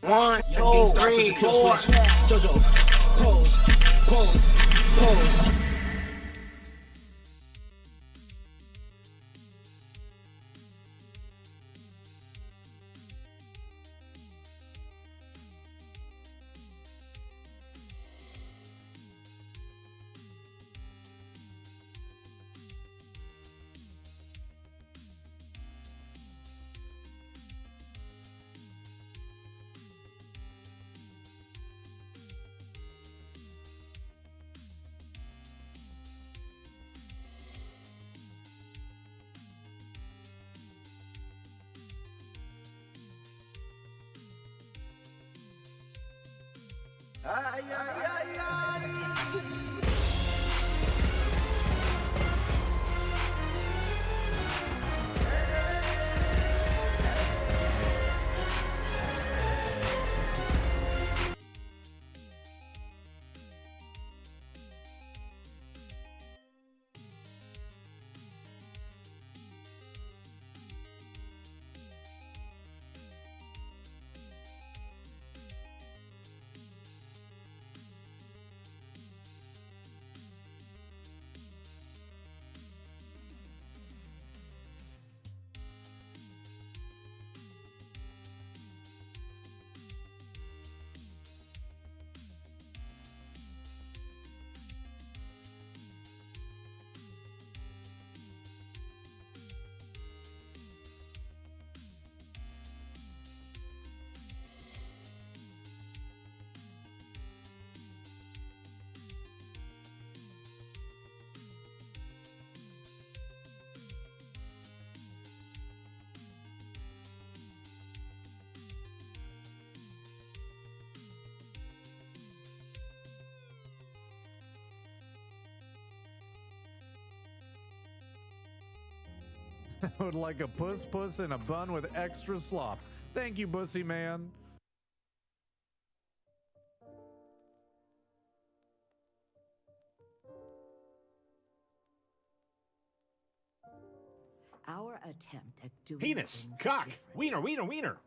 1, 2, 3, 4. Jojo, pose, pose, pose. Ay, ay, ay, ay. I would like a puss in a bun with extra slop. Thank you, Bussy Man. Our attempt at doing Penis, things cock, different. wiener, wiener, wiener.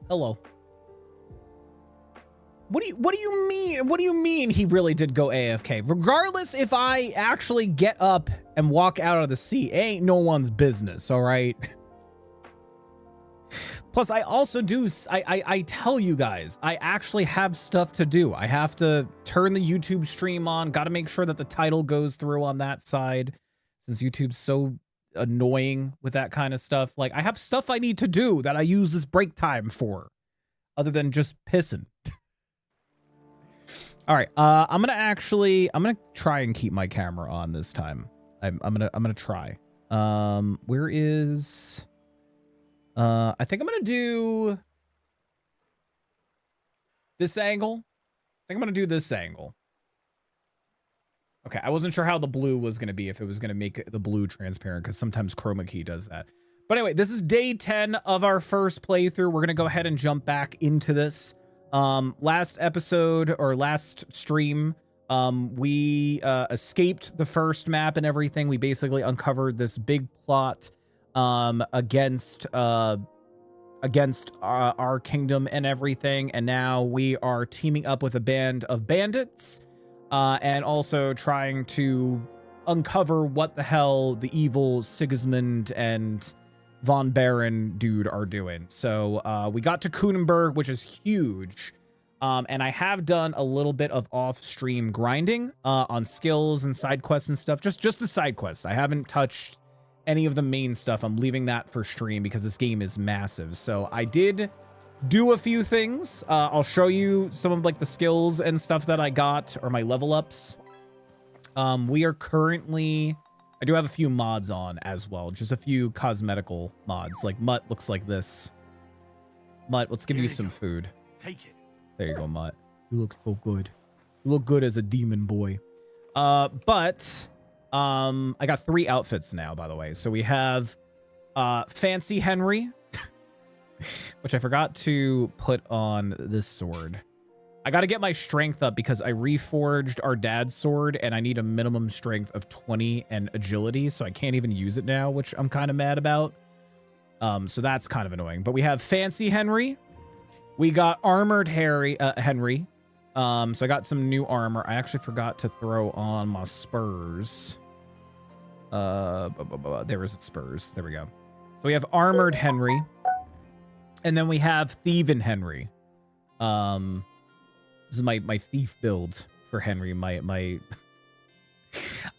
Hello. What do you mean? What do you mean he really did go AFK? Regardless if I actually get up and walk out of the seat, it ain't no one's business, all right? Plus, I also do, I tell you guys, I actually have stuff to do. I have to turn the YouTube stream on, got to make sure that the title goes through on that side, since YouTube's so annoying with that kind of stuff. Like, I have stuff I need to do that I use this break time for, other than just pissing. All right, I'm gonna try and keep my camera on this time. I'm gonna try. Where is? I think I'm gonna do this angle. I think I'm gonna do this angle. Okay, I wasn't sure how the blue was gonna be, if it was gonna make the blue transparent, because sometimes chroma key does that. But anyway, this is day 10 of our first playthrough. We're gonna go ahead and jump back into this. Last episode, or last stream, we escaped the first map and everything. We basically uncovered this big plot against our kingdom and everything, and now we are teaming up with a band of bandits, and also trying to uncover what the hell the evil Sigismund and Von Baron dude are doing. So we got to Kunenberg, which is huge, and I have done a little bit of off-stream grinding on skills and side quests and stuff, just the side quests. I haven't touched any of the main stuff. I'm leaving that for stream because this game is massive. So I did do a few things. I'll show you some of like the skills and stuff that I got, or my level ups. We are currently, I do have a few mods on as well, just a few cosmetical mods. Like Mutt looks like this. Mutt, let's give you some food. Take it. There you go, Mutt. You look so good. You look good as a demon boy. But I got 3 outfits now, by the way. So we have Fancy Henry, which I forgot to put on this sword. I got to get my strength up because I reforged our dad's sword and I need a minimum strength of 20 and agility, so I can't even use it now, which I'm kind of mad about. So that's kind of annoying. But we have Fancy Henry. We got Armored Henry. So I got some new armor. I actually forgot to throw on my spurs. There is spurs. There we go. So we have Armored Henry. And then we have Thieving Henry. This is my thief build for Henry.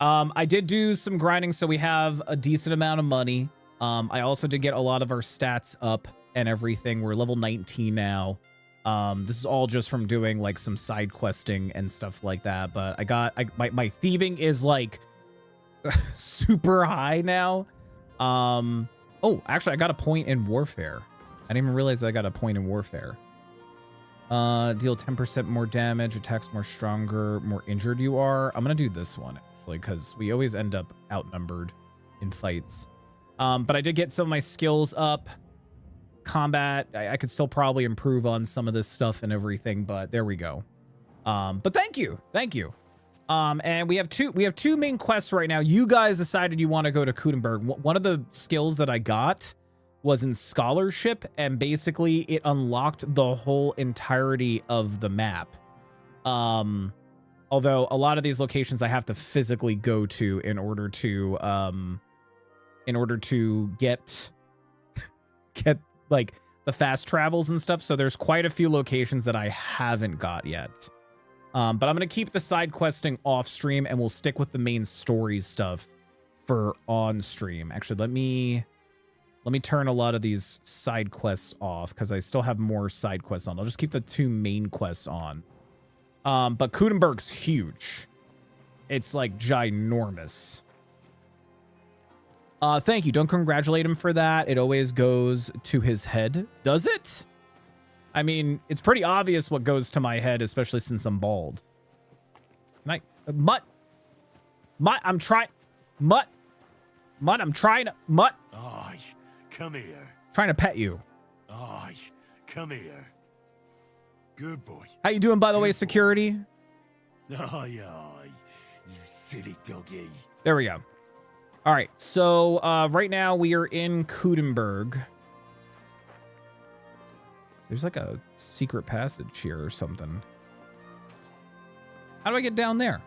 I did do some grinding, so we have a decent amount of money. I also did get a lot of our stats up and everything. We're level 19 now. This is all just from doing like some side questing and stuff like that. But my thieving is like super high now. Oh, actually, I got a point in warfare. I didn't even realize I got a point in warfare. Deal 10% more damage, attacks more stronger, more injured you are. I'm gonna do this one actually because we always end up outnumbered in fights. But I did get some of my skills up. Combat, I could still probably improve on some of this stuff and everything, but there we go. But thank you. And we have two main quests right now. You guys decided you want to go to Kudenberg. One of the skills that I got was in scholarship, and basically it unlocked the whole entirety of the map. Although a lot of these locations I have to physically go to in order to get like the fast travels and stuff. So there's quite a few locations that I haven't got yet. But I'm going to keep the side questing off stream and we'll stick with the main story stuff for on stream. Actually, let me turn a lot of these side quests off because I still have more side quests on. I'll just keep the 2 main quests on. But Kudenberg's huge. It's like ginormous. Thank you. Don't congratulate him for that. It always goes to his head. Does it? I mean, it's pretty obvious what goes to my head, especially since I'm bald. Mutt, I'm trying. Mutt, I'm trying to. Mutt. Aye, come here. Trying to pet you. Aye, come here. Good boy. How you doing, by the way, security? Aye, you silly doggy. There we go. All right, so right now we are in Kudenberg. There's like a secret passage here or something. How do I get down there?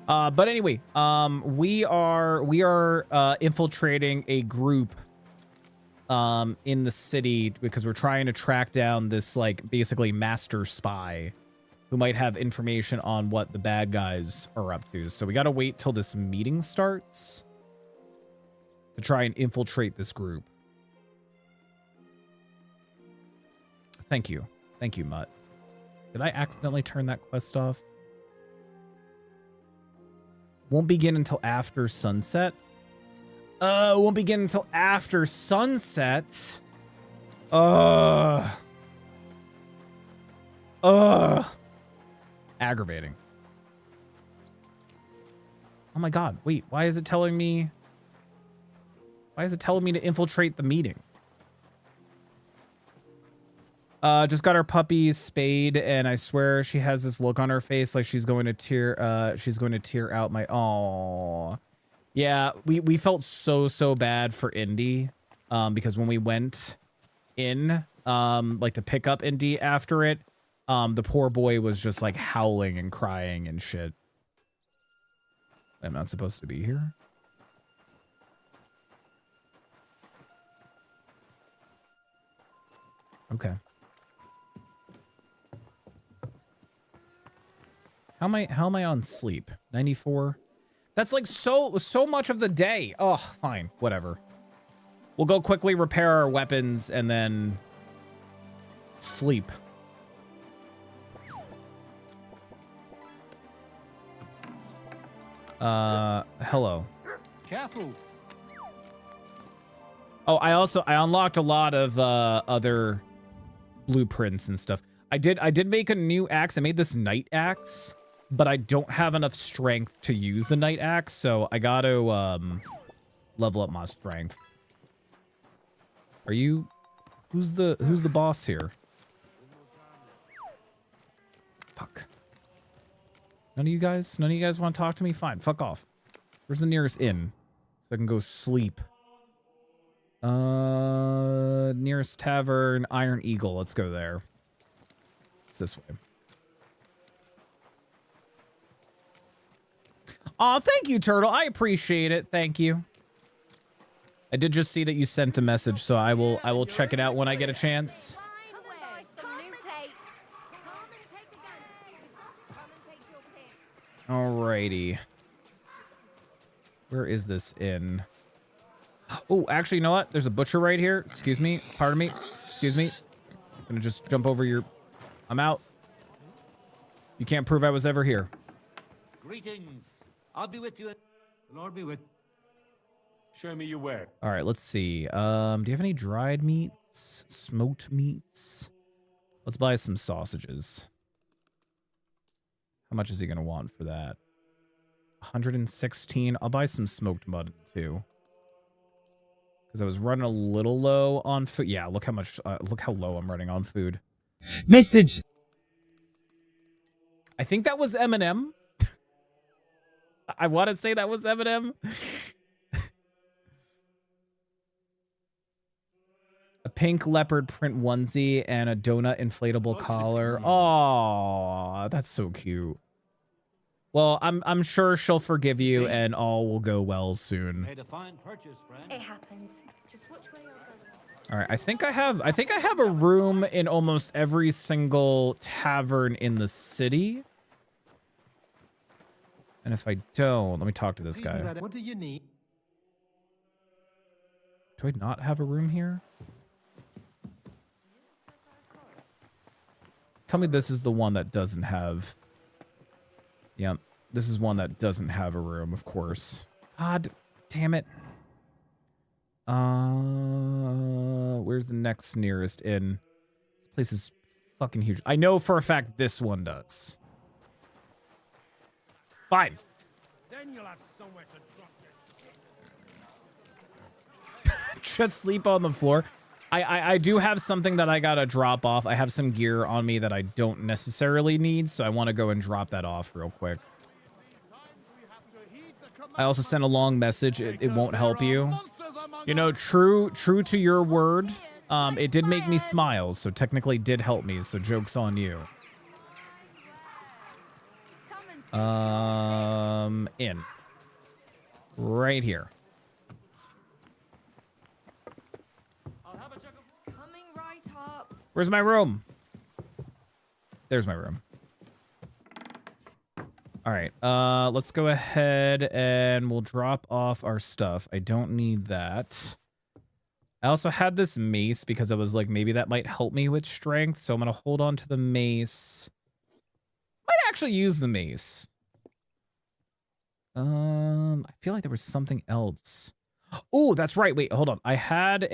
But anyway, we are infiltrating a group in the city because we're trying to track down this like basically master spy who might have information on what the bad guys are up to. So we got to wait till this meeting starts to try and infiltrate this group. Thank you. Thank you, Mutt. Did I accidentally turn that quest off? Won't begin until after sunset. Won't begin until after sunset. Aggravating. Oh my god, wait, why is it telling me to infiltrate the meeting? Just got our puppy spayed, and I swear she has this look on her face like she's going to tear out my. Aww. Yeah, we felt so bad for Indy, because when we went in, like to pick up Indy after it, the poor boy was just like howling and crying and shit. I'm not supposed to be here. Okay. How am I on sleep? 94? That's like so much of the day. Oh, fine. Whatever. We'll go quickly repair our weapons and then sleep. Hello. Careful. Oh, I unlocked a lot of other blueprints and stuff. I did make a new axe. I made this night axe, but I don't have enough strength to use the night axe, so I got to level up my strength. Are you who's the boss here? Fuck. None of you guys want to talk to me? Fine, fuck off. Where's the nearest inn? So I can go sleep. Nearest tavern, Iron Eagle. Let's go there. It's this way. Aw, thank you, Turtle. I appreciate it. Thank you. I did just see that you sent a message, so I will check it out when I get a chance. Alrighty. Where is this inn? Oh, actually, you know what? There's a butcher right here. Excuse me. Pardon me. Excuse me. I'm gonna just jump over your... I'm out. You can't prove I was ever here. Greetings. I'll be with you. The Lord be with. Show me your way. All right, let's see. Do you have any dried meats? Smoked meats? Let's buy some sausages. How much is he gonna want for that? 116. I'll buy some smoked mutton too. Because I was running a little low on food. Yeah, look how much. Look how low I'm running on food. Message. I think that was Eminem. I want to say that was Eminem. A pink leopard print onesie and a donut inflatable collar. Oh, that's so cute. Well, I'm sure she'll forgive you and all will go well soon. Made a fine purchase, friend. It happens. Just which way you're going. All right, I think I have a room in almost every single tavern in the city. And if I don't, let me talk to this guy. What do you need? Do I not have a room here? Tell me this is the one that doesn't have... Yep, this is one that doesn't have a room, of course. God damn it. Where's the next nearest inn? This place is fucking huge. I know for a fact this one does. Fine. Then you'll have somewhere to drop Just sleep on the floor. I do have something that I gotta drop off. I have some gear on me that I don't necessarily need, so I want to go and drop that off real quick. I also sent a long message. It won't help you. You know, true to your word. It did make me smile, so technically did help me. So joke's on you. In. Right here. Coming right up. Where's my room? There's my room. All right, let's go ahead and we'll drop off our stuff. I don't need that. I also had this mace because I was like, maybe that might help me with strength. So I'm going to hold on to the mace. Might actually use the mace. I feel like there was something else. Oh, that's right. Wait, hold on. I had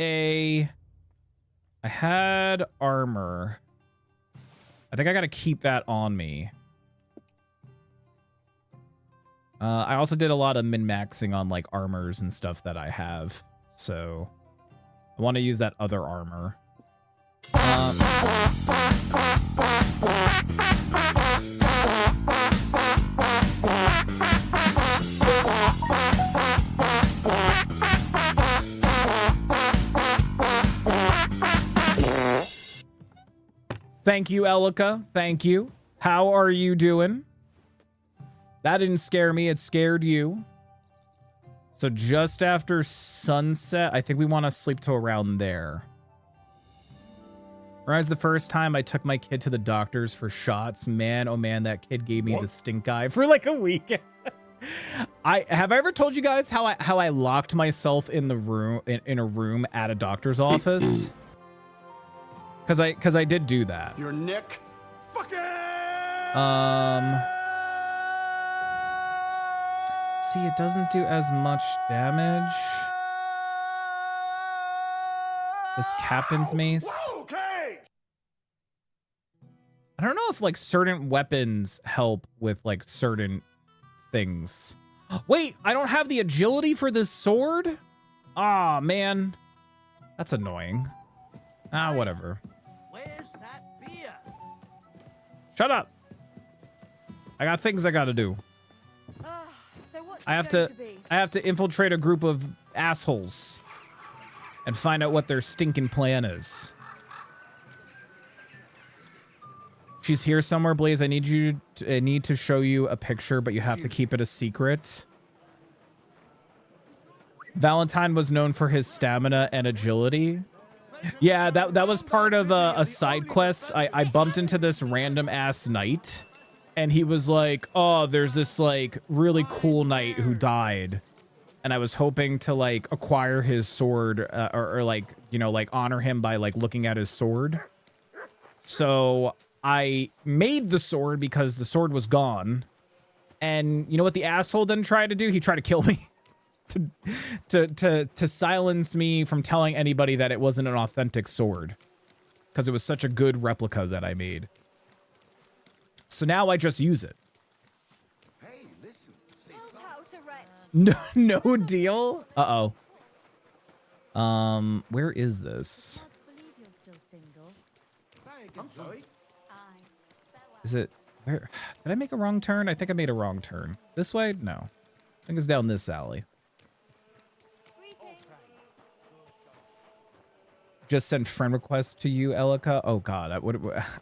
armor. I think I got to keep that on me. I also did a lot of min-maxing on like armors and stuff that I have. So I want to use that other armor. Thank you, Elika. Thank you. How are you doing? That didn't scare me. It scared you. So just after sunset, I think we want to sleep to around there. Remember the first time I took my kid to the doctors for shots? Man, oh man, that kid gave me the stink eye for like a week. I ever told you guys how I locked myself in the room in a room at a doctor's office? Cause I did do that. Your neck. Fucking. See, it doesn't do as much damage. This captain's mace. Okay. I don't know if like certain weapons help with like certain things. Wait, I don't have the agility for this sword? Ah, man. That's annoying. Ah, whatever. Where's that beer? Shut up. I got things I gotta do. So what's I it have going to be? I have to infiltrate a group of assholes and find out what their stinking plan is. She's here somewhere, Blaze. I need to show you a picture, but you have to keep it a secret. Valentine was known for his stamina and agility. Yeah, that was part of a side quest. I bumped into this random ass knight, and he was like, "Oh, there's this like really cool knight who died," and I was hoping to like acquire his sword or like, you know, like honor him by like looking at his sword. So I made the sword because the sword was gone. And you know what the asshole then tried to do? He tried to kill me to silence me from telling anybody that it wasn't an authentic sword, because it was such a good replica that I made. So now I just use it. Hey, listen. How to wretch. No deal. Uh-oh. Where is this? Can't believe you're still single. I'm sorry. Is it where? Did I make a wrong turn? I think I made a wrong turn. This way? No. I think it's down this alley. Greetings. Just send friend request to you, Elika. Oh God,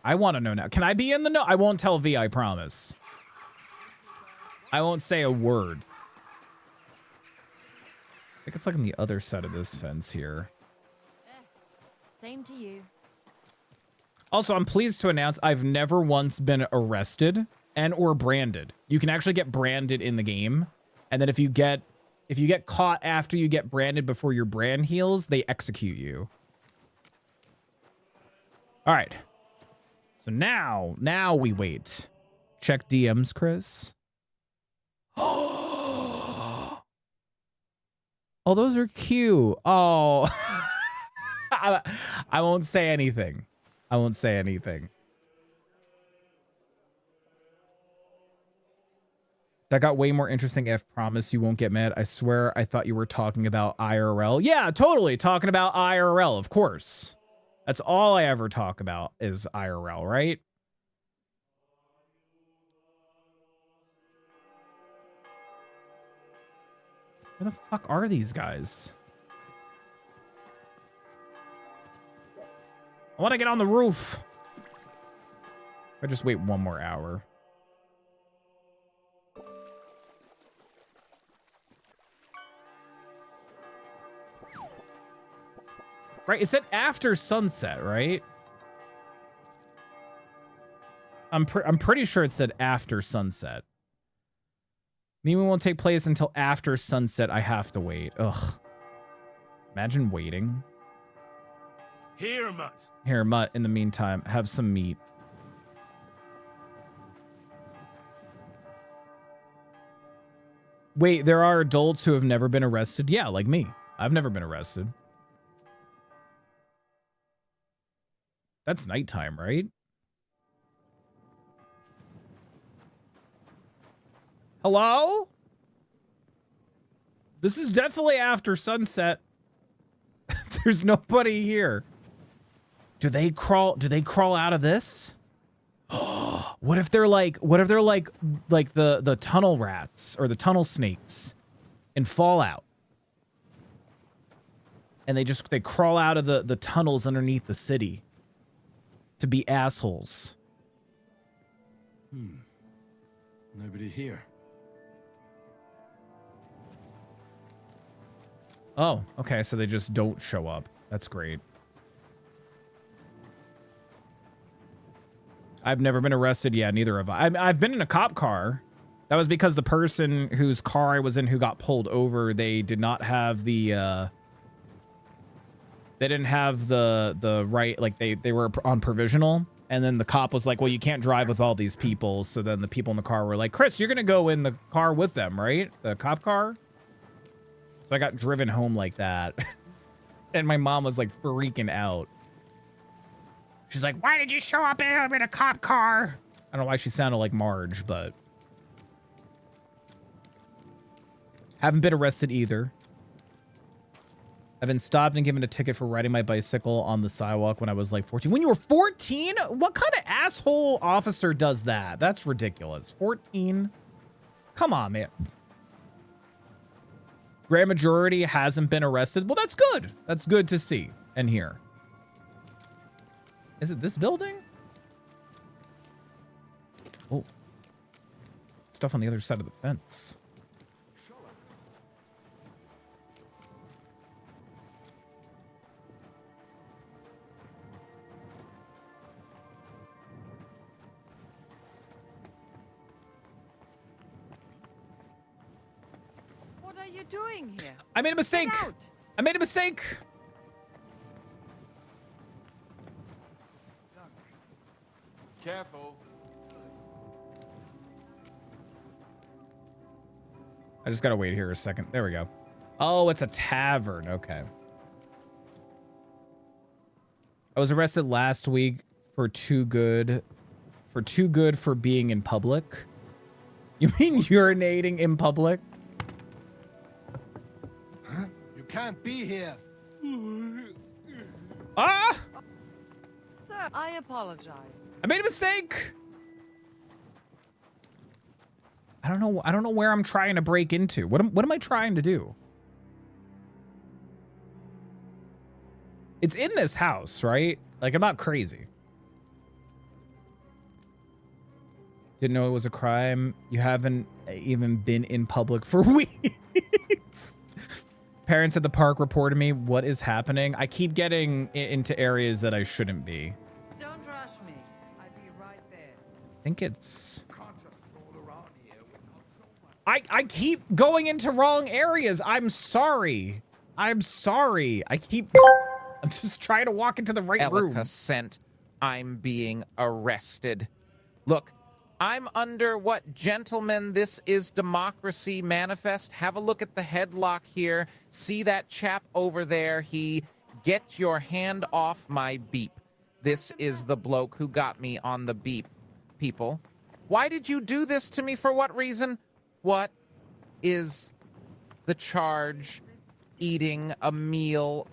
I want to know now. Can I be in the know? I won't tell V, I promise. I won't say a word. I think it's like on the other side of this fence here. Same to you. Also, I'm pleased to announce I've never once been arrested and or branded. You can actually get branded in the game. And then if you get caught after you get branded before your brand heals, they execute you. All right. So now we wait. Check DMs, Chris. Oh, those are cute. Oh, I won't say anything. I won't say anything. That got way more interesting. If promise you won't get mad. I swear I thought you were talking about IRL. Yeah, totally. Talking about IRL, of course. That's all I ever talk about is IRL, right? Where the fuck are these guys? I want to get on the roof. I just wait one more hour. Right, it said after sunset, right? I'm pretty sure it said after sunset. Meeting won't take place until after sunset. I have to wait. Ugh. Imagine waiting. Here, Mutt. Here, Mutt, in the meantime, have some meat. Wait, there are adults who have never been arrested? Yeah, like me. I've never been arrested. That's nighttime, right? Hello? This is definitely after sunset. There's nobody here. Do they crawl out of this? What if they're like the tunnel rats or the tunnel snakes in Fallout? And they crawl out of the tunnels underneath the city to be assholes. Nobody here. Oh, okay, so they just don't show up. That's great. I've never been arrested. Yeah, neither have I. I've been in a cop car, That was because the person whose car I was in who got pulled over, they did not have the they didn't have the right, like they were on provisional. And then the cop was like, well, you can't drive with all these people. So then the people in the car were like, Chris, you're going to go in the car with them, right? The cop car. So I got driven home like that. And my mom was like freaking out. She's like, why did you show up in a cop car? I don't know why she sounded like Marge, but. Haven't been arrested either. I've been stopped and given a ticket for riding my bicycle on the sidewalk when I was like 14. When you were 14? What kind of asshole officer does that? That's ridiculous. 14? Come on, man. Grand majority hasn't been arrested. Well, that's good. That's good to see and hear. Is it this building? Oh. Stuff on the other side of the fence. What are you doing here? I made a mistake. Get out. I made a mistake. Careful. I just gotta wait here a second. There we go. Oh, it's a tavern. Okay. I was arrested last week for too good for being in public. You mean urinating in public? Huh? You can't be here. Ah! Sir, I apologize. I made a mistake. I don't know where I'm trying to break into. What am I trying to do? It's in this house, right? Like, I'm not crazy. Didn't know it was a crime. You haven't even been in public for weeks. Parents at the park reported me. What is happening? I keep getting into areas that I shouldn't be. Don't rush me. I'll be right there. I think it's... I keep going into wrong areas. I'm sorry. I'm just trying to walk into the right room. Elika sent. I'm being arrested. Look, I'm under what, gentlemen, this is democracy manifest. Have a look at the headlock here. See that chap over there? Get your hand off my beep. This is the bloke who got me on the beep. People, why did you do this to me? For what reason? What is the charge? Eating a meal,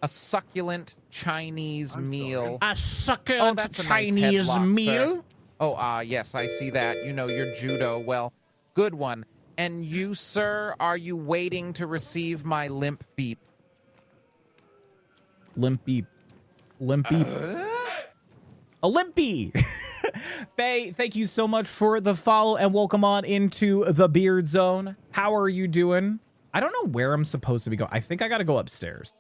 a succulent Chinese meal. A succulent that's a nice Chinese headlock, meal? sir. Oh, yes, I see that. You know, your judo. Well, good one. And you, sir, are you waiting to receive my limp beep? Limp beep. Limp beep. A limpy. Faye, thank you so much for the follow and welcome on into the Beard Zone. How are you doing? I don't know where I'm supposed to be going. I think I got to go upstairs.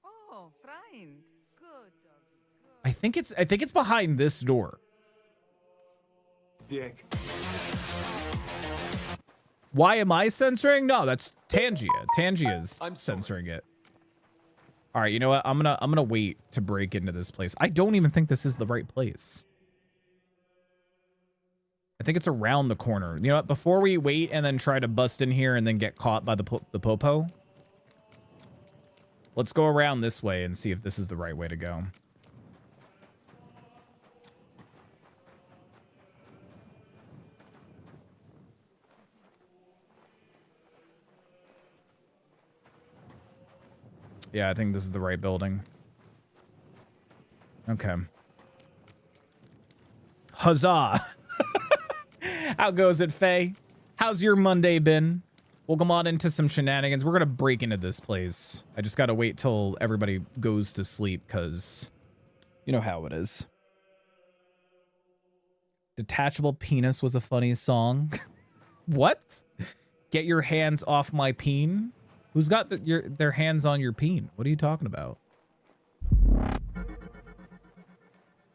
Oh, friend. Good. I think it's behind this door. Dick. Why am I censoring? No, that's Tangia. Tangia's censoring it. All right, you know what? I'm gonna wait to break into this place. I don't even think this is the right place. I think it's around the corner. You know what? Before we wait and then try to bust in here and then get caught by the popo, let's go around this way and see if this is the right way to go. Yeah, I think this is the right building. Okay. Huzzah! How goes it, Faye? How's your Monday been? Welcome on into some shenanigans. We're gonna break into this place. I just gotta wait till everybody goes to sleep, because you know how it is. Detachable Penis was a funny song. What? Get your hands off my peen? Who's got their hands on your peen? What are you talking about?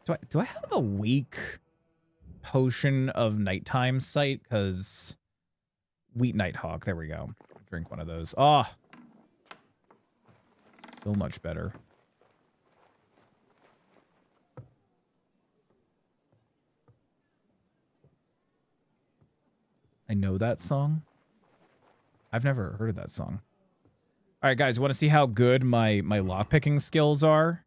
Do I have a weak potion of nighttime sight? Because Wheat Nighthawk. There we go. Drink one of those. Oh, so much better. I know that song. I've never heard of that song. All right, guys, want to see how good my lockpicking skills are?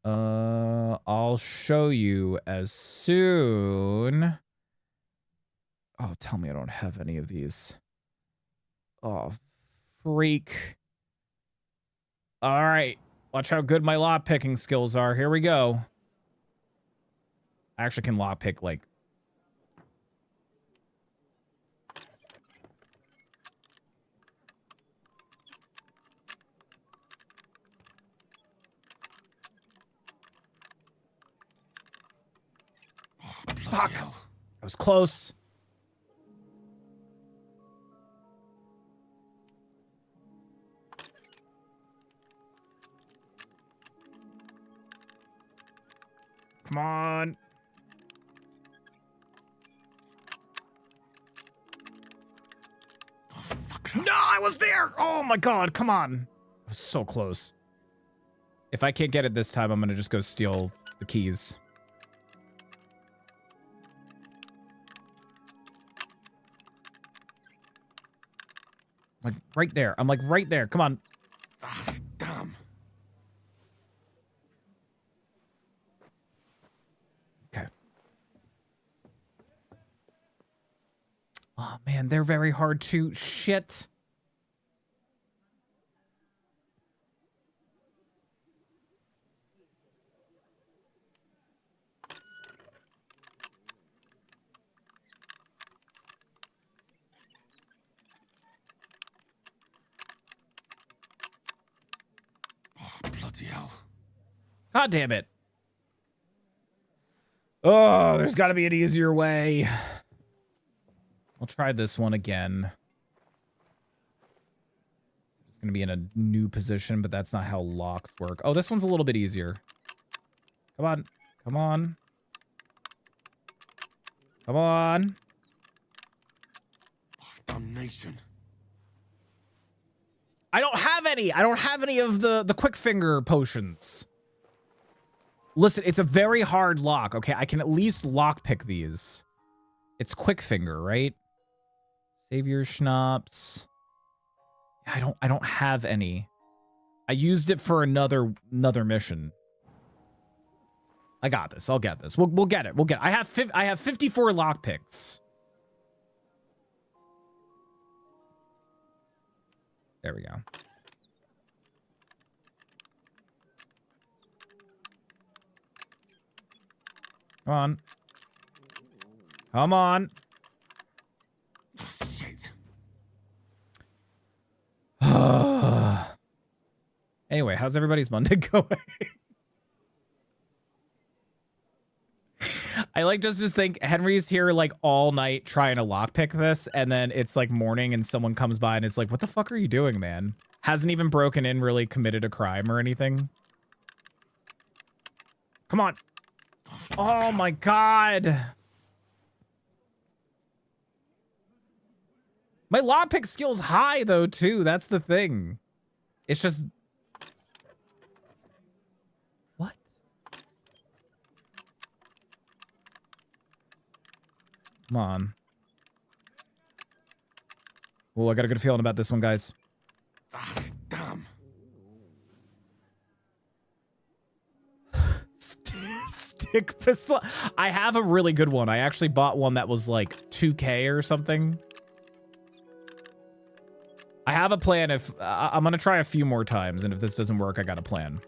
I'll show you as soon. Oh, tell me I don't have any of these. Oh, freak. All right, watch how good my lockpicking skills are. Here we go. I actually can lockpick like. Fuck! That was close. Come on. No, I was there! Oh my god, come on. I was so close. If I can't get it this time, I'm gonna just go steal the keys. Like right there. I'm like right there. Come on. Ah, damn. Okay. Oh man, they're very hard to shit. Bloody hell. God damn it. Oh, there's got to be an easier way. I'll try this one again. It's going to be in a new position, but that's not how locks work. Oh, this one's a little bit easier. Come on. Come on. Come on. Damnation. I don't have any. I don't have any of the quick finger potions. Listen, it's a very hard lock. Okay, I can at least lockpick these. It's quick finger, right? Save your schnapps. I don't have any. I used it for another mission. I got this. I'll get this. We'll get it. We'll get it. I have 54 lockpicks. There we go. Come on. Come on. Shit. Anyway, how's everybody's Monday going? I like just think Henry's here like all night trying to lockpick this, and then it's like morning and someone comes by and it's like, what the fuck are you doing, man? Hasn't even broken in, really committed a crime or anything. Come on. Oh my god. My lockpick skill's high though too. That's the thing. It's just what? Come on. Oh, I got a good feeling about this one, guys. Ah, damn. Stick pistol. I have a really good one. I actually bought one that was like 2K or something. I have a plan. If I'm gonna try a few more times, and if this doesn't work, I got a plan.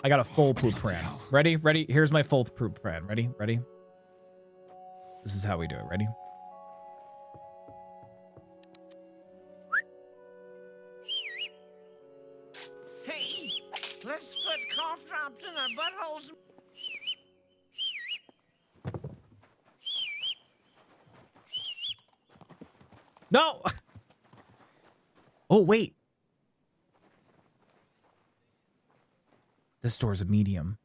I got a foolproof plan. Ready? Ready? Here's my foolproof plan. Ready? Ready? This is how we do it. Ready? Hey, let's put cough drops in our buttholes. No! Oh, wait. This door's a medium.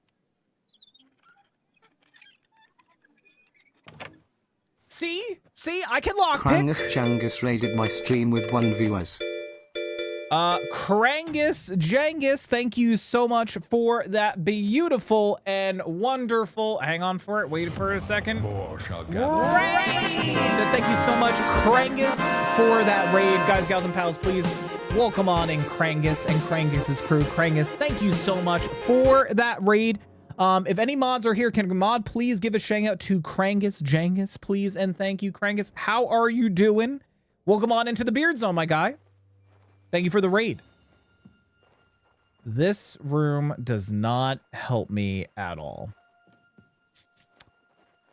See? See? I can lockpick. Chrisxchad raided my stream with 1 viewers. Chrisxchad, thank you so much for that beautiful and wonderful. Hang on for it. Wait for a second. More shall gather. Raid! Thank you so much, Chrisxchad, for that raid. Guys, gals, and pals, please welcome on in Chrisxchad and Chrisxchad's crew. Chrisxchad, thank you so much for that raid. If any mods are here, can a mod please give a shout out to Chrisxchad, please, and thank you, Chrisxchad. How are you doing? Welcome on into the Beard Zone, my guy. Thank you for the raid. This room does not help me at all.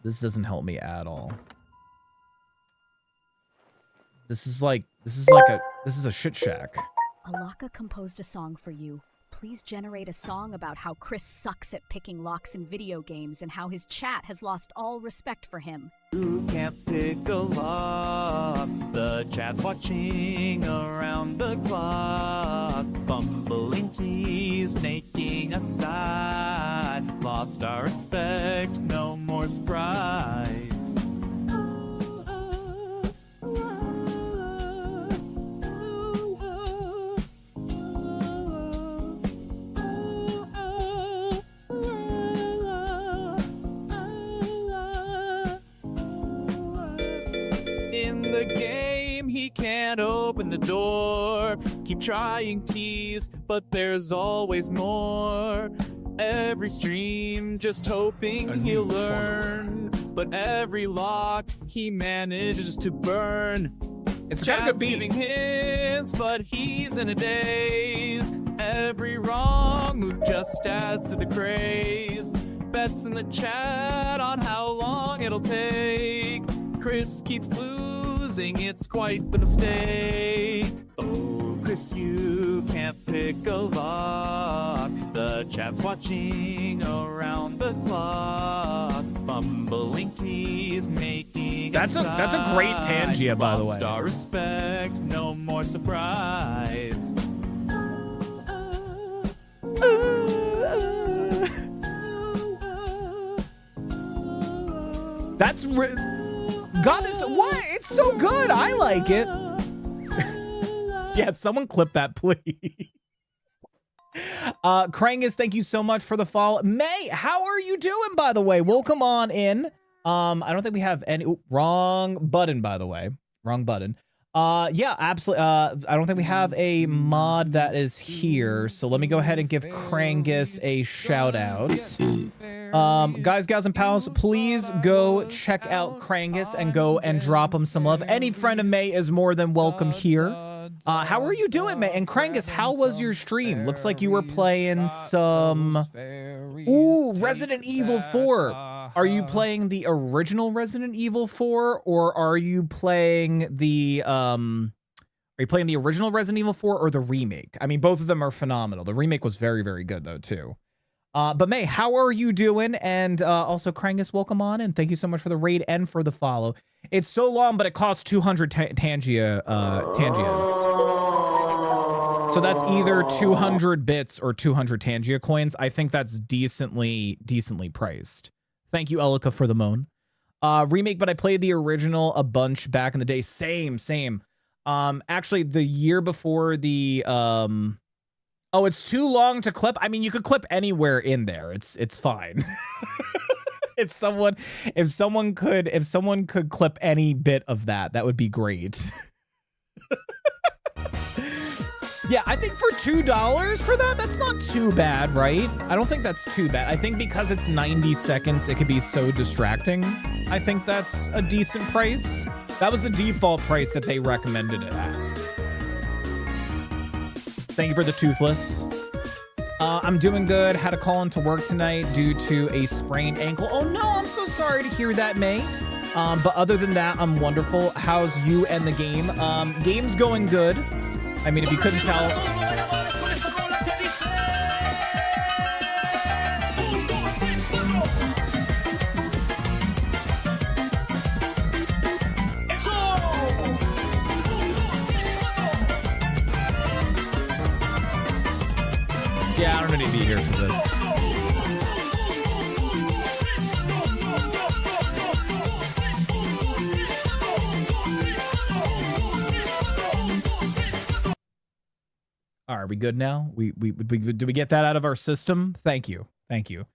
This doesn't help me at all. This is a shit shack. Alaka composed a song for you. Please generate a song about how Chris sucks at picking locks in video games and how his chat has lost all respect for him. You can't pick a lock. The chat's watching around the clock. Fumbling keys, making a sigh. Lost our respect, no more surprise. In the game, he can't open the door. Keep trying keys, but there's always more. Every stream, just hoping he'll learn. But every lock, he manages to burn. It's kind of a good beat. Giving hints, but he's in a daze. Every wrong move just adds to the craze. Bets in the chat on how long it'll take. Chris keeps losing, it's quite the mistake. Oh, Chris, you can't pick a lock. The chat's watching around the clock. Fumbling keys, making That's a great Tangia, by the way. Lost our respect, no more surprise. That's God, this what? It's so good. I like it. Yeah, someone clip that, please. Chrisxchad, thank you so much for the follow. May, how are you doing, by the way? Welcome on in. I don't think we have any. Ooh, wrong button, by the way. Wrong button. Yeah, absolutely. I don't think we have a mod that is here. So let me go ahead and give Chrisxchad a shout out. Guys, gals, and pals, please go check out Chrisxchad and go and drop him some love. Any friend of May is more than welcome here. How are you doing, May? And Chrisxchad, how was your stream? Looks like you were playing some... Ooh, Resident Evil 4. Are you playing the original Resident Evil 4, or are you playing the original Resident Evil 4 or the remake? I mean, both of them are phenomenal. The remake was very, very good, though, too. But May, how are you doing? And also, Chrisxchad, welcome on, and thank you so much for the raid and for the follow. It's so long, but it costs 200 Tangias. So that's either 200 bits or 200 Tangia coins. I think that's decently priced. Thank you, Elika, for the moan. Remake, but I played the original a bunch back in the day. Same. Actually, the year before the oh, it's too long to clip. I mean, you could clip anywhere in there. It's fine. If someone could clip any bit of that, that would be great. Yeah, I think for $2 for that, that's not too bad, right? I don't think that's too bad. I think because it's 90 seconds, it could be so distracting. I think that's a decent price. That was the default price that they recommended it at. Thank you for the toothless. I'm doing good. Had to call into work tonight due to a sprained ankle. Oh no, I'm so sorry to hear that, May. But other than that, I'm wonderful. How's you and the game? Game's going good. I mean, if you couldn't tell. I don't need to be here for this. All right, are we good now? Did we get that out of our system? Thank you. Thank you.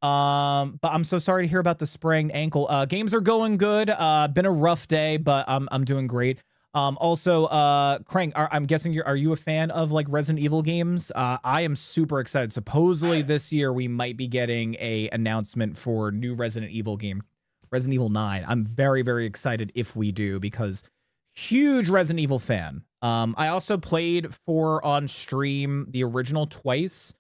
But I'm so sorry to hear about the sprained ankle. Games are going good. Been a rough day, but I'm doing great. Also, Krang, I'm guessing are you a fan of like Resident Evil games? I am super excited. Supposedly this year we might be getting a announcement for new Resident Evil game, Resident Evil 9. I'm very, very excited if we do, because huge Resident Evil fan. I also played on stream the original twice.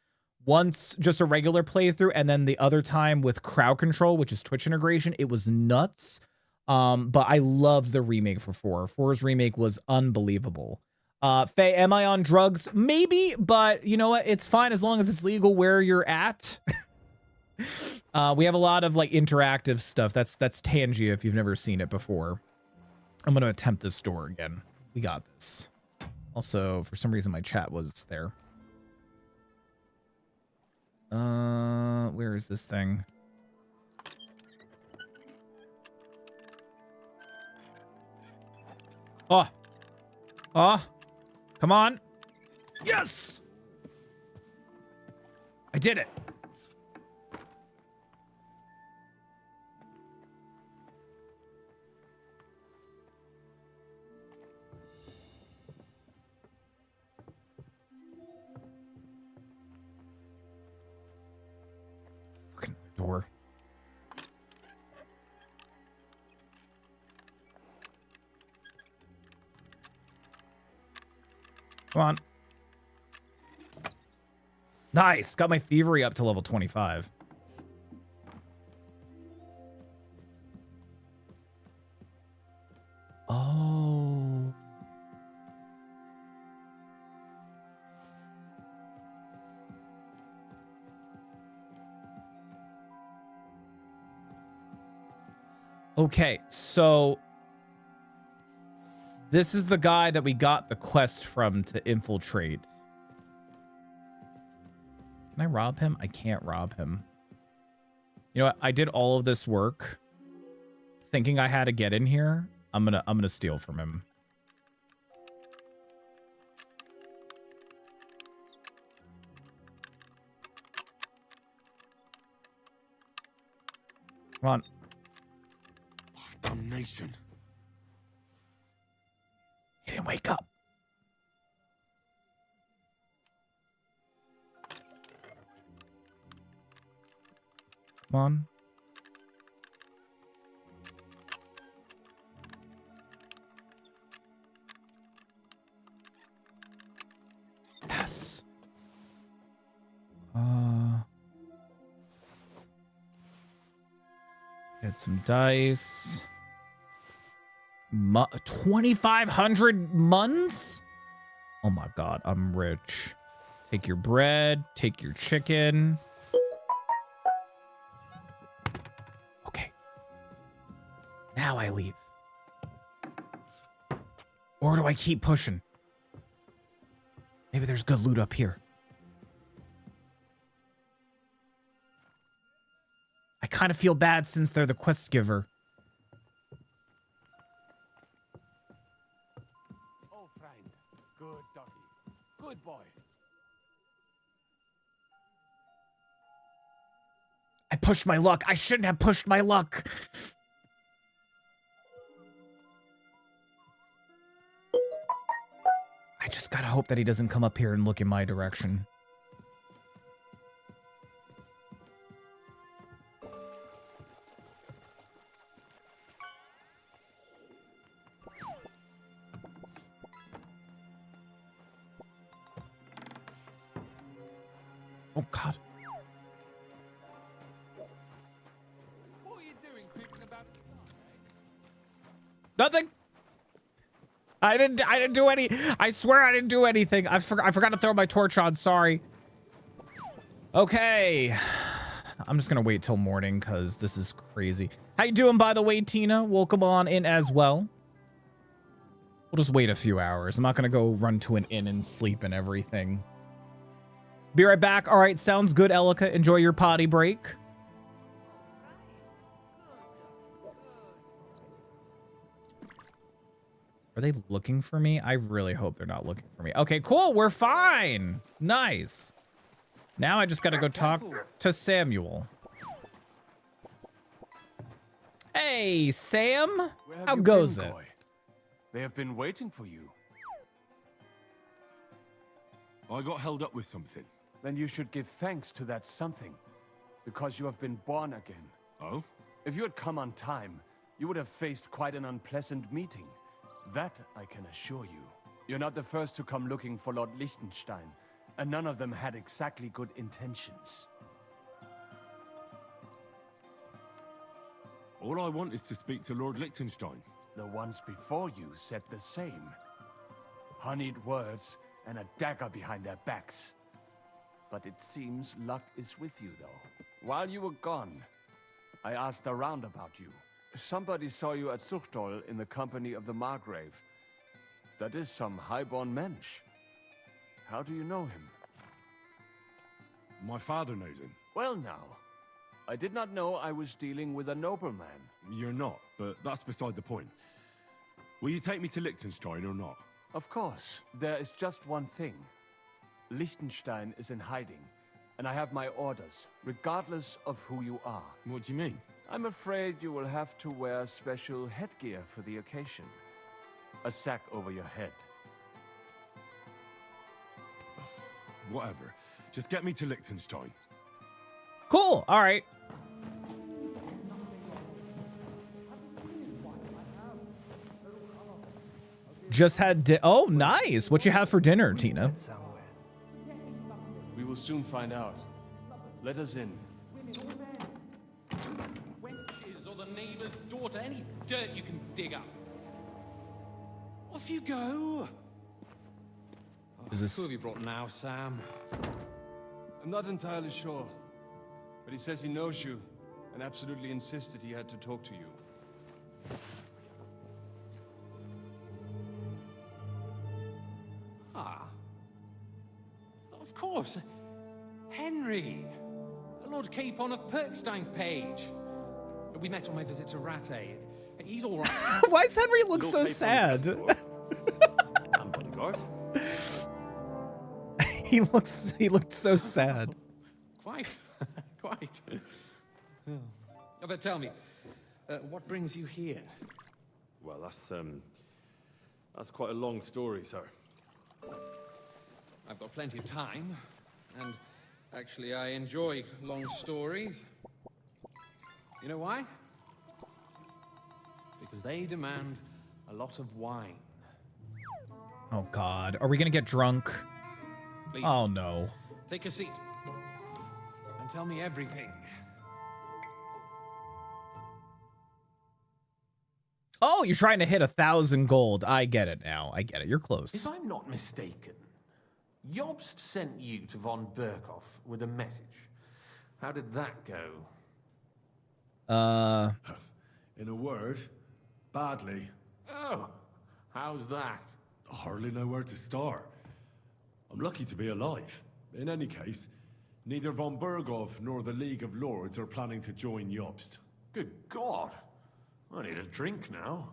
Once just a regular playthrough, and then the other time with crowd control, which is Twitch integration. It was nuts. But I loved the remake for 4. 4's remake was unbelievable. Faye, am I on drugs? Maybe, but you know what? It's fine as long as it's legal where you're at. We have a lot of like interactive stuff. That's Tangia if you've never seen it before. I'm going to attempt this door again. We got this. Also, for some reason, my chat was there. Where is this thing? Oh, come on. Yes, I did it. Fucking door. Come on. Nice. Got my thievery up to level 25. Oh. Okay, so this is the guy that we got the quest from to infiltrate. Can I rob him? I can't rob him. You know what? I did all of this work thinking I had to get in here. I'm gonna steal from him. Come on. Oh, damnation. He didn't wake up. Come on. Yes. Get some dice. 2,500 months? Oh my god, I'm rich. Take your bread, take your chicken. Okay. Now I leave. Or do I keep pushing? Maybe there's good loot up here. I kind of feel bad since they're the quest giver. Oh, friend. Good doggy. Good boy. I pushed my luck. I shouldn't have pushed my luck. I just gotta hope that he doesn't come up here and look in my direction. Oh, God. What are you doing creeping about? Nothing. I didn't do any. I swear I didn't do anything. I forgot to throw my torch on. Sorry. Okay. I'm just gonna wait till morning because this is crazy. How you doing, by the way, Tina? Welcome on in as well. We'll just wait a few hours. I'm not gonna go run to an inn and sleep and everything. Be right back. All right, sounds good, Elika. Enjoy your potty break. Are they looking for me? I really hope they're not looking for me. Okay, cool. We're fine. Nice. Now I just got to go talk to Samuel. Hey, Sam. How goes it? They have been waiting for you. I got held up with something. Then you should give thanks to that something, because you have been born again. Oh? If you had come on time, you would have faced quite an unpleasant meeting. That I can assure you. You're not the first to come looking for Lord Liechtenstein, and none of them had exactly good intentions. All I want is to speak to Lord Liechtenstein. The ones before you said the same. Honeyed words and a dagger behind their backs. But it seems luck is with you, though. While you were gone, I asked around about you. Somebody saw you at Zuchtol in the company of the Margrave. That is some highborn mensch. How do you know him? My father knows him. Well now, I did not know I was dealing with a nobleman. You're not, but that's beside the point. Will you take me to Liechtenstein or not? Of course, there is just one thing. Liechtenstein is in hiding, and I have my orders, regardless of who you are. What do you mean? I'm afraid you will have to wear special headgear for the occasion. A sack over your head. Whatever. Just get me to Liechtenstein. Cool. All right. Just had oh, nice. What you have for dinner, Tina? We will soon find out. Let us in. Wenches or the neighbor's daughter, any dirt you can dig up. Off you go. Is this... Who have you brought now, Sam? I'm not entirely sure, but he says he knows you and absolutely insisted he had to talk to you. Ah. Of course. Henry. Lord Capon of Perkstein's page. We met on my visit to Rattay. He's all right. Why does Henry look so sad? I'm bodyguard. He looked so sad. Quite. Quite. Oh, but tell me, what brings you here? Well, that's quite a long story, sir. I've got plenty of time, and actually I enjoy long stories. You know why? Because they demand a lot of wine. Oh God, are we gonna get drunk? Please. Oh no. Take a seat and tell me everything. Oh, you're trying to hit 1,000 gold. I get it now. I get it. You're close. If I'm not mistaken, Jobst sent you to von Berkhoff with a message. How did that go? In a word, badly. Oh, how's that? I hardly know where to start. I'm lucky to be alive. In any case, neither von Berghoff nor the League of Lords are planning to join Jobst. Good God. I need a drink now.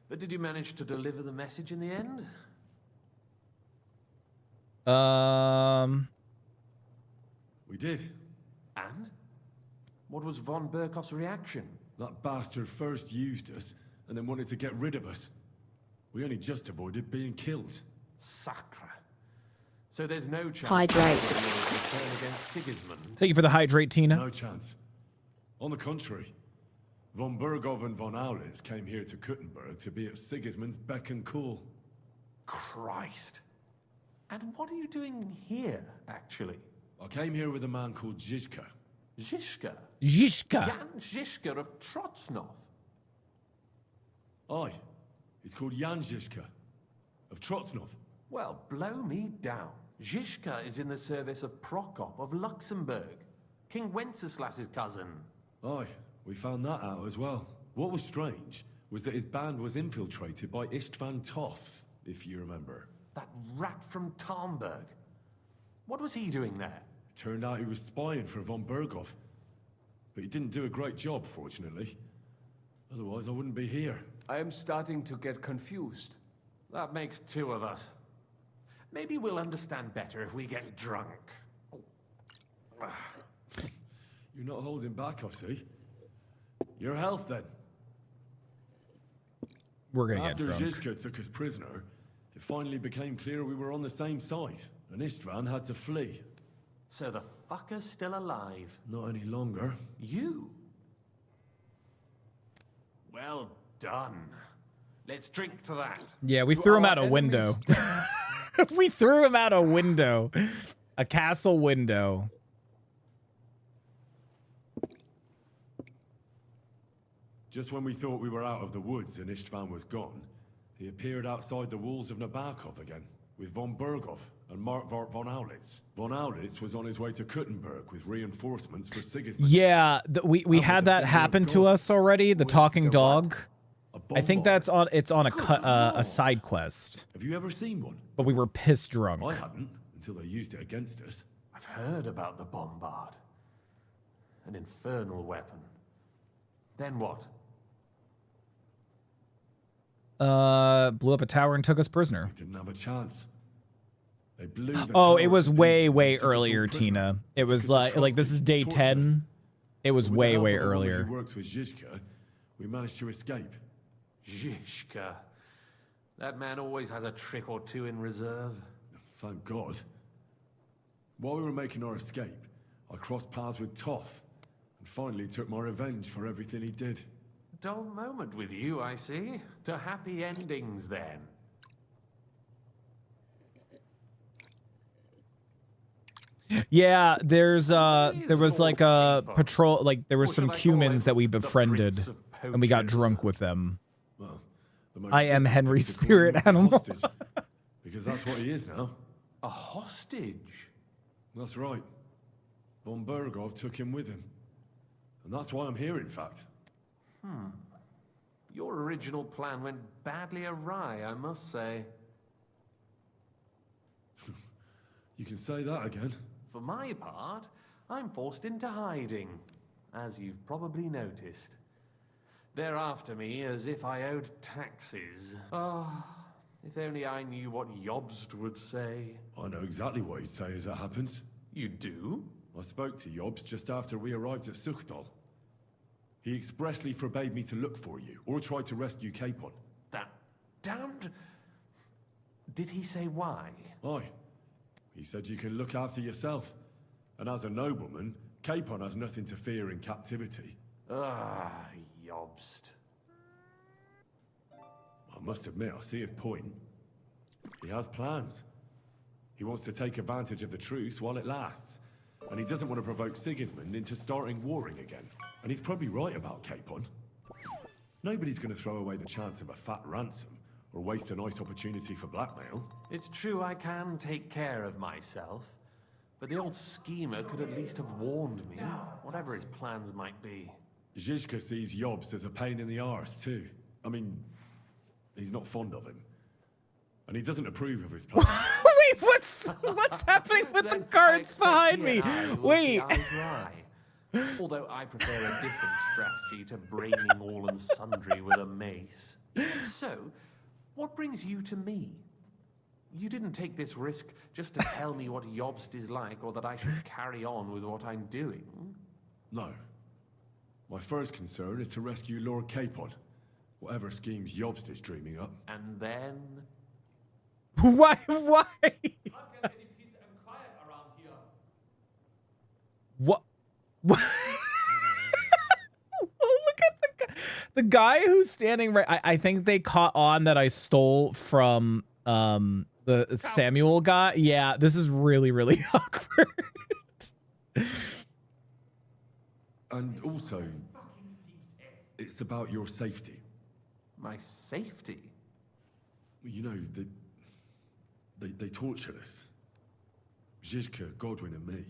But did you manage to deliver the message in the end? We did. And? What was von Berkhoff's reaction? That bastard first used us, and then wanted to get rid of us. We only just avoided being killed. Sacre. So there's no chance Hydrate. to turn against Sigismund? Thank you for the hydrate, Tina. No chance. On the contrary, von Berghoff and von Aulitz came here to Kuttenberg to be at Sigismund's beck and call. Christ. And what are you doing here, actually? I came here with a man called Zizka. Zizka? Zizka. Jan Zizka of Trotznov. Aye. He's called Jan Zizka of Trotznov. Well, blow me down. Zizka is in the service of Prokop of Luxembourg, King Wenceslas's cousin. Aye, we found that out as well. What was strange was that his band was infiltrated by Istvan Toth, if you remember. That rat from Tarnberg. What was he doing there? Turned out he was spying for von Berghoff. But he didn't do a great job, fortunately. Otherwise, I wouldn't be here. I am starting to get confused. That makes two of us. Maybe we'll understand better if we get drunk. You're not holding back, I see. Your health, then. We're gonna get After drunk. Chrisxchad took us prisoner, it finally became clear we were on the same side, and Istvan had to flee. So the fucker's still alive? Not any longer. You? Well done. Let's drink to that. Yeah, we threw him out a window. We threw him out a window. A castle window. Just when we thought we were out of the woods and Istvan was gone, he appeared outside the walls of Nabokov again, with von Berghoff and Markvart von Aulitz. Von Aulitz was on his way to Kuttenberg with reinforcements for Sigismund. Yeah, we had that happen to us already. The talking dog. I think that's on. It's on a side quest. Have you ever seen one? But we were piss drunk. I hadn't until they used it against us. I've heard about the bombard. An infernal weapon. Then what? Blew up a tower and took us prisoner. Didn't have a chance. They blew the Oh, tower it was to way pieces and took us all earlier, prisoner. Tina. It Took was us to like this is day Trotsky, 10. It was But with the way help of the woman earlier. who works with Chrisxchad, we managed to escape. Zhishka. That man always has a trick or two in reserve. Thank God. While we were making our escape, I crossed paths with Toth, and finally took my revenge for everything he did. Dull moment with you, I see. To happy endings, then. Yeah, there was like a patrol, like there were some humans that we befriended, and we got drunk with them. Well, the most I am sensible Henry's thing to call spirit him animal. hostage, because that's what he is now. A hostage? That's right. Von Berghoff took him with him. And that's why I'm here, in fact. Your original plan went badly awry, I must say. You can say that again. For my part, I'm forced into hiding, as you've probably noticed. They're after me as if I owed taxes. Ah, if only I knew what Jobst would say. I know exactly what he'd say as that happens. You do? I spoke to Jobst just after we arrived at Suchdal. He expressly forbade me to look for you, or try to rescue Capon. That damned... Did he say why? Aye. He said you can look after yourself. And as a nobleman, Capon has nothing to fear in captivity. Ah, Jobst. I must admit, I see his point. He has plans. He wants to take advantage of the truce while it lasts. And he doesn't want to provoke Sigismund into starting warring again. And he's probably right about Capon. Nobody's going to throw away the chance of a fat ransom, or waste a nice opportunity for blackmail. It's true I can take care of myself, but the old schemer could at least have warned me, whatever his plans might be. Zhishka sees Jobst as a pain in the arse, too. I mean, he's not fond of him. And he doesn't approve of his plans. Wait, what's happening with the guards behind me? Wait. Although I prefer a different strategy to braining all and sundry with a mace. So, what brings you to me? You didn't take this risk just to tell me what Jobst is like, or that I should carry on with what I'm doing. No. My first concern is to rescue Lord Capon, whatever schemes Jobst is dreaming up. And then... Why? What? What? Look at the guy who's standing right. I think they caught on that I stole from the Samuel guy. Yeah, this is really awkward. And also, it's about your safety. My safety? You know, they tortured us. Zhishka, Godwin, and me.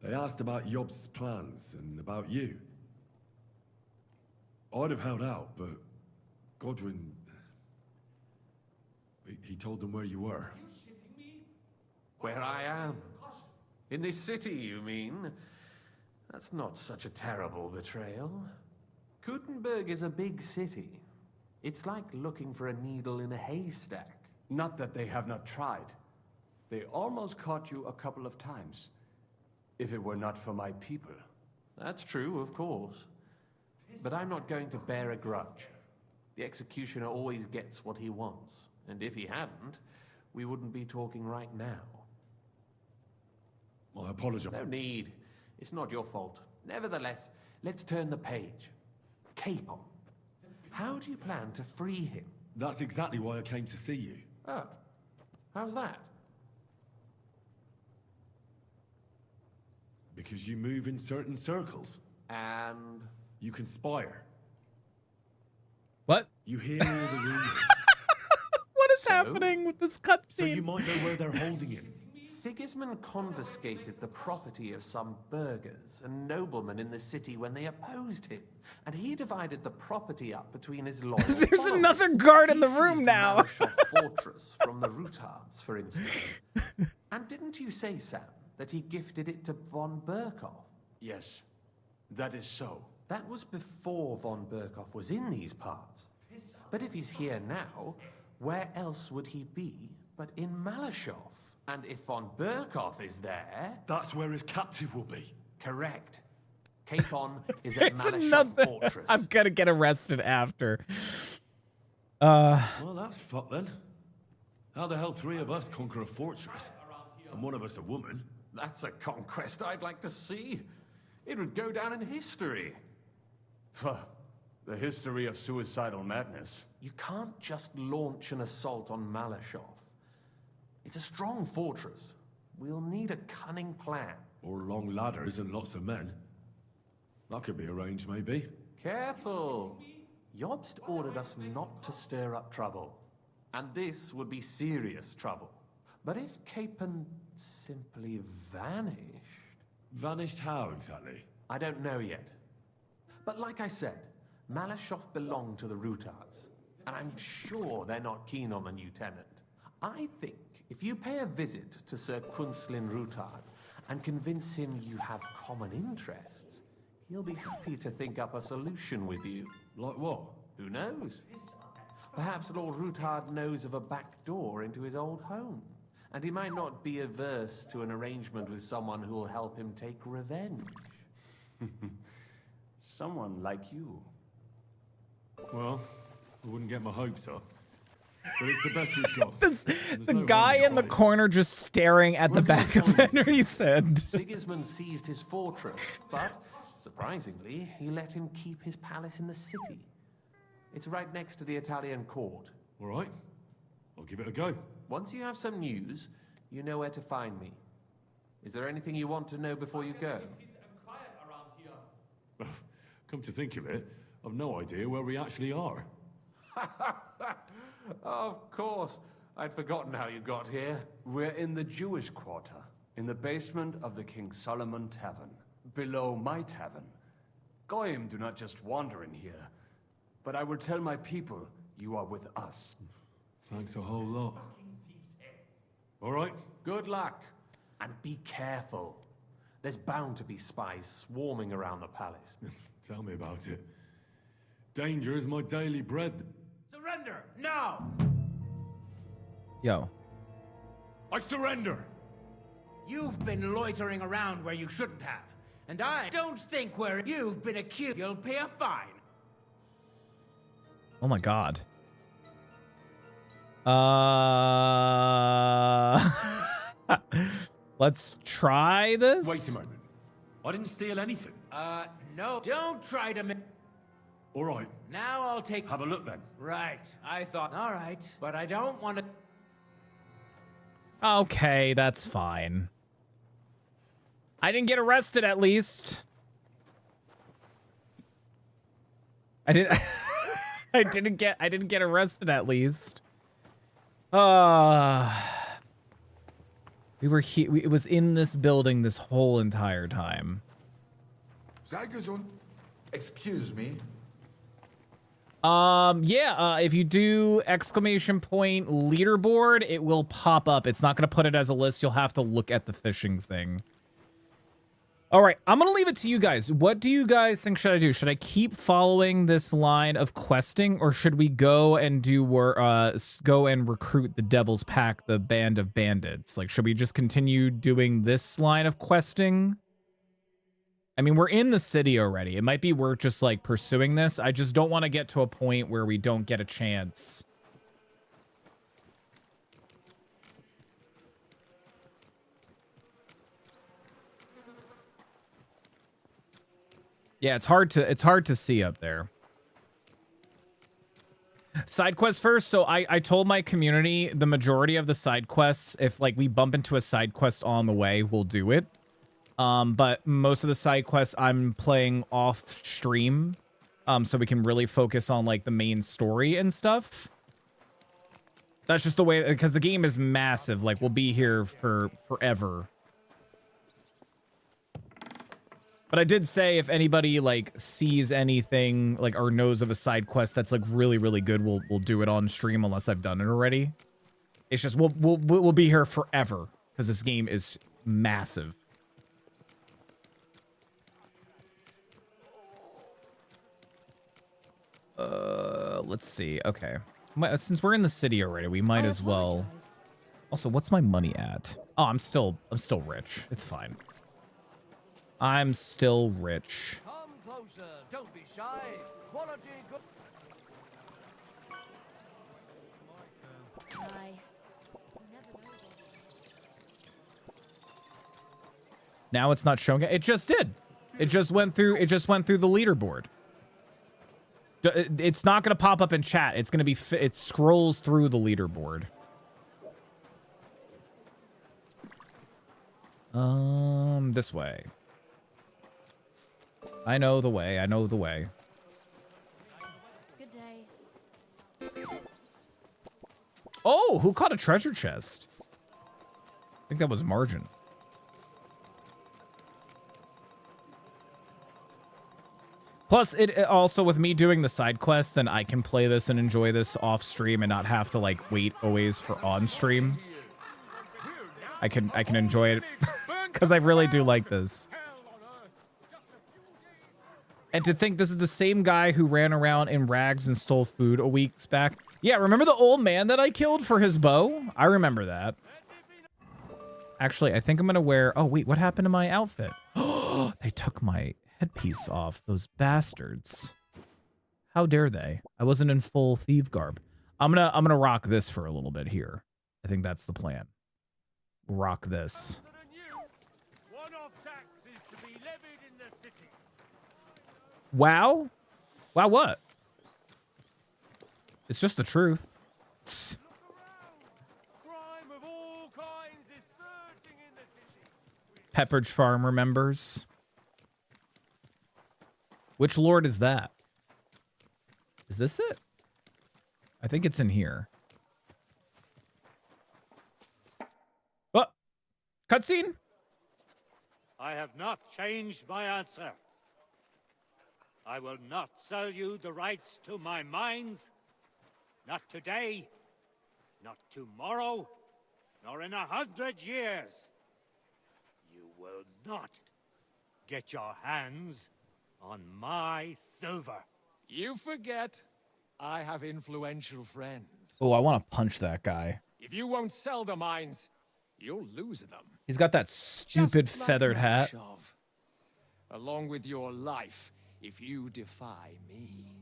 They asked about Jobst's plans and about you. I'd have held out, but Godwin... He told them where you were. Where I am? In this city, you mean? That's not such a terrible betrayal. Gutenberg is a big city. It's like looking for a needle in a haystack. Not that they have not tried. They almost caught you a couple of times. If it were not for my people. That's true, of course. But I'm not going to bear a grudge. The executioner always gets what he wants. And if he hadn't, we wouldn't be talking right now. I apologize. No need. It's not your fault. Nevertheless, let's turn the page. Capon. How do you plan to free him? That's exactly why I came to see you. Oh. How's that? Because you move in certain circles. And? You conspire. What? You hear all the rumors. What is happening with this cutscene? So you might know where they're holding him. Sigismund confiscated the property of some burghers and noblemen in the city when they opposed him, and he divided the property up between his loyal There's followers. another guard in the room seized now. Malyshoff Fortress from the Rutards, for instance. And didn't you say, Sam, that he gifted it to von Berkoff? Yes, that is so. That was before von Berkoff was in these parts. But if he's here now, where else would he be but in Malyshoff? And if von Berkoff is there... That's where his captive will be. Correct. Capon is at There's Malyshoff another. Fortress. I'm gonna get arrested after. Well, that's fucked then. How the hell 3 of us conquer a fortress? And one of us a woman? That's a conquest I'd like to see. It would go down in history. The history of suicidal madness. You can't just launch an assault on Malyshoff. It's a strong fortress. We'll need a cunning plan. Or long ladders and lots of men. That could be arranged, maybe. Careful. Jobst ordered us not to stir up trouble. And this would be serious trouble. But if Capon simply vanished... Vanished how, exactly? I don't know yet. But like I said, Malyshoff belonged to the Rutards. And I'm sure they're not keen on the new tenant. I think if you pay a visit to Sir Kunslin Rutard and convince him you have common interests, he'll be happy to think up a solution with you. Like what? Who knows? Perhaps Lord Rutard knows of a back door into his old home, and he might not be averse to an arrangement with someone who will help him take revenge. Someone like you. Well, I wouldn't get my hopes up. But it's the best we've got. The guy in the corner just staring at the back of Henry's head. Sigismund seized his fortress, but, surprisingly, he let him keep his palace in the city. It's right next to the Italian court. All right. I'll give it a go. Once you have some news, you know where to find me. Is there anything you want to know before you go? Come to think of it, I've no idea where we actually are. Of course. I'd forgotten how you got here. We're in the Jewish quarter, in the basement of the King Solomon Tavern, below my tavern. Goyim do not just wander in here, but I will tell my people you are with us. Thanks a whole lot. All right. Good luck, and be careful. There's bound to be spies swarming around the palace. Tell me about it. Danger is my daily bread. Surrender, now! Yo. I surrender! You've been loitering around where you shouldn't have. And I don't think where you've been accused, you'll pay a fine. Oh my god. Let's try this. Wait a moment. I didn't steal anything. No, don't try to All right. Now I'll take... Have a look then. Right, I thought... All right, but I don't want to... Okay, that's fine. I didn't get arrested at least. I didn't get arrested at least. We were here. It was in this building this whole entire time. Excuse me. If you do exclamation point leaderboard, it will pop up. It's not going to put it as a list. You'll have to look at the fishing thing. All right, I'm going to leave it to you guys. What do you guys think should I do? Should I keep following this line of questing, or should we go and go and recruit the Devil's Pack, the band of bandits? Like, should we just continue doing this line of questing? I mean, we're in the city already. It might be worth just like pursuing this. I just don't want to get to a point where we don't get a chance. Yeah, it's hard to see up there. Side quests first. So I told my community the majority of the side quests, if like we bump into a side quest on the way, we'll do it. But most of the side quests I'm playing off stream, so we can really focus on like the main story and stuff. That's just the way, because the game is massive. Like we'll be here for forever. But I did say if anybody like sees anything like or knows of a side quest that's like really, really good, we'll do it on stream unless I've done it already. It's just we'll be here forever because this game is massive. Let's see. Okay. Since we're in the city already, we might as well. Also, what's my money at? Oh, I'm still rich. It's fine. I'm still rich. Come closer. Don't be shy. Quality good. Now it's not showing it. It just did. It just went through the leaderboard. It's not going to pop up in chat. It's going to be it scrolls through the leaderboard. This way. I know the way. I know the way. Good day. Oh, who caught a treasure chest? I think that was Margin. Plus, it also, with me doing the side quest, then I can play this and enjoy this off stream and not have to like wait always for on stream. I can enjoy it because I really do like this. And to think this is the same guy who ran around in rags and stole food a week back. Yeah, remember the old man that I killed for his bow? I remember that. Actually, I think I'm gonna wear. Oh wait, what happened to my outfit? Oh, they took my headpiece off, those bastards. How dare they? I wasn't in full thief garb. I'm gonna rock this for a little bit here. I think that's the plan. Rock this. Wow? Wow what? It's just the truth. Pepperidge Farm remembers. Which lord is that? Is this it? I think it's in here. Oh, cutscene. I have not changed my answer. I will not sell you the rights to my mines. Not today, not tomorrow, nor in 100 years. You will not get your hands on my silver. You forget, I have influential friends. Oh, I want to punch that guy. If you won't sell the mines, you'll lose them. He's got that stupid Just like feathered hat. Rashov. Along with your life, if you defy me.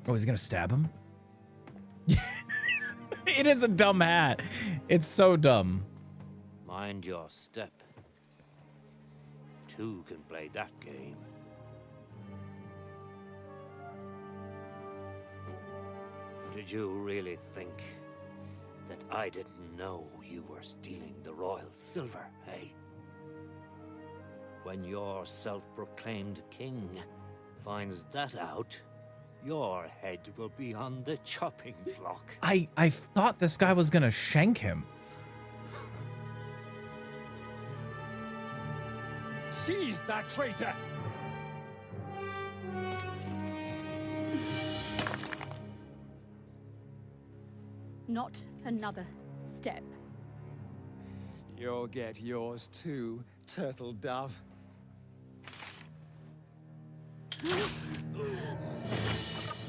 Oh, he's gonna stab him? It is a dumb hat. It's so dumb. Mind your step. Two can play that game. Did you really think that I didn't know you were stealing the royal silver, eh? When your self-proclaimed king finds that out, your head will be on the chopping block. I thought this guy was gonna shank him. Seize that traitor! Not another step. You'll get yours too, turtle dove.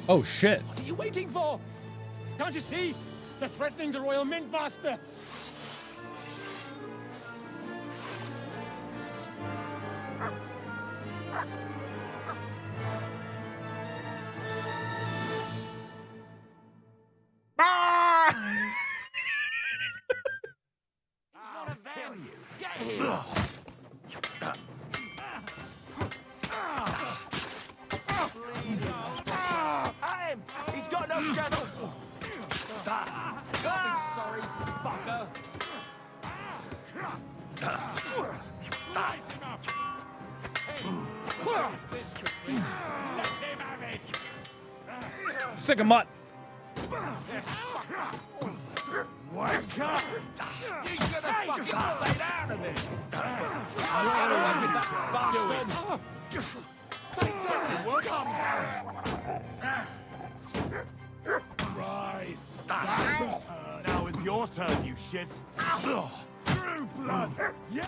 Oh shit. What are you waiting for? Can't you see? They're threatening the Royal Mint Master! He's got no channel. Sorry, fucker. Sick of mutt. Wake up! You should have fucking stayed out of it. Christ! Now it's your turn, you shit. True blood. Yeah.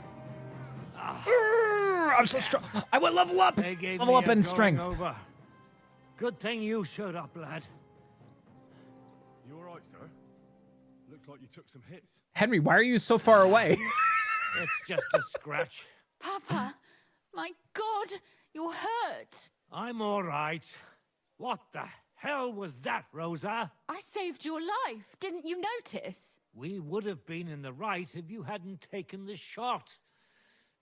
I'm so strong. I will level up. Level up in strength. Over. Good thing you showed up, lad. You all right, sir? Looks like you took some hits. Henry, why are you so far away? It's just a scratch. Papa, my God, you're hurt. I'm all right. What the hell was that, Rosa? I saved your life. Didn't you notice? We would have been in the right if you hadn't taken the shot.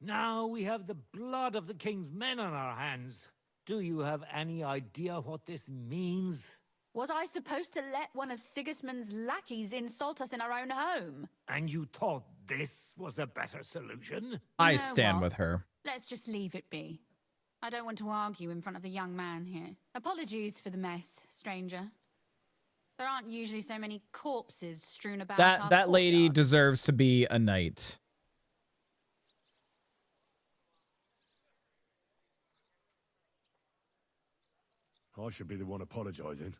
Now we have the blood of the king's men on our hands. Do you have any idea what this means? Was I supposed to let one of Sigismund's lackeys insult us in our own home? And you thought this was a better solution? I You know stand what? with her. Let's just leave it be. I don't want to argue in front of the young man here. Apologies for the mess, stranger. There aren't usually so many corpses strewn about our That lady courtyard. deserves to be a knight. I should be the one apologizing.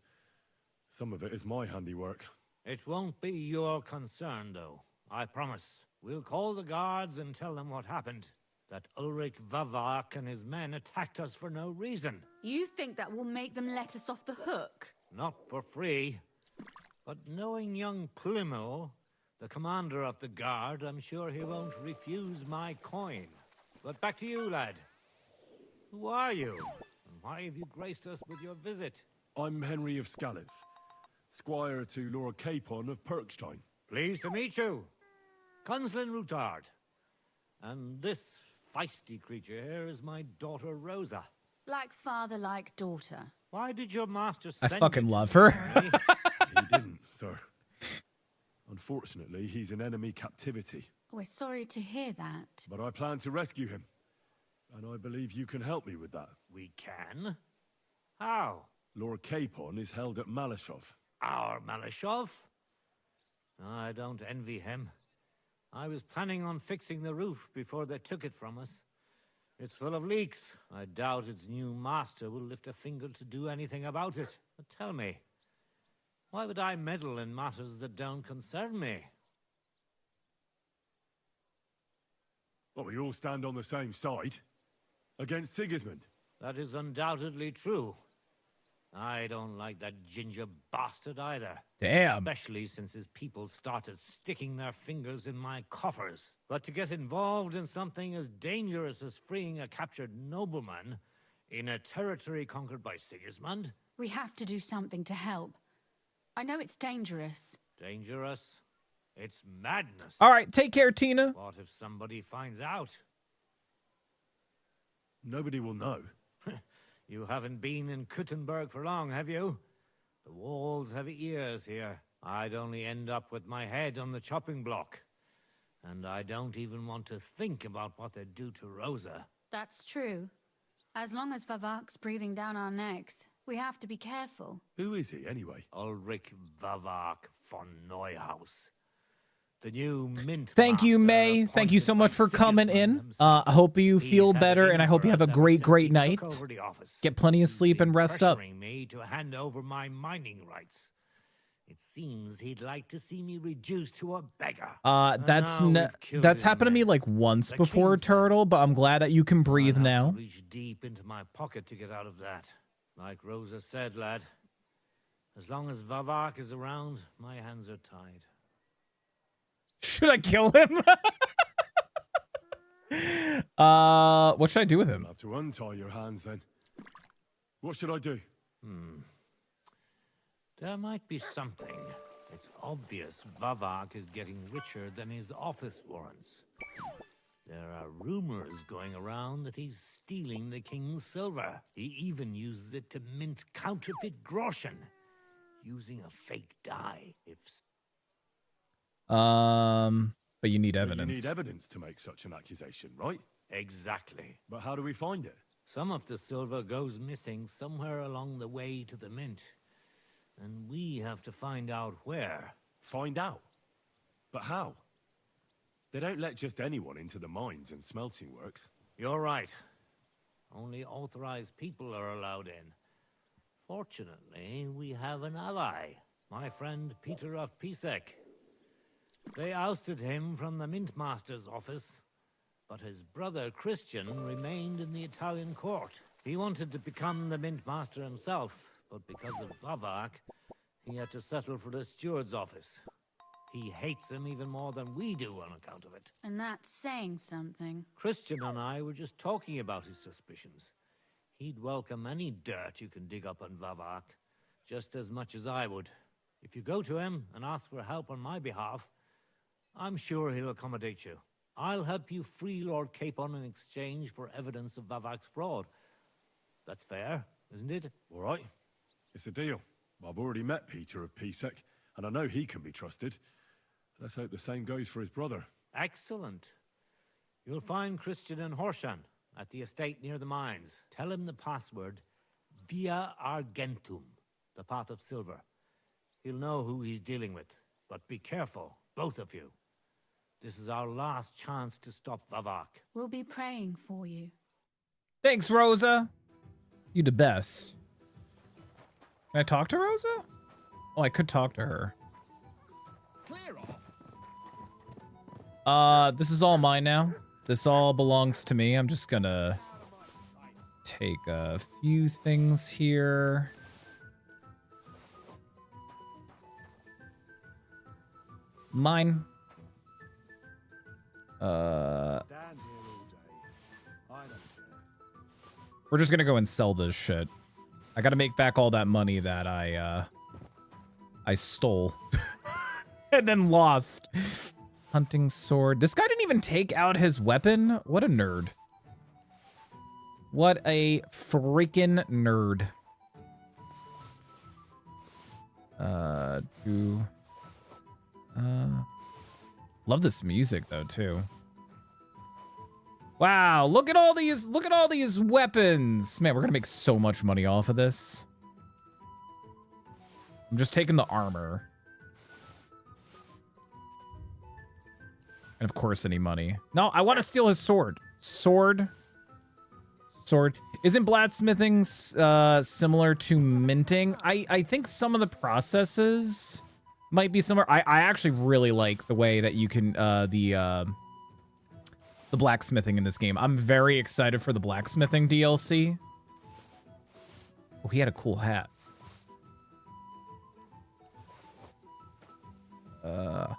Some of it is my handiwork. It won't be your concern, though. I promise. We'll call the guards and tell them what happened. That Ulrich Vavak and his men attacked us for no reason. You think that will make them let us off the hook? Not for free. But knowing young Plimo, the commander of the guard, I'm sure he won't refuse my coin. But back to you, lad. Who are you? And why have you graced us with your visit? I'm Henry of Skalitz, squire to Lord Capon of Perkstein. Pleased to meet you. Conslin Routard. And this feisty creature here is my daughter Rosa. Like father, like daughter. Why did your master I send fucking you love to her. me? He didn't, sir. Unfortunately, he's in enemy captivity. We're sorry to hear that. But I plan to rescue him. And I believe you can help me with that. We can? How? Lord Capon is held at Malashov. Our Malashov? I don't envy him. I was planning on fixing the roof before they took it from us. It's full of leaks. I doubt its new master will lift a finger to do anything about it. But tell me, why would I meddle in matters that don't concern me? Well, we all stand on the same side. Against Sigismund. That is undoubtedly true. I don't like that ginger bastard either. Damn. Especially since his people started sticking their fingers in my coffers. But to get involved in something as dangerous as freeing a captured nobleman in a territory conquered by Sigismund? We have to do something to help. I know it's dangerous. Dangerous? It's madness. All right, take care, Tina. What if somebody finds out? Nobody will know. You haven't been in Kuttenberg for long, have you? The walls have ears here. I'd only end up with my head on the chopping block. And I don't even want to think about what they'd do to Rosa. That's true. As long as Vavak's breathing down our necks, we have to be careful. Who is he, anyway? Ulrich Vavak von Neuhaus. The new mint. Thank you, May. Thank you so much for coming in. I hope you feel better, and I hope you have a great night. Get plenty of sleep and rest up. Me to hand over my mining rights. It seems he'd like to see me reduced to a beggar. That's happened to me like once before, Turtle, but I'm glad that you can breathe now. Reach deep into my pocket to get out of that. Like Rosa said, lad, as long as Vavak is around, my hands are tied. Should I kill him? What should I do with him? I'll have to untie your hands then. What should I do? There might be something. It's obvious Vavak is getting richer than his office warrants. There are rumors going around that he's stealing the king's silver. He even uses it to mint counterfeit groschen, using a fake dye. But you need evidence. You need evidence to make such an accusation, right? Exactly. But how do we find it? Some of the silver goes missing somewhere along the way to the mint. And we have to find out where. Find out? But how? They don't let just anyone into the mines and smelting works. You're right. Only authorized people are allowed in. Fortunately, we have an ally. My friend Peter of Pisek. They ousted him from the Mint Master's office, but his brother Christian remained in the Italian court. He wanted to become the Mint Master himself, but because of Vavak, he had to settle for the steward's office. He hates him even more than we do on account of it. And that's saying something. Christian and I were just talking about his suspicions. He'd welcome any dirt you can dig up on Vavak, just as much as I would. If you go to him and ask for help on my behalf, I'm sure he'll accommodate you. I'll help you free Lord Capon in exchange for evidence of Vavak's fraud. That's fair, isn't it? All right. It's a deal. I've already met Peter of Pisek, and I know he can be trusted. Let's hope the same goes for his brother. Excellent. You'll find Christian and Horshan at the estate near the mines. Tell him the password, Via Argentum, the pot of silver. He'll know who he's dealing with. But be careful, both of you. This is our last chance to stop Vavak. We'll be praying for you. Thanks, Rosa. You the best. Can I talk to Rosa? Oh, I could talk to her. Clear off. This is all mine now. This all belongs to me. I'm just gonna take a few things here. Mine. We're just gonna go and sell this shit. I gotta make back all that money that I stole and then lost. Hunting sword. This guy didn't even take out his weapon. What a nerd. What a freaking nerd. Love this music though too. Wow, look at all these weapons. Man, we're gonna make so much money off of this. I'm just taking the armor. And of course any money. No, I want to steal his sword. Sword. Isn't blacksmithing similar to minting? I think some of the processes might be similar. I actually really like the way that you can the blacksmithing in this game. I'm very excited for the blacksmithing DLC. Oh, he had a cool hat.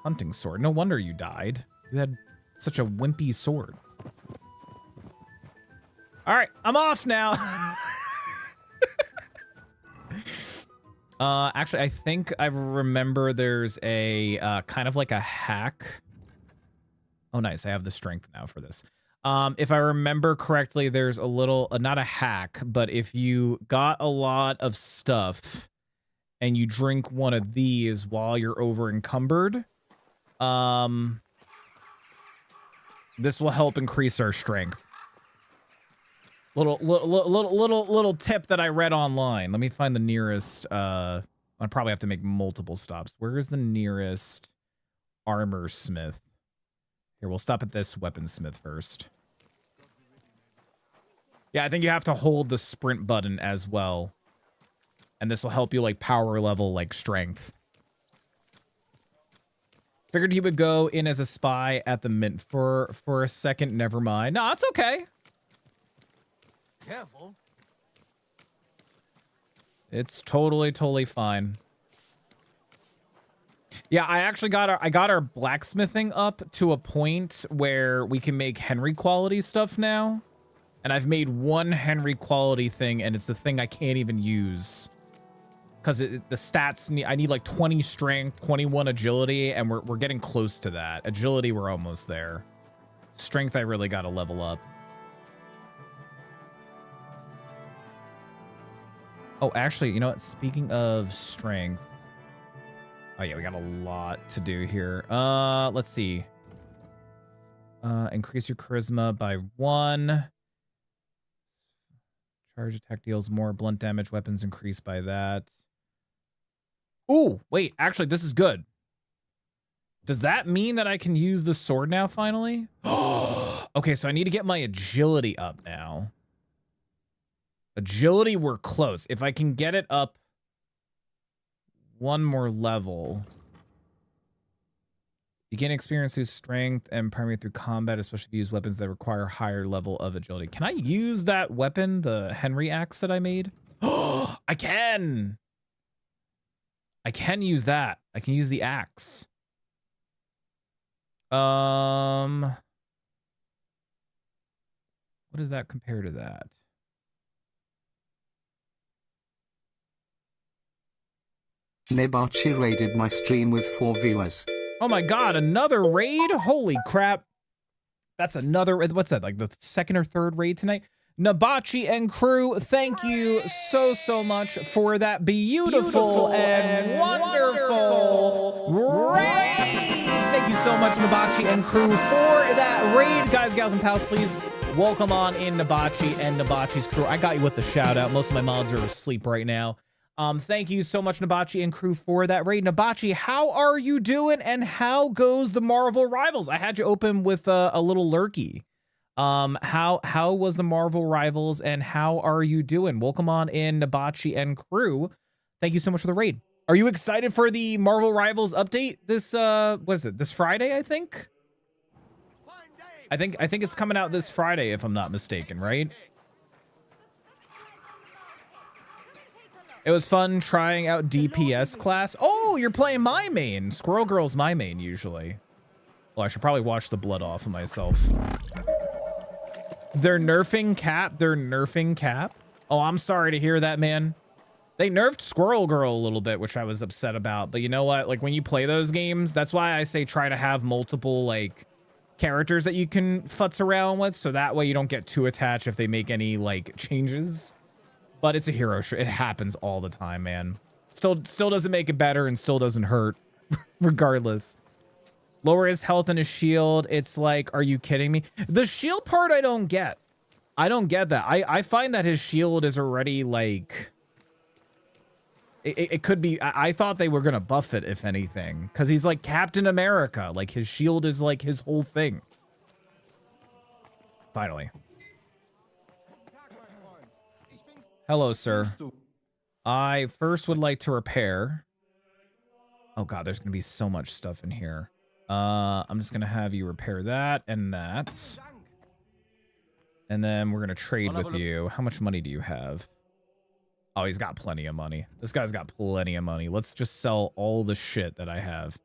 Hunting sword. No wonder you died. You had such a wimpy sword. All right, I'm off now. Actually, I think I remember there's a kind of like a hack. Oh, nice. I have the strength now for this. If I remember correctly, there's a little, not a hack, but if you got a lot of stuff and you drink one of these while you're over encumbered, this will help increase our strength. Little tip that I read online. Let me find the nearest. I'll probably have to make multiple stops. Where is the nearest armor smith. Here, we'll stop at this weaponsmith first. Yeah, I think you have to hold the sprint button as well. And this will help you like power level, like strength. Figured he would go in as a spy at the mint for a second. Never mind. No, it's okay. Careful. It's totally fine. Yeah, I got our blacksmithing up to a point where we can make Henry quality stuff now. And I've made one Henry quality thing, and it's the thing I can't even use. Because the stats I need like 20 strength, 21 agility, and we're getting close to that. Agility, we're almost there. Strength, I really gotta level up. Oh, actually, you know what? Speaking of strength. Oh yeah, we got a lot to do here. Let's see. Increase your charisma by 1. Charge attack deals more blunt damage. Weapons increased by that. Ooh, wait, actually, this is good. Does that mean that I can use the sword now, finally? Okay, so I need to get my agility up now. Agility, we're close. If I can get it up one more level. You gain experience through strength and primarily through combat, especially if you use weapons that require a higher level of agility. Can I use that weapon, the Henry axe that I made? Oh, I can! I can use that. I can use the axe. What does that compare to that? Nebachi raided my stream with 4 viewers. Oh my god, another raid? Holy crap. That's another, what's that, like the second or third raid tonight? Nabachi and crew, thank you so much for that beautiful and wonderful raid. Thank you so much, Nabachi and crew, for that raid. Guys, gals, and pals, please welcome on in Nabachi and Nabachi's crew. I got you with the shout out. Most of my mods are asleep right now. Thank you so much, Nabachi and crew, for that raid. Nabachi, how are you doing, and how goes the Marvel Rivals? I had you open with a little lurky. How was the Marvel Rivals, and how are you doing? Welcome on in, Nabachi and crew. Thank you so much for the raid. Are you excited for the Marvel Rivals update this what is it? This Friday, I think? I think it's coming out this Friday, if I'm not mistaken, right? It was fun trying out DPS class. Oh, you're playing my main. Squirrel Girl's my main usually. Well, I should probably wash the blood off of myself. They're nerfing Cap. They're nerfing Cap. Oh, I'm sorry to hear that, man. They nerfed Squirrel Girl a little bit, which I was upset about. But you know what? Like when you play those games, that's why I say try to have multiple like characters that you can futz around with. So that way you don't get too attached if they make any like changes. But it's a hero show. It happens all the time, man. Still doesn't make it better and still doesn't hurt regardless. Lower his health and his shield. It's like, are you kidding me? The shield part I don't get. I don't get that. I find that his shield is already like... It could be... I thought they were going to buff it, if anything. Because he's like Captain America. Like his shield is like his whole thing. Finally. Hello, sir. I first would like to repair. Oh god, there's gonna be so much stuff in here. I'm just gonna have you repair that and that. And then we're gonna trade with you. How much money do you have? Oh, he's got plenty of money. This guy's got plenty of money. Let's just sell all the shit that I have.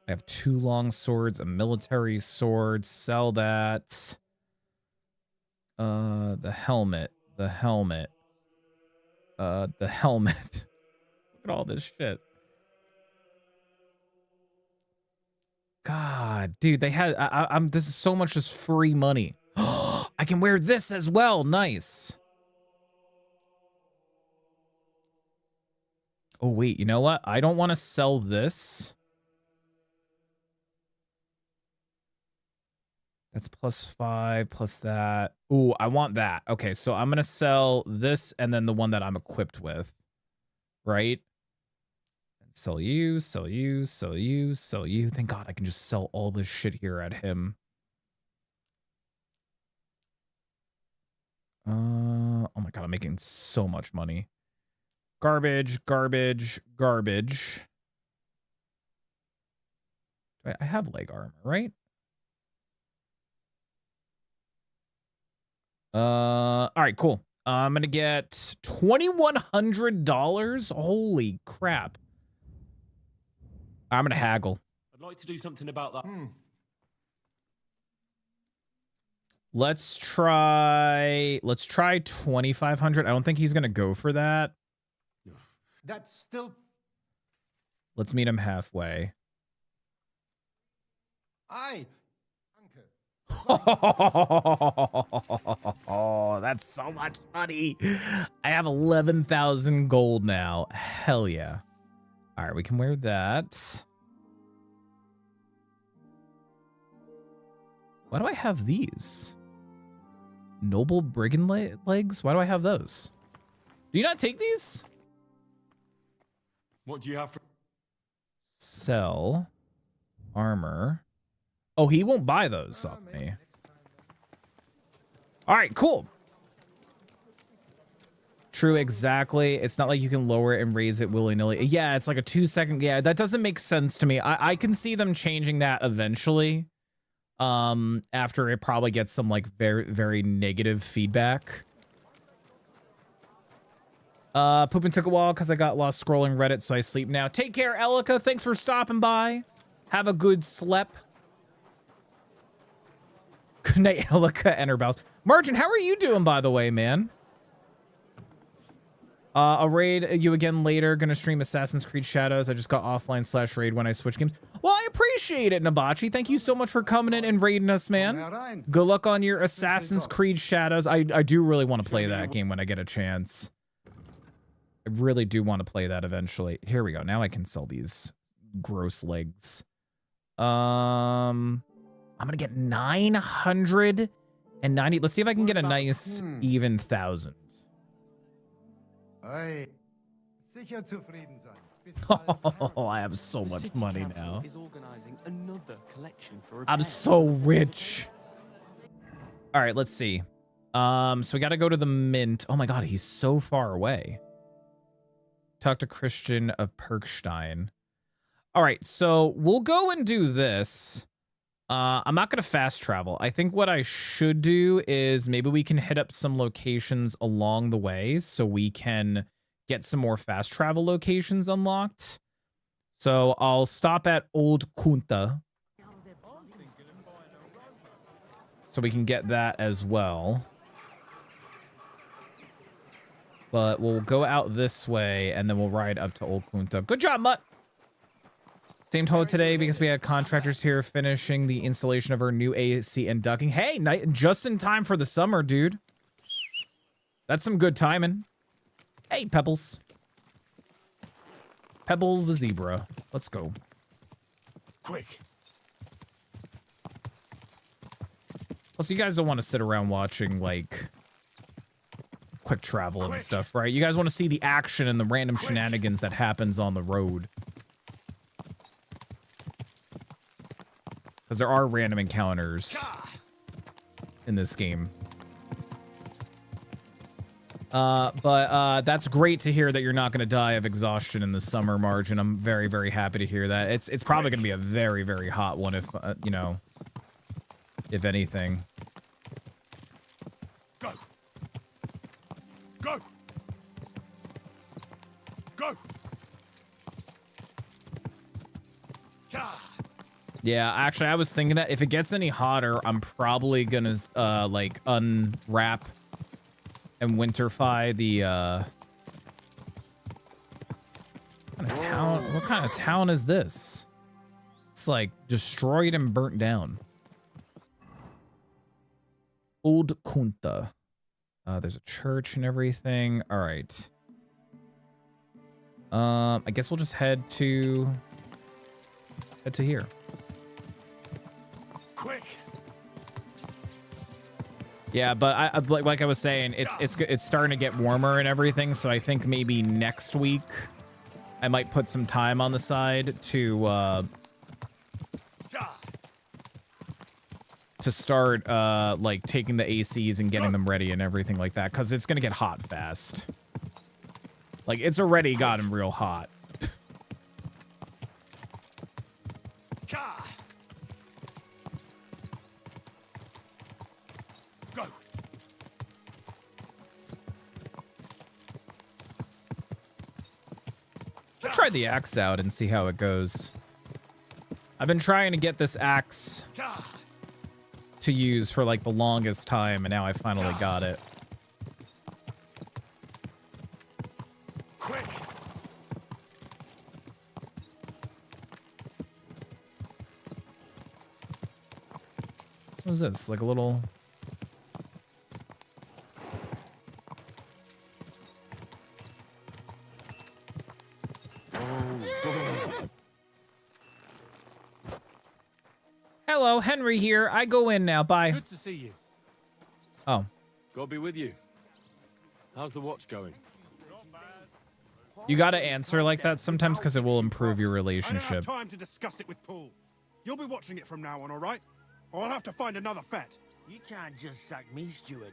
I have 2 long swords, a military sword. Sell that. The helmet. The helmet. The helmet. Look at all this shit. God, dude, they had, this is so much just free money. I can wear this as well. Nice. Oh, wait, you know what? I don't want to sell this. That's +5 plus that. Ooh, I want that. Okay, so I'm going to sell this and then the one that I'm equipped with. Right? Sell you, sell you, sell you, sell you. Thank God I can just sell all this shit here at him. Oh my God, I'm making so much money. Garbage, garbage, garbage. I have leg armor, right? All right, cool. I'm gonna get $2,100. Holy crap. I'm gonna haggle. I'd like to do something about that. Let's try 2,500. I don't think he's gonna go for that. That's still. Let's meet him halfway. Oh, that's so much money. I have 11,000 gold now. Hell yeah. All right, we can wear that. Why do I have these? Noble brigand legs? Why do I have those? Do you not take these? What do you have for... Sell. Armor. Oh, he won't buy those off me. All right, cool. True, exactly. It's not like you can lower it and raise it willy-nilly. Yeah, it's like a 2-second. Yeah, that doesn't make sense to me. I can see them changing that eventually. After it probably gets some like very, very negative feedback. Pooping took a while because I got lost scrolling Reddit, so I sleep now. Take care, Elika. Thanks for stopping by. Have a good slep. Good night, Elika and her bows. Margin, how are you doing, by the way, man? I'll raid you again later. Gonna stream Assassin's Creed Shadows. I just got offline /raid when I switch games. Well, I appreciate it, Nabachi. Thank you so much for coming in and raiding us, man. Good luck on your Assassin's Creed Shadows. I do really want to play that game when I get a chance. I really do want to play that eventually. Here we go. Now I can sell these gross legs. I'm gonna get 990. Let's see if I can get a nice even 1,000. Oh, I have so much money now. I'm so rich. All right, let's see. So we got to go to the mint. Oh my God, he's so far away. Talk to Christian of Perkstein. All right, so we'll go and do this. I'm not going to fast travel. I think what I should do is maybe we can hit up some locations along the way so we can get some more fast travel locations unlocked. So I'll stop at Old Kunta so we can get that as well. But we'll go out this way and then we'll ride up to Old Kunta. Good job, Mutt. Same toilet today because we had contractors here finishing the installation of our new AC and ducting. Hey, just in time for the summer, dude. That's some good timing. Hey, Pebbles. Pebbles the zebra. Let's go. Quick. Plus, you guys don't want to sit around watching, like, quick travel and stuff, right? You guys want to see the action and the random shenanigans that happens on the road. Because there are random encounters in this game. But that's great to hear that you're not going to die of exhaustion in the summer, Margin. I'm very, very happy to hear that. It's probably going to be a very, very hot one if, you know, if anything. Go. Go. Go. Yeah, actually, I was thinking that if it gets any hotter, I'm probably gonna like unwrap and winterfy the what kind of town is this? It's like destroyed and burnt down. Old Kunta. There's a church and everything. All right. I guess we'll just head to here. Quick. Yeah, but I like I was saying, it's starting to get warmer and everything, so I think maybe next week I might put some time on the side to start like taking the ACs and getting them ready and everything like that, because it's gonna get hot fast. Like, it's already gotten real hot. Go. I'll try the axe out and see how it goes. I've been trying to get this axe to use for like the longest time, and now I finally got it. Quick. What is this? Like a little... Hello, Henry here. I go in now. Bye. Good to see you. Oh. God be with you. How's the watch going? You gotta answer like that sometimes because it will improve your I don't relationship. have time to discuss it with Paul. You'll be watching it from now on, all right? Or I'll have to find another fet. You can't just sack me, steward.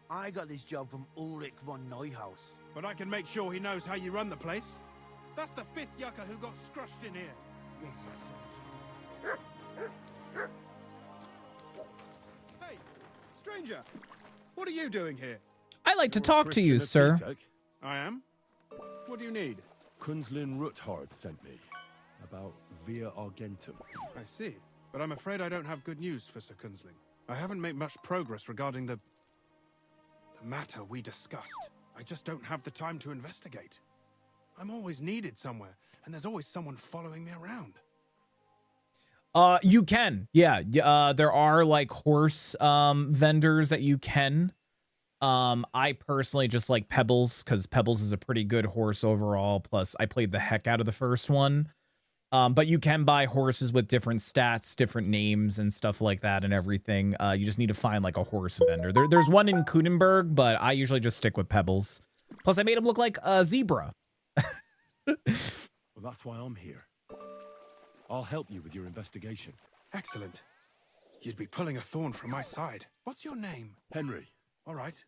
I got this job from Ulrich von Neuhaus. But I can make sure he knows how you run the place. That's the 5th yucca who got scrushed in here. Yes, Hey, stranger. What are you doing here? I like to talk to you, sir. I am? What do you need? Kunzlin Ruthard sent me about Via Argentum. I see. But I'm afraid I don't have good news for Sir Kunzling. I haven't made much progress regarding the matter we discussed. I just don't have the time to investigate. I'm always needed somewhere, and there's always someone following me around. You can. Yeah. There are like horse vendors that you can. I personally just like Pebbles because Pebbles is a pretty good horse overall. Plus, I played the heck out of the first one. But you can buy horses with different stats, different names, and stuff like that and everything. You just need to find like a horse vendor. There's one in Kudenberg, but I usually just stick with Pebbles. Plus, I made him look like a zebra. Well, that's why I'm here. I'll help you with your investigation. Excellent. You'd be pulling a thorn from my side. What's your name? Henry. All right.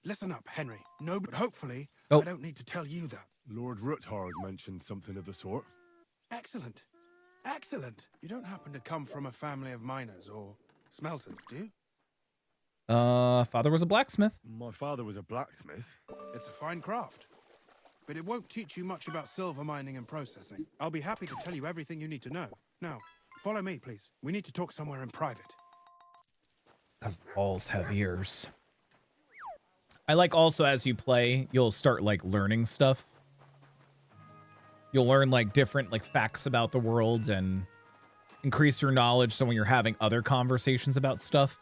Listen up, Henry. No, but hopefully, I don't need to tell you that. Lord Ruthard mentioned something of the sort. Excellent. Excellent. You don't happen to come from a family of miners or smelters, do you? Father was a blacksmith. My father was a blacksmith. It's a fine craft. But it won't teach you much about silver mining and processing. I'll be happy to tell you everything you need to know. Now, follow me, please. We need to talk somewhere in private. Because walls have ears. I like also as you play, you'll start like learning stuff. You'll learn like different like facts about the world and increase your knowledge so when you're having other conversations about stuff.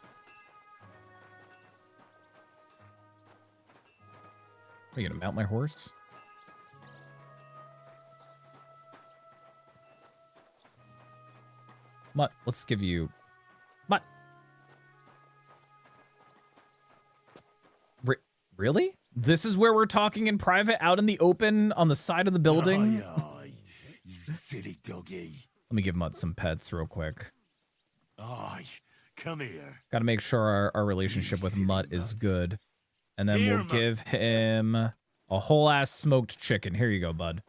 Are you gonna mount my horse? Mutt, let's give you... Mutt! Really? This is where we're talking in private, out in the open, on the side of the building? You silly doggy. Let me give Mutt some pets real quick. Aye, come here. Gotta make sure our relationship with Mutt is good. And then we'll give him a whole-ass smoked chicken. Here you go, bud.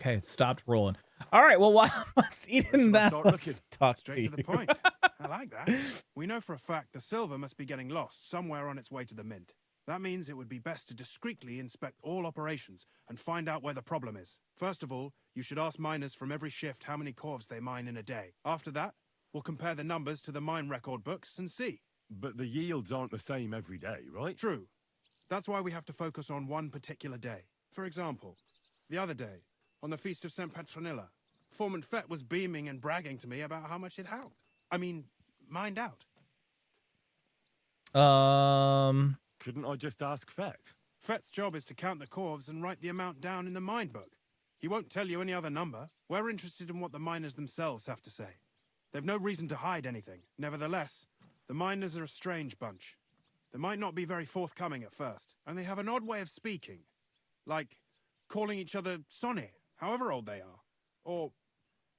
Okay, it stopped rolling. All right, well, while Mutt's eating that, let's talk Straight to the point. I like that. We know for a fact the silver must be getting lost somewhere on its way to the mint. That means it would be best to discreetly inspect all operations and find out where the problem is. First of all, you should ask miners from every shift how many corves they mine in a day. After that, we'll compare the numbers to the mine record books and see. But the yields aren't the same every day, right? True. That's why we have to focus on one particular day. For example, the other day, on the Feast of St. Petronilla, Foreman Fett was beaming and bragging to me about how much it helped. I mean, mined out. Couldn't I just ask Fett? Fett's job is to count the corves and write the amount down in the mine book. He won't tell you any other number. We're interested in what the miners themselves have to say. They've no reason to hide anything. Nevertheless, The miners are a strange bunch. They might not be very forthcoming at first, and they have an odd way of speaking. Like calling each other Sonny, however old they are.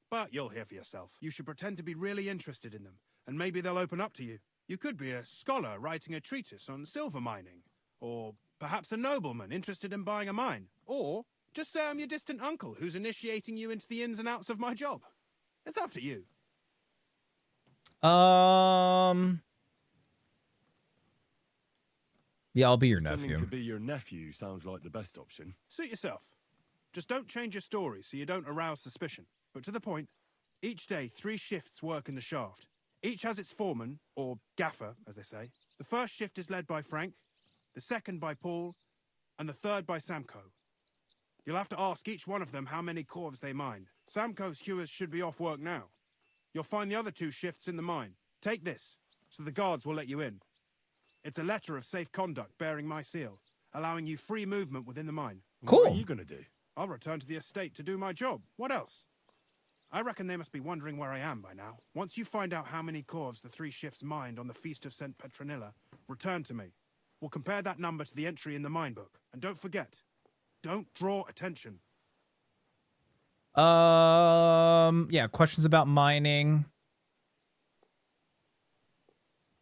But you'll hear for yourself. You should pretend to be really interested in them, and maybe they'll open up to you. You could be a scholar writing a treatise on silver mining, or perhaps a nobleman interested in buying a mine, or just say I'm your distant uncle who's initiating you into the ins and outs of my job. It's up to you. Yeah, I'll be your Pretending nephew. to be your nephew sounds like the best option. Suit yourself. Just don't change your story so you don't arouse suspicion. But to the point, each day 3 shifts work in the shaft. Each has its foreman, or gaffer, as they say. The first shift is led by Frank, the second by Paul, and the third by Samko. You'll have to ask each one of them how many corves they mine. Samko's hewers should be off work now. You'll find the other 2 shifts in the mine. Take this, so the guards will let you in. It's a letter of safe conduct bearing my seal, allowing you free movement within the mine. Cool. What are you going to do? I'll return to the estate to do my job. What else? I reckon they must be wondering where I am by now. Once you find out how many corves the 3 shifts mined on the Feast of St. Petronilla, return to me. We'll compare that number to the entry in the mine book. And don't forget, don't draw attention. Yeah, questions about mining.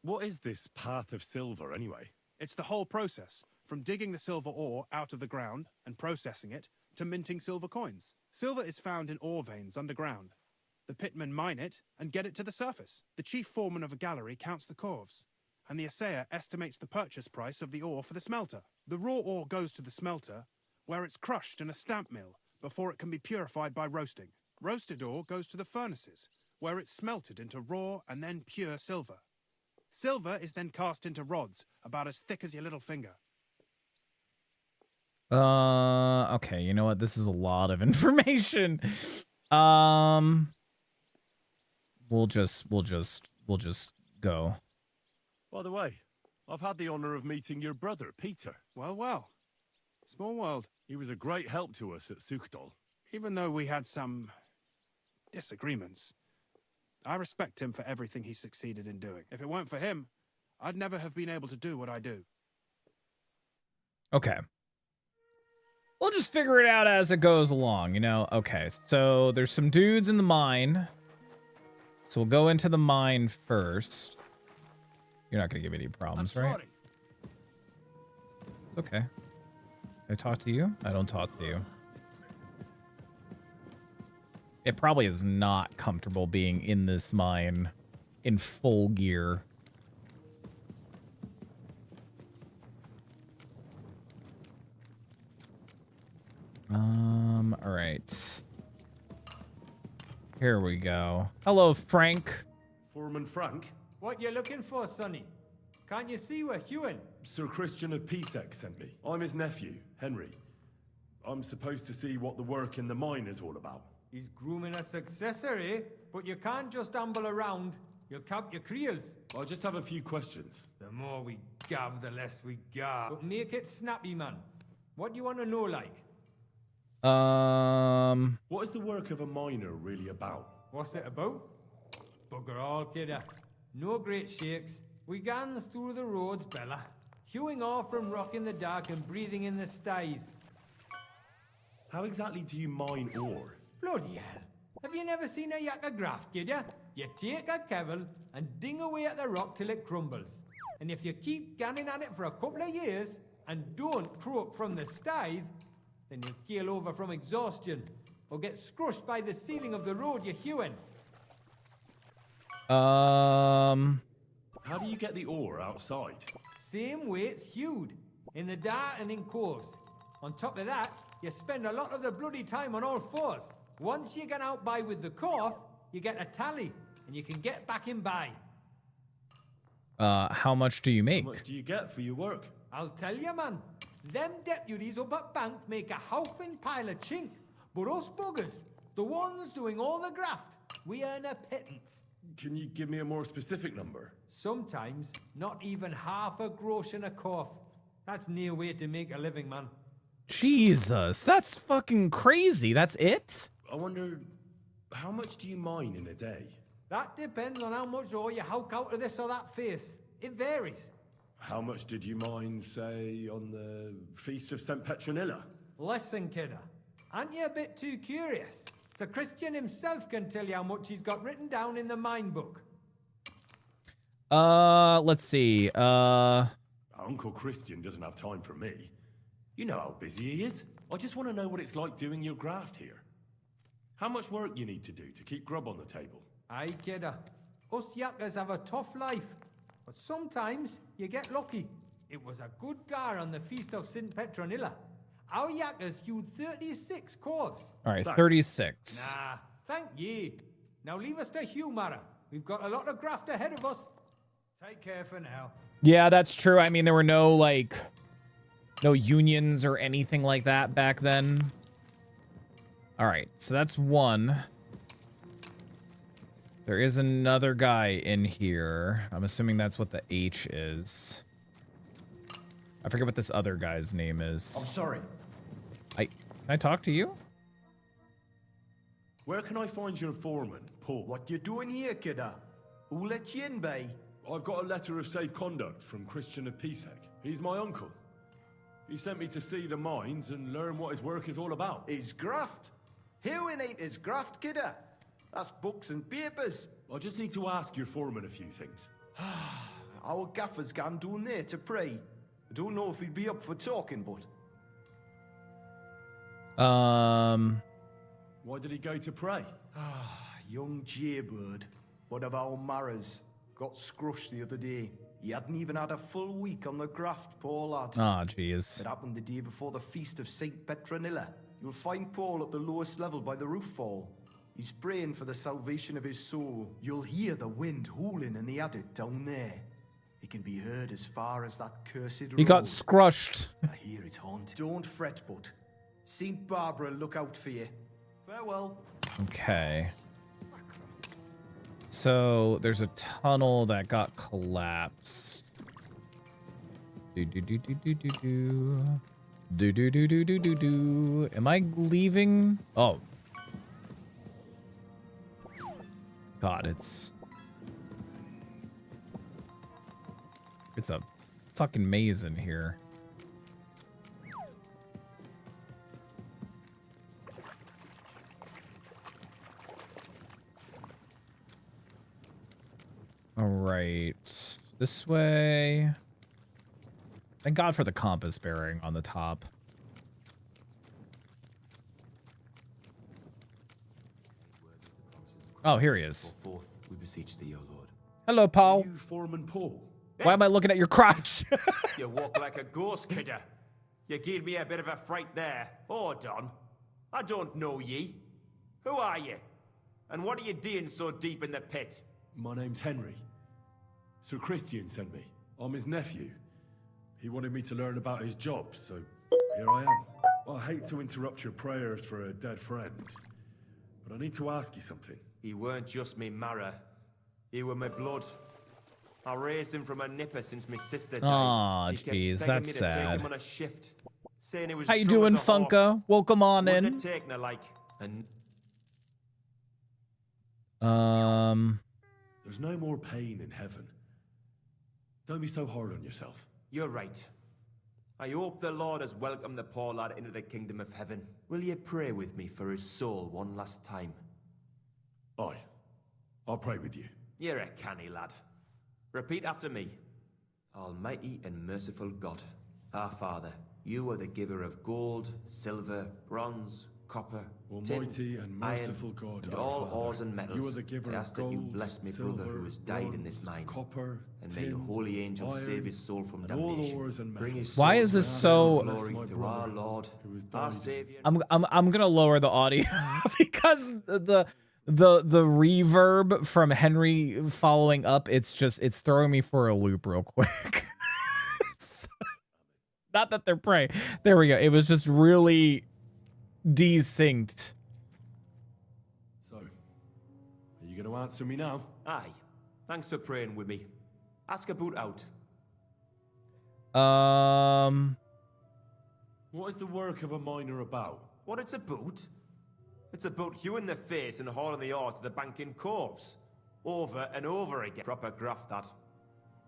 What is this path of silver, anyway? It's the whole process, from digging the silver ore out of the ground and processing it, to minting silver coins. Silver is found in ore veins underground. The pitmen mine it and get it to the surface. The chief foreman of a gallery counts the corves, and the assayer estimates the purchase price of the ore for the smelter. The raw ore goes to the smelter, where it's crushed in a stamp mill before it can be purified by roasting. Roasted ore goes to the furnaces, where it's smelted into raw and then pure silver. Silver is then cast into rods about as thick as your little finger. Okay, you know what? This is a lot of information. We'll just go. By the way, I've had the honor of meeting your brother, Peter. Well. Small world. He was a great help to us at Sukhdol. Even though we had some disagreements, I respect him for everything he succeeded in doing. If it weren't for him, I'd never have been able to do what I do. Okay. We'll just figure it out as it goes along, you know? Okay, so there's some dudes in the mine. So we'll go into the mine first. You're not going to give me any problems, right? It's okay. I talk to you? I don't talk to you. It probably is not comfortable being in this mine in full gear. All right. Here we go. Hello, Frank. Foreman Frank? What you looking for, Sonny? Can't you see we're hewing? Sir Christian of Pisek sent me. I'm his nephew, Henry. I'm supposed to see what the work in the mine is all about. He's grooming a successor, eh? But you can't just amble around. You'll count your creels. I just have a few questions. The more we gab, the less we gab. But make it snappy, man. What do you want to know, like? What is the work of a miner really about? What's it about? Bugger all, kidder. No great shakes. We gans through the roads, Bella. Hewing off from rock in the dark and breathing in the stithe. How exactly do you mine ore? Bloody hell. Have you never seen a yakka graft, kidder? You take a kevel and ding away at the rock till it crumbles. And if you keep ganning at it for a couple of years and don't croak from the stithe, then you'll keel over from exhaustion or get scrushed by the ceiling of the road you're hewing. How do you get the ore outside? Same way it's hewed, in the dark and in coves. On top of that, you spend a lot of the bloody time on all fours. Once you get out by with the corf, you get a tally, and you can get back in by. How much do you make? How much do you get for your work? I'll tell you, man. Them deputies up at bank make a howfing pile of chink. But us buggers, the ones doing all the graft, we earn a pittance. Can you give me a more specific number? Sometimes, not even half a grosh in a corf. That's near way to make a living, man. Jesus, that's fucking crazy. That's it? I wonder, how much do you mine in a day? That depends on how much ore you howk out of this or that face. It varies. How much did you mine, say, on the Feast of St. Petronilla? Listen, kidder. Aren't you a bit too curious? So Christian himself can tell you how much he's got written down in the mine book. Let's see. Uncle Christian doesn't have time for me. You know how busy he is. I just want to know what it's like doing your graft here. How much work you need to do to keep grub on the table? Aye, kidder. Us yakkers have a tough life. But sometimes you get lucky. It was a good gar on the Feast of St. Petronilla. Our yakkers hewed 36 corves. All right, Thanks. 36. Nah, thank ye. Now leave us to hew, Mara. We've got a lot of graft ahead of us. Take care for now. Yeah, that's true. I mean, there were no, like, no unions or anything like that back then. All right, so that's one. There is another guy in here. I'm assuming that's what the H is. I forget what this other guy's name is. I'm sorry. Can I talk to you? Where can I find your foreman, Paul? What you doing here, kidder? Who let you in, bay? I've got a letter of safe conduct from Christian of Pisek. He's my uncle. He sent me to see the mines and learn what his work is all about. His graft? Hewing ain't his graft, kidder. That's books and papers. I just need to ask your foreman a few things. Our gaffer's gone down there to pray. I don't know if he'd be up for talking, but... Why did he go to pray? Young jaybird, one of our Maras, got scrushed the other day. He hadn't even had a full week on the graft, poor lad. Oh, jeez. It happened the day before the Feast of St. Petronilla. You'll find Paul at the lowest level by the roof fall. He's praying for the salvation of his soul. You'll hear the wind howling in the attic down there. It can be heard as far as that cursed road. He got scrushed. I hear his haunt. Don't fret, but St. Barbara look out for you. Farewell. Okay. So there's a tunnel that got collapsed. Am I leaving? Oh. God, it's a fucking maze in here. All right, this way. Thank God for the compass bearing on the top. Oh, here he is. We beseech thee, O Lord. Hello, Paul. You foreman Paul? Why am I looking at your crotch? You walk like a ghost, kidder. You gave me a bit of a fright there. Hold on. I don't know ye. Who are you? And what are you doing so deep in the pit? My name's Henry. Sir Christian sent me. I'm his nephew. He wanted me to learn about his job, so here I am. I hate to interrupt your prayers for a dead friend, but I need to ask you something. He weren't just me Mara. He were my blood. I raised him from a nipper since my sister died. Aw, He kept jeez, begging that's me to sad. Take him on a shift, saying he was How you strong doing, as a horse. Funko? Welcome on in. Wouldn't have taken her like, and There's no more pain in heaven. Don't be so hard on yourself. you're right. I hope the Lord has welcomed the poor lad into the kingdom of heaven. Will you pray with me for his soul one last time? Aye. I'll pray with you. You're a canny lad. Repeat after me. Almighty and merciful God, our Father, you are the giver of gold, silver, bronze, copper, Almighty tin, and merciful iron, God, and our all Father, ores and metals. you are the giver I of ask that you gold, bless my silver, brother who has died in this bronze, mine. copper, And may your tin, holy angels iron, save his soul from and all damnation. ores and Bring metals. his Why soul is to this heaven so- and glory Bless my through our brother Lord, who has our died. Savior. I'm gonna lower the audio because the reverb from Henry following up, it's throwing me for a loop real quick. Not that they're praying. There we go. It was just really desynced. So, are you going to answer me now? Aye. Thanks for praying with me. Ask about out. What is the work of a miner about? What it's about? It's about hewing the face and hauling the ore to the bank in coves. Over and over again. Proper graft, that.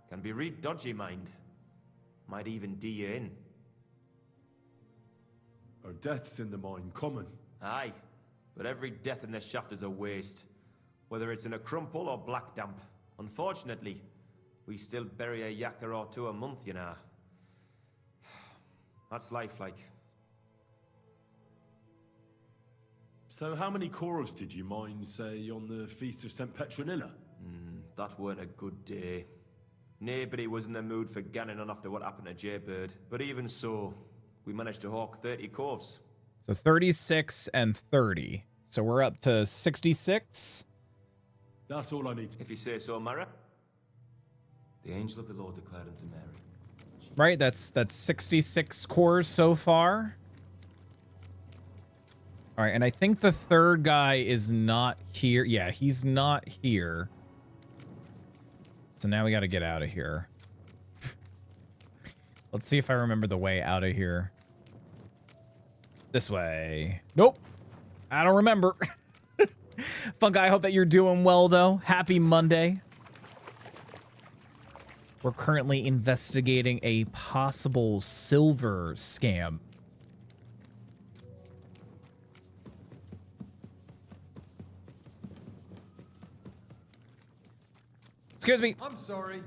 Can be real dodgy, mind. Might even do you in. Are deaths in the mine common? Aye, but every death in the shaft is a waste. Whether it's in a crumple or black damp. Unfortunately, we still bury a yakka or two a month, you know. That's life, like. So how many corals did you mine, say, on the Feast of St. Petronilla? That weren't a good day. Nobody was in the mood for ganning on after what happened to Jaybird. But even so, we managed to hawk 30 corves. So 36 and 30. So we're up to 66. That's all I need. If you say so, Mara. The angel of the Lord declared unto Mary. Right, that's 66 cores so far. All right, and I think the third guy is not here. Yeah, he's not here. So now we got to get out of here. Let's see if I remember the way out of here. This way. Nope. I don't remember. Funky, I hope that you're doing well, though. Happy Monday. We're currently investigating a possible silver scam. Excuse me. I'm sorry.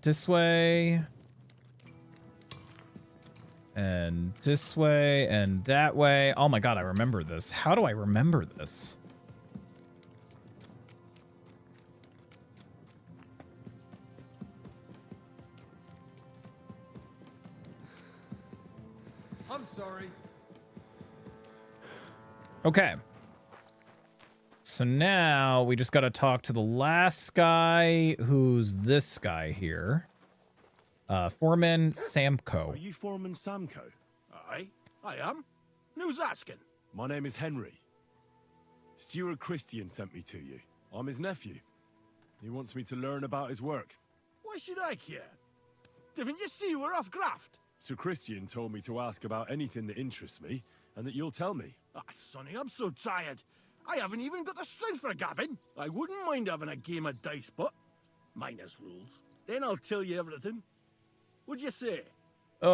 This way. And this way and that way. Oh my god, I remember this. How do I remember this? I'm sorry. Okay. So now we just got to talk to the last guy, who's this guy here. Foreman Samco. Are you Foreman Samco? Aye, I am. And who's asking? My name is Henry. Steward Christian sent me to you. I'm his nephew. He wants me to learn about his work. Why should I care? Didn't you see we're off graft? Sir Christian told me to ask about anything that interests me, and that you'll tell me. Ah, Sonny, I'm so tired. I haven't even got the strength for gabbing. I wouldn't mind having a game of dice, but minus rules. Then I'll tell you everything. What'd you say? I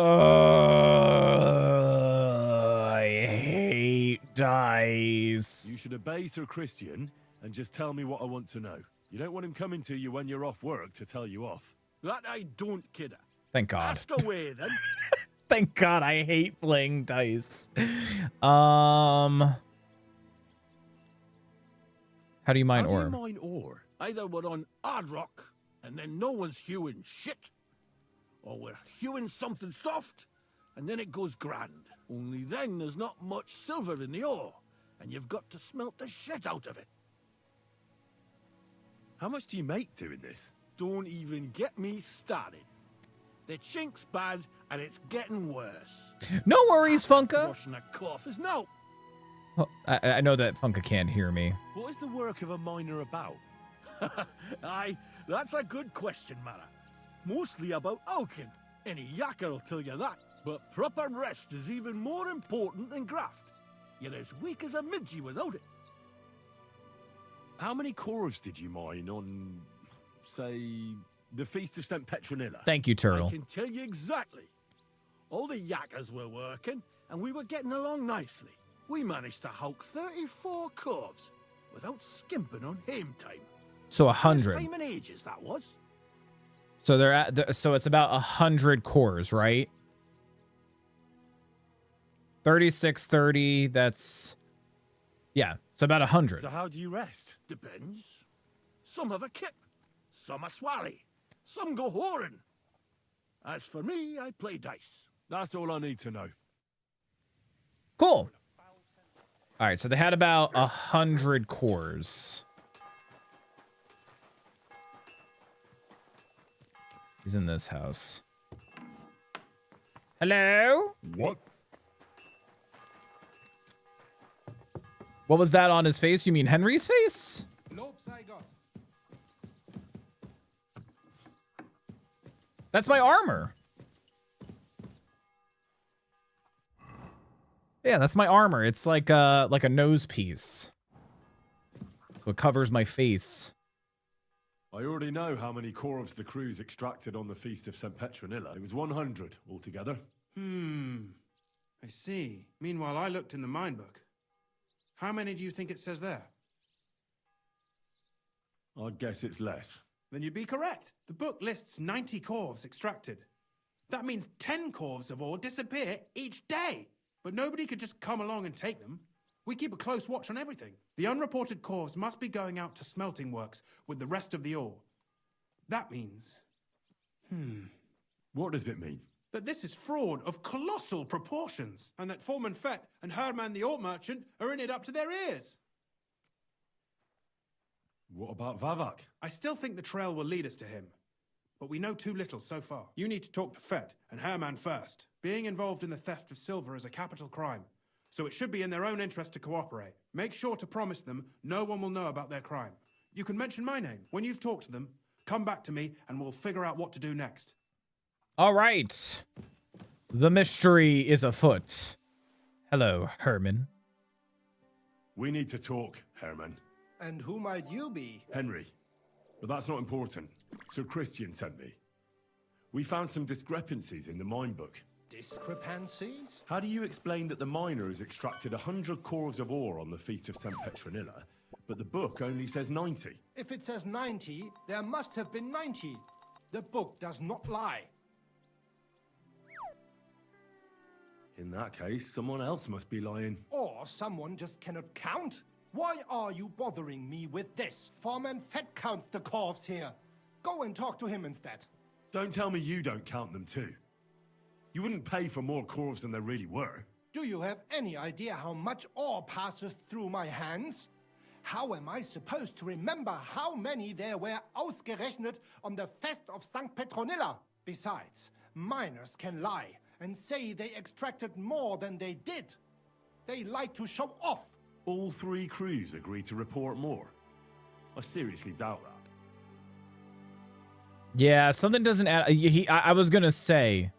hate dice. You should obey Sir Christian and just tell me what I want to know. You don't want him coming to you when you're off work to tell you off. That I don't, kidder. Thank God. Ask away, then. Thank God, I hate playing dice. How do you mine ore? How do you mine ore? Either we're on hard rock, and then no one's hewing shit. Or we're hewing something soft, and then it goes grand. Only then there's not much silver in the ore, and you've got to smelt the shit out of it. How much do you make doing this? Don't even get me started. The chink's bad, and it's getting worse. No worries, Funka. Washing a cloth is no. Well, I know that Funka can't hear me. What is the work of a miner about? Aye, that's a good question, Mara. Mostly about Alkin. Any yakker will tell you that. But proper rest is even more important than graft. You're as weak as a midgie without it. How many corals did you mine on, say, the Feast of St. Petronilla? Thank you, Turtle. I can tell you exactly. All the yakkers were working, and we were getting along nicely. We managed to hawk 34 corves without skimping on hame time. So 100. First time in ages, that was. So they're at so it's about 100 cores, right? 36, 30. That's yeah. It's about 100. So how do you rest? Depends. Some have a kip, some a swally, some go whoring. As for me, I play dice. That's all I need to know. Cool. All right, so they had about 100 cores. He's in this house. Hello? What? What was that on his face? You mean Henry's face? That's my armor. Yeah, that's my armor. It's like a nose piece. So it covers my face. I already know how many corvs the crews extracted on the Feast of St. Petronilla. It was 100 altogether. I see. Meanwhile, I looked in the mine book. How many do you think it says there? I'd guess it's less. Then you'd be correct. The book lists 90 corvs extracted. That means 10 corvs of ore disappear each day. But nobody could just come along and take them. We keep a close watch on everything. The unreported corvs must be going out to smelting works with the rest of the ore. That means... What does it mean? That this is fraud of colossal proportions, and that Foreman Fett and Herman the ore merchant are in it up to their ears. What about Vavak? I still think the trail will lead us to him, but we know too little so far. You need to talk to Fett and Herman first. Being involved in the theft of silver is a capital crime, so it should be in their own interest to cooperate. Make sure to promise them no one will know about their crime. You can mention my name. When you've talked to them, come back to me and we'll figure out what to do next. All right. The mystery is afoot. Hello, Herman. We need to talk, Herman. And who might you be? Henry. But that's not important. Sir Christian sent me. We found some discrepancies in the mine book. Discrepancies? How do you explain that the miners extracted 100 corvs of ore on the Feast of St. Petronilla, but the book only says 90? If it says 90, there must have been 90. The book does not lie. In that case, someone else must be lying. Or someone just cannot count. Why are you bothering me with this? Foreman Fett counts the corvs here. Go and talk to him instead. Don't tell me you don't count them too. You wouldn't pay for more corvs than there really were. Do you have any idea how much ore passes through my hands? How am I supposed to remember how many there were ausgerechnet on the Fest of St. Petronilla? Besides, miners can lie and say they extracted more than they did. They like to show off. All three crews agreed to report more. I seriously doubt that. Yeah, something doesn't add. I was gonna say.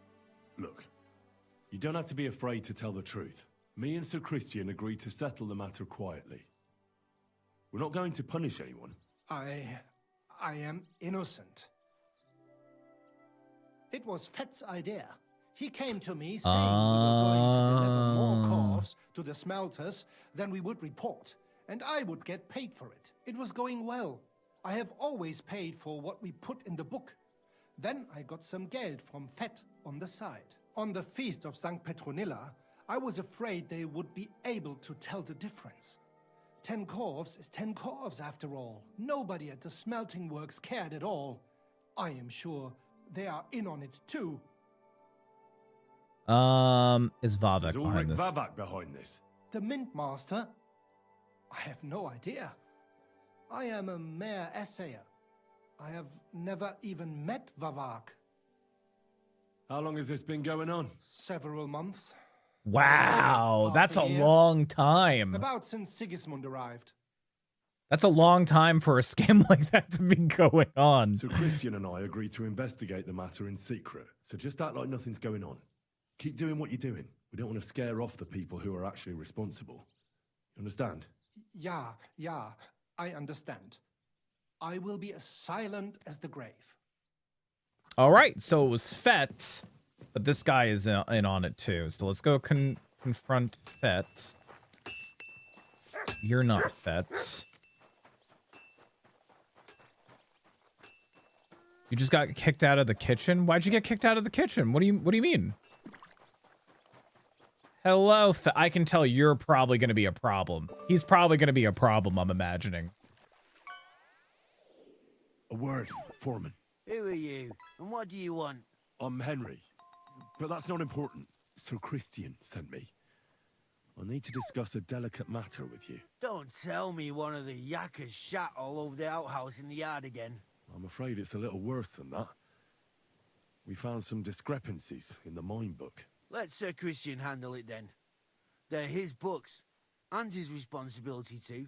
Look, you don't have to be afraid to tell the truth. Me and Sir Christian agreed to settle the matter quietly. We're not going to punish anyone. I am innocent. It was Fett's idea. He came to me saying we were going to deliver more corvs to the smelters than we would report, and I would get paid for it. It was going well. I have always paid for what we put in the book. Then I got some geld from Fett on the side. On the Feast of St. Petronilla, I was afraid they would be able to tell the difference. 10 corvs is 10 corvs after all. Nobody at the smelting works cared at all. I am sure they are in on it too. Is Vavak behind this? Vavak behind this? The Mint Master? I have no idea. I am a mere assayer. I have never even met Vavak. How long has this been going on? Several months. Wow, that's a long time. About since Sigismund arrived. That's a long time for a scam like that to be going on. So Christian and I agreed to investigate the matter in secret. So just act like nothing's going on. Keep doing what you're doing. We don't want to scare off the people who are actually responsible. You understand? Yeah, I understand. I will be as silent as the grave. All right, so it was Fett, but this guy is in on it too. So let's go confront Fett. You're not Fett. You just got kicked out of the kitchen? Why'd you get kicked out of the kitchen? What do you mean? Hello, I can tell you're probably going to be a problem. He's probably going to be a problem, I'm imagining. A word, Foreman. Who are you, and what do you want? I'm Henry, but that's not important. Sir Christian sent me. I need to discuss a delicate matter with you. Don't tell me one of the yakkers shat all over the outhouse in the yard again. I'm afraid it's a little worse than that. We found some discrepancies in the mine book. Let Sir Christian handle it then. They're his books, and his responsibility too.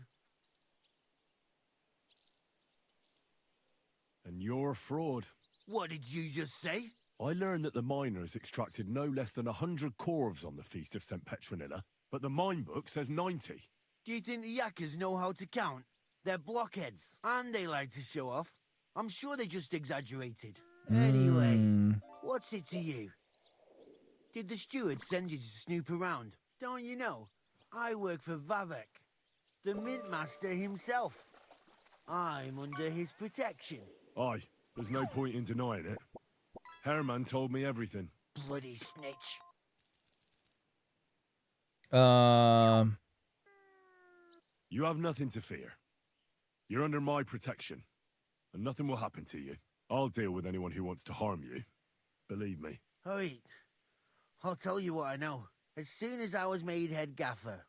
And you're a fraud. What did you just say? I learned that the miners extracted no less than 100 corvs on the Feast of St. Petronilla. But the mine book says 90. Do you think the yakkers know how to count? They're blockheads, and they like to show off. I'm sure they just exaggerated. Anyway, what's it to you? Did the steward send you to snoop around? Don't you know? I work for Vavek, the mint master himself. I'm under his protection. Aye, there's no point in denying it. Herman told me everything. Bloody snitch. You have nothing to fear. You're under my protection, and nothing will happen to you. I'll deal with anyone who wants to harm you. Believe me. Wait, I'll tell you what I know. As soon as I was made head gaffer,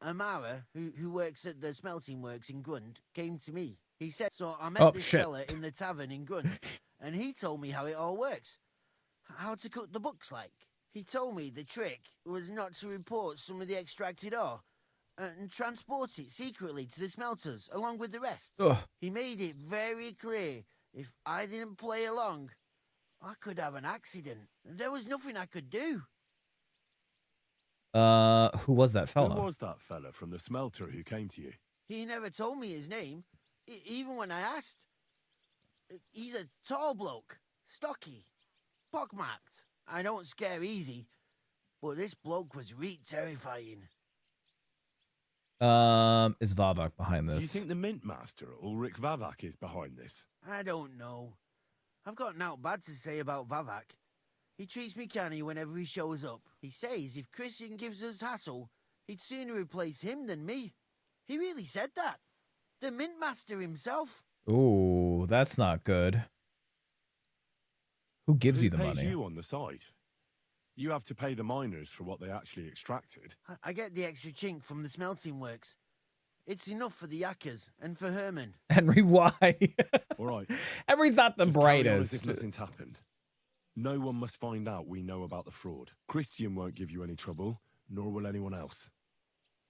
Amara, who works at the smelting works in Grund, came to me. He said, so I met this fella in the tavern in Grund, and he told me how it all works. How to cook the books like. He told me the trick was not to report some of the extracted ore, and transport it secretly to the smelters, along with the rest. Ugh. He made it very clear, if I didn't play along, I could have an accident. There was nothing I could do. Who was that fella? Who was that fella from the smelter who came to you? He never told me his name, even when I asked. He's a tall bloke, stocky, pockmarked. I don't scare easy, but this bloke was terrifying. Is Vavak behind this? Do you think the mint master, Ulrich Vavak, is behind this? I don't know. I've got naught bad to say about Vavak. He treats me canny whenever he shows up. He says if Christian gives us hassle, he'd sooner replace him than me. He really said that. The mint master himself. Ooh, that's not good. Who gives you the Who pays money? you on the side? You have to pay the miners for what they actually extracted. I get the extra chink from the smelting works. It's enough for the yakkers and for Herman. Henry, why? All right. Henry's not the Just carry on as brightest. if nothing's happened. No one must find out we know about the fraud. Christian won't give you any trouble, nor will anyone else.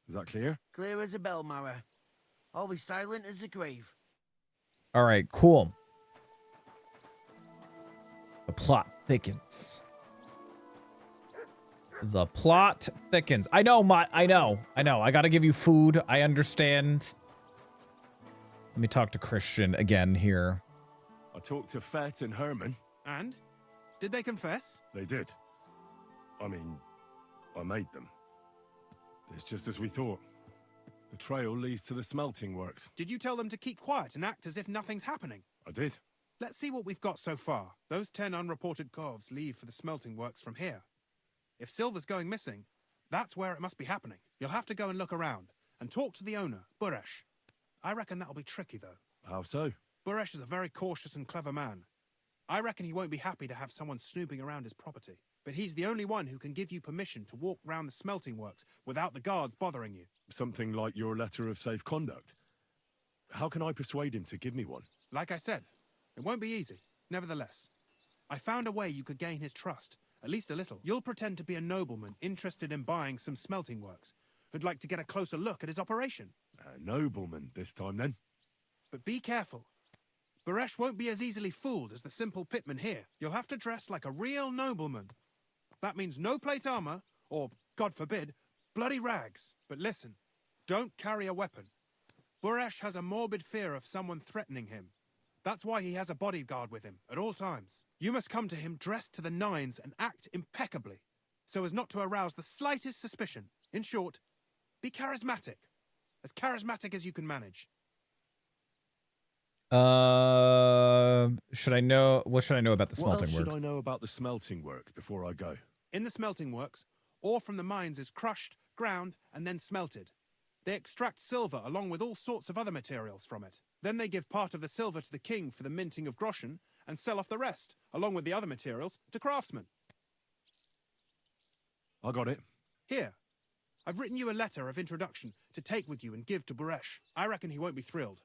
Is that clear? Clear as a bell, Mara. I'll be silent as the grave. All right, cool. The plot thickens. The plot thickens. I know, I know. I gotta give you food. I understand. Let me talk to Christian again here. I talked to Fett and Herman. And? Did they confess? They did. I mean, I made them. It's just as we thought. The trail leads to the smelting works. Did you tell them to keep quiet and act as if nothing's happening? I did. Let's see what we've got so far. Those 10 unreported corves leave for the smelting works from here. If silver's going missing, that's where it must be happening. You'll have to go and look around and talk to the owner, Buresh. I reckon that'll be tricky, though. How so? Buresh is a very cautious and clever man. I reckon he won't be happy to have someone snooping around his property. But he's the only one who can give you permission to walk round the smelting works without the guards bothering you. Something like your letter of safe conduct. How can I persuade him to give me one? Like I said, it won't be easy. Nevertheless, I found a way you could gain his trust, at least a little. You'll pretend to be a nobleman interested in buying some smelting works, who'd like to get a closer look at his operation. A nobleman this time, then. But be careful. Buresh won't be as easily fooled as the simple pitman here. You'll have to dress like a real nobleman. That means no plate armor, or, God forbid, bloody rags. But listen, don't carry a weapon. Buresh has a morbid fear of someone threatening him. That's why he has a bodyguard with him at all times. You must come to him dressed to the nines and act impeccably, so as not to arouse the slightest suspicion. In short, be charismatic as you can manage. Should I know? What should I know about the What smelting else should works? I know about the smelting works before I go? In the smelting works, ore from the mines is crushed, ground, and then smelted. They extract silver along with all sorts of other materials from it. Then they give part of the silver to the king for the minting of groschen and sell off the rest, along with the other materials, to craftsmen. I got it. Here, I've written you a letter of introduction to take with you and give to Buresh. I reckon he won't be thrilled,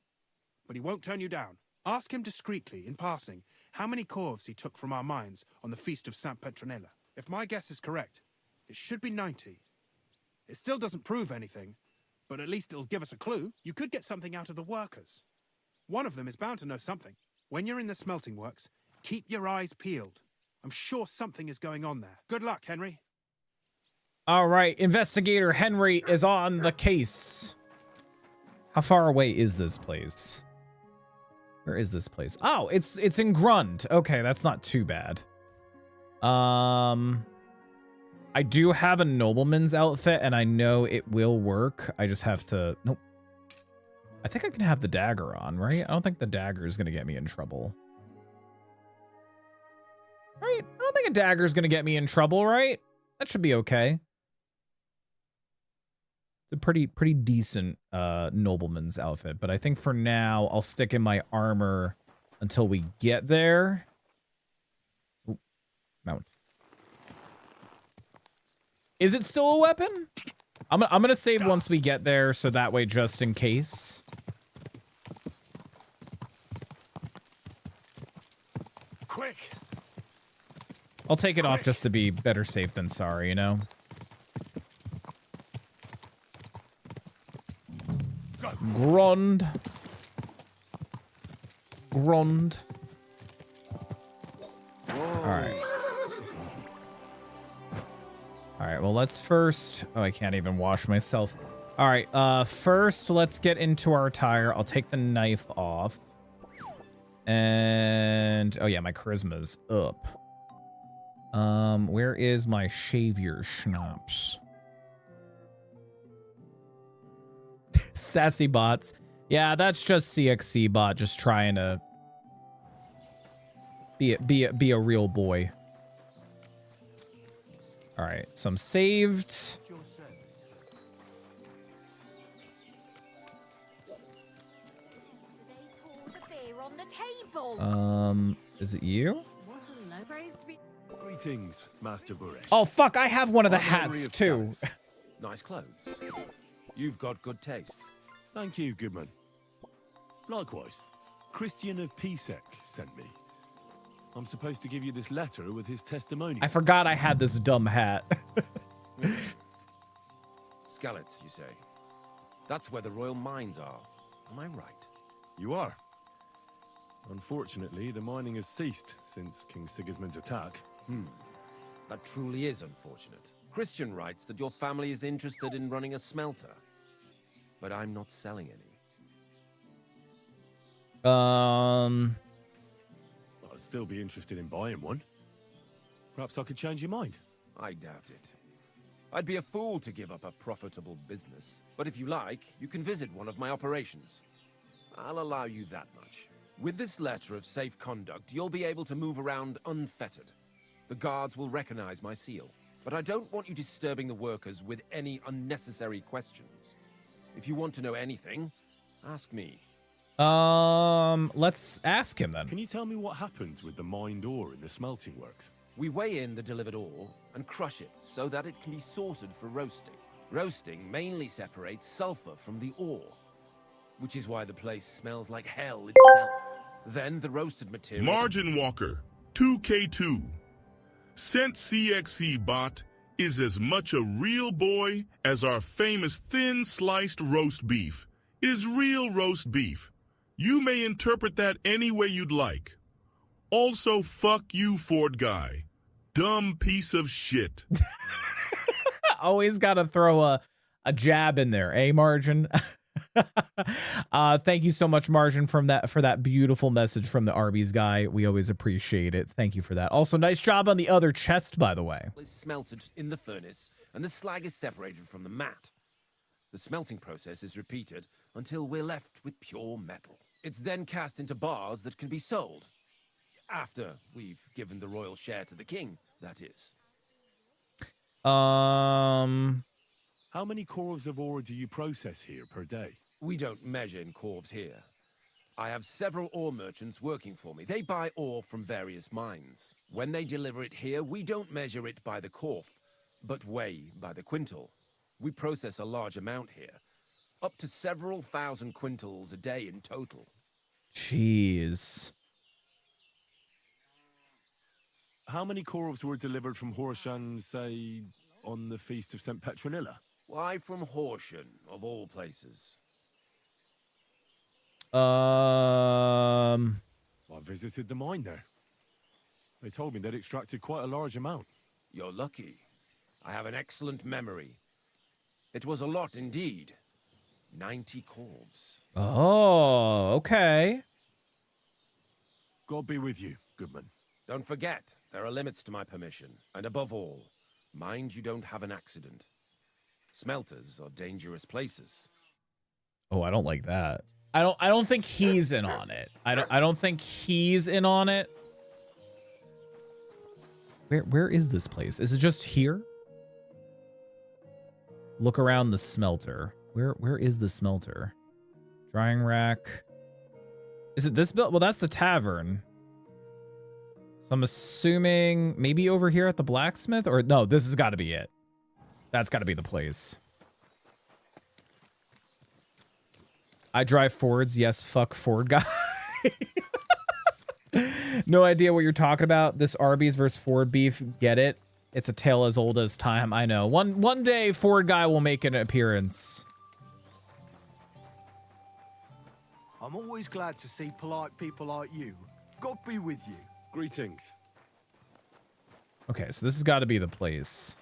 but he won't turn you down. Ask him discreetly, in passing, how many corves he took from our mines on the Feast of St. Petronella. If my guess is correct, it should be 90. It still doesn't prove anything, but at least it'll give us a clue. You could get something out of the workers. One of them is bound to know something. When you're in the smelting works, keep your eyes peeled. I'm sure something is going on there. Good luck, Henry. All right, Investigator Henry is on the case. How far away is this place? Where is this place? Oh, it's in Grund. Okay, that's not too bad. I do have a nobleman's outfit, and I know it will work. I just have to... Nope. I think I can have the dagger on, right? I don't think the dagger is going to get me in trouble. Right? I don't think a dagger is going to get me in trouble, right? That should be okay. It's a pretty decent nobleman's outfit, but I think for now, I'll stick in my armor until we get there. Ooh, mount. Is it still a weapon? I'm gonna save once we get there, so that way, just in case. Quick! I'll take it off just to be better safe than sorry, you know? Grund. Grund. Alright. Alright, well, let's first... Oh, I can't even wash myself. Alright, first, let's get into our attire. I'll take the knife off. And... Oh, yeah, my charisma's up. Where is my shave your schnapps? Sassy bots. Yeah, that's just CXC bot just trying to be a real boy. All right, so I'm saved. Is it you? Greetings, Master Burish. Oh fuck, I have one of the hats too. Nice clothes. You've got good taste. Thank you, Goodman. Likewise, Christian of Pisek sent me. I'm supposed to give you this letter with his testimony. I forgot I had this dumb hat. Skallets, you say? That's where the royal mines are. Am I right? You are. Unfortunately, the mining has ceased since King Sigismund's attack. That truly is unfortunate. Christian writes that your family is interested in running a smelter, but I'm not selling any. I'd still be interested in buying one. Perhaps I could change your mind. I doubt it. I'd be a fool to give up a profitable business. But if you like, you can visit one of my operations. I'll allow you that much. With this letter of safe conduct, you'll be able to move around unfettered. The guards will recognize my seal. But I don't want you disturbing the workers with any unnecessary questions. If you want to know anything, ask me. Let's ask him then. Can you tell me what happens with the mined ore in the smelting works? We weigh in the delivered ore and crush it so that it can be sorted for roasting. Roasting mainly separates sulfur from the ore, which is why the place smells like hell itself. Then the roasted material... Margin Walker, 2K2. Sent CXC bot is as much a real boy as our famous thin sliced roast beef is real roast beef. You may interpret that any way you'd like. Also, fuck you, Ford guy. Dumb piece of shit. Always gotta throw a jab in there, eh, Margin? Thank you so much, Margin, for that beautiful message from the Arby's guy. We always appreciate it. Thank you for that. Also, nice job on the other chest, by the way. ...is smelted in the furnace, and the slag is separated from the mat. The smelting process is repeated until we're left with pure metal. It's then cast into bars that can be sold. After we've given the royal share to the king, that is. How many corves of ore do you process here per day? We don't measure in corves here. I have several ore merchants working for me. They buy ore from various mines. When they deliver it here, we don't measure it by the corf, but weigh by the quintal. We process a large amount here, up to several thousand quintals a day in total. Jeez. How many corves were delivered from Horshan, say, on the Feast of St. Petronilla? Why from Horsham, of all places? I visited the mine there. They told me they'd extracted quite a large amount. You're lucky. I have an excellent memory. It was a lot indeed. 90 corves. Oh, okay. God be with you, Goodman. Don't forget, there are limits to my permission. And above all, mind you don't have an accident. Smelters are dangerous places. Oh, I don't like that. I don't think he's in on it. I don't think he's in on it. Where is this place? Is it just here? Look around the smelter. Where is the smelter? Drying rack. Is it this build? Well, that's the tavern. So I'm assuming maybe over here at the blacksmith, or no, this has got to be it. That's got to be the place. I drive Fords. Yes, fuck Ford guy. No idea what you're talking about. This Arby's versus Ford beef. Get it? It's a tale as old as time. I know. One day Ford guy will make an appearance. I'm always glad to see polite people like you. God be with you. Greetings. Okay, so this has got to be the place.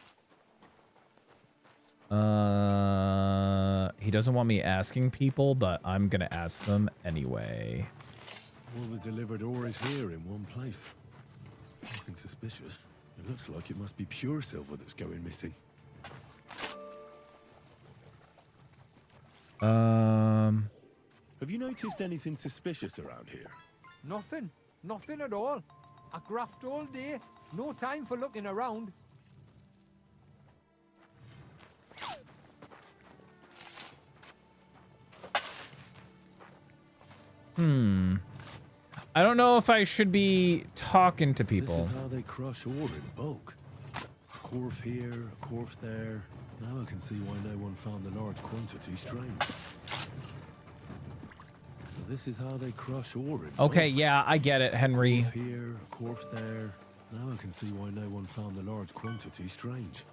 He doesn't want me asking people, but I'm gonna ask them anyway. All the delivered ore is here in one place. Nothing suspicious. It looks like it must be pure silver that's going missing. Have you noticed anything suspicious around here? Nothing. Nothing at all. I graft all day. No time for looking around. I don't know if I should be talking to people. This is how they crush ore in bulk. A corf here, a corf there. Now I can see why no one found the large quantity strange. So this is how they crush ore in Okay, yeah, I get it, Henry. A corf here, a corf there. Now I can see why no one found the large quantity strange.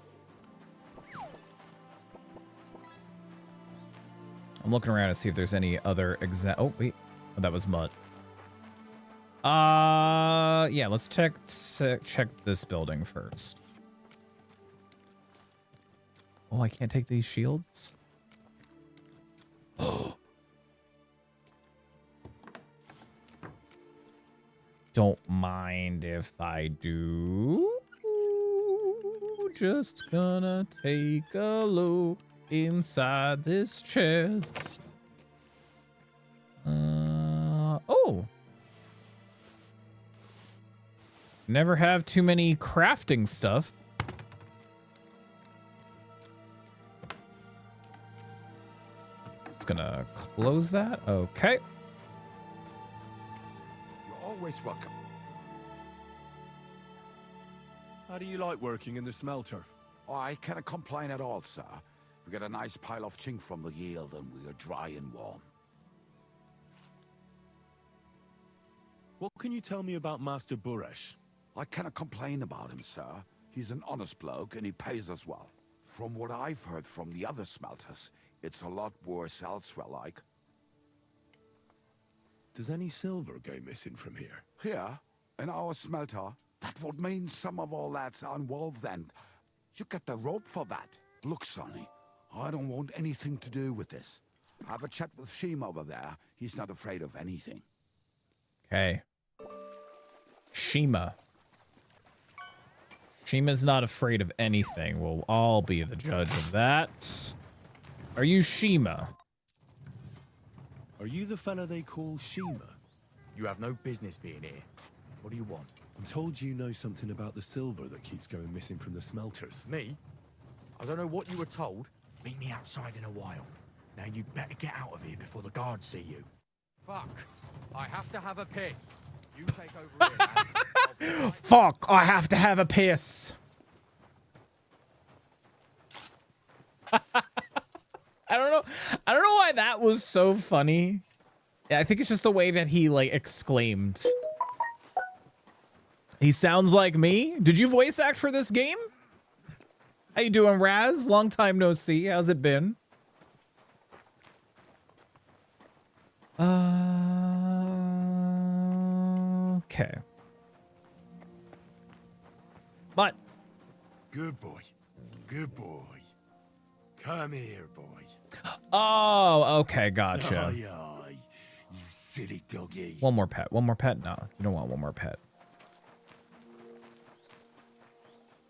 I'm looking around to see if there's any other oh wait, oh, that was mud. Yeah, let's check this building first. Oh, I can't take these shields. Oh. Don't mind if I do. Just gonna take a look inside this chest. Oh. Never have too many crafting stuff. Just gonna close that. Okay. You're always welcome. How do you like working in the smelter? Oh, I cannot complain at all, sir. We get a nice pile of chink from the yield and we are dry and warm. What can you tell me about Master Buresh? I cannot complain about him, sir. He's an honest bloke and he pays us well. From what I've heard from the other smelters, it's a lot worse elsewhere like. Does any silver go missing from here? Here, in our smelter, that would mean some of our lads are involved and you get the rope for that. Look, Sonny, I don't want anything to do with this. Have a chat with Shima over there. He's not afraid of anything. Okay. Shima. Shima's not afraid of anything. We'll all be the judge of that. Are you Shima? Are you the fella they call Shima? You have no business being here. What do you want? I'm told you know something about the silver that keeps going missing from the smelters. Me? I don't know what you were told. Meet me outside in a while. Now you better get out of here before the guards see you. Fuck. I have to have a piss. You take over here. Fuck, I have to have a piss. I don't know why that was so funny. Yeah, I think it's just the way that he like exclaimed. He sounds like me. Did you voice act for this game? How you doing, Raz? Long time no see. How's it been? Okay. But Good boy. Good boy. Come here, boy. Oh, okay, gotcha. Aye, aye. You silly doggy. One more pet. One more pet? No, you don't want one more pet.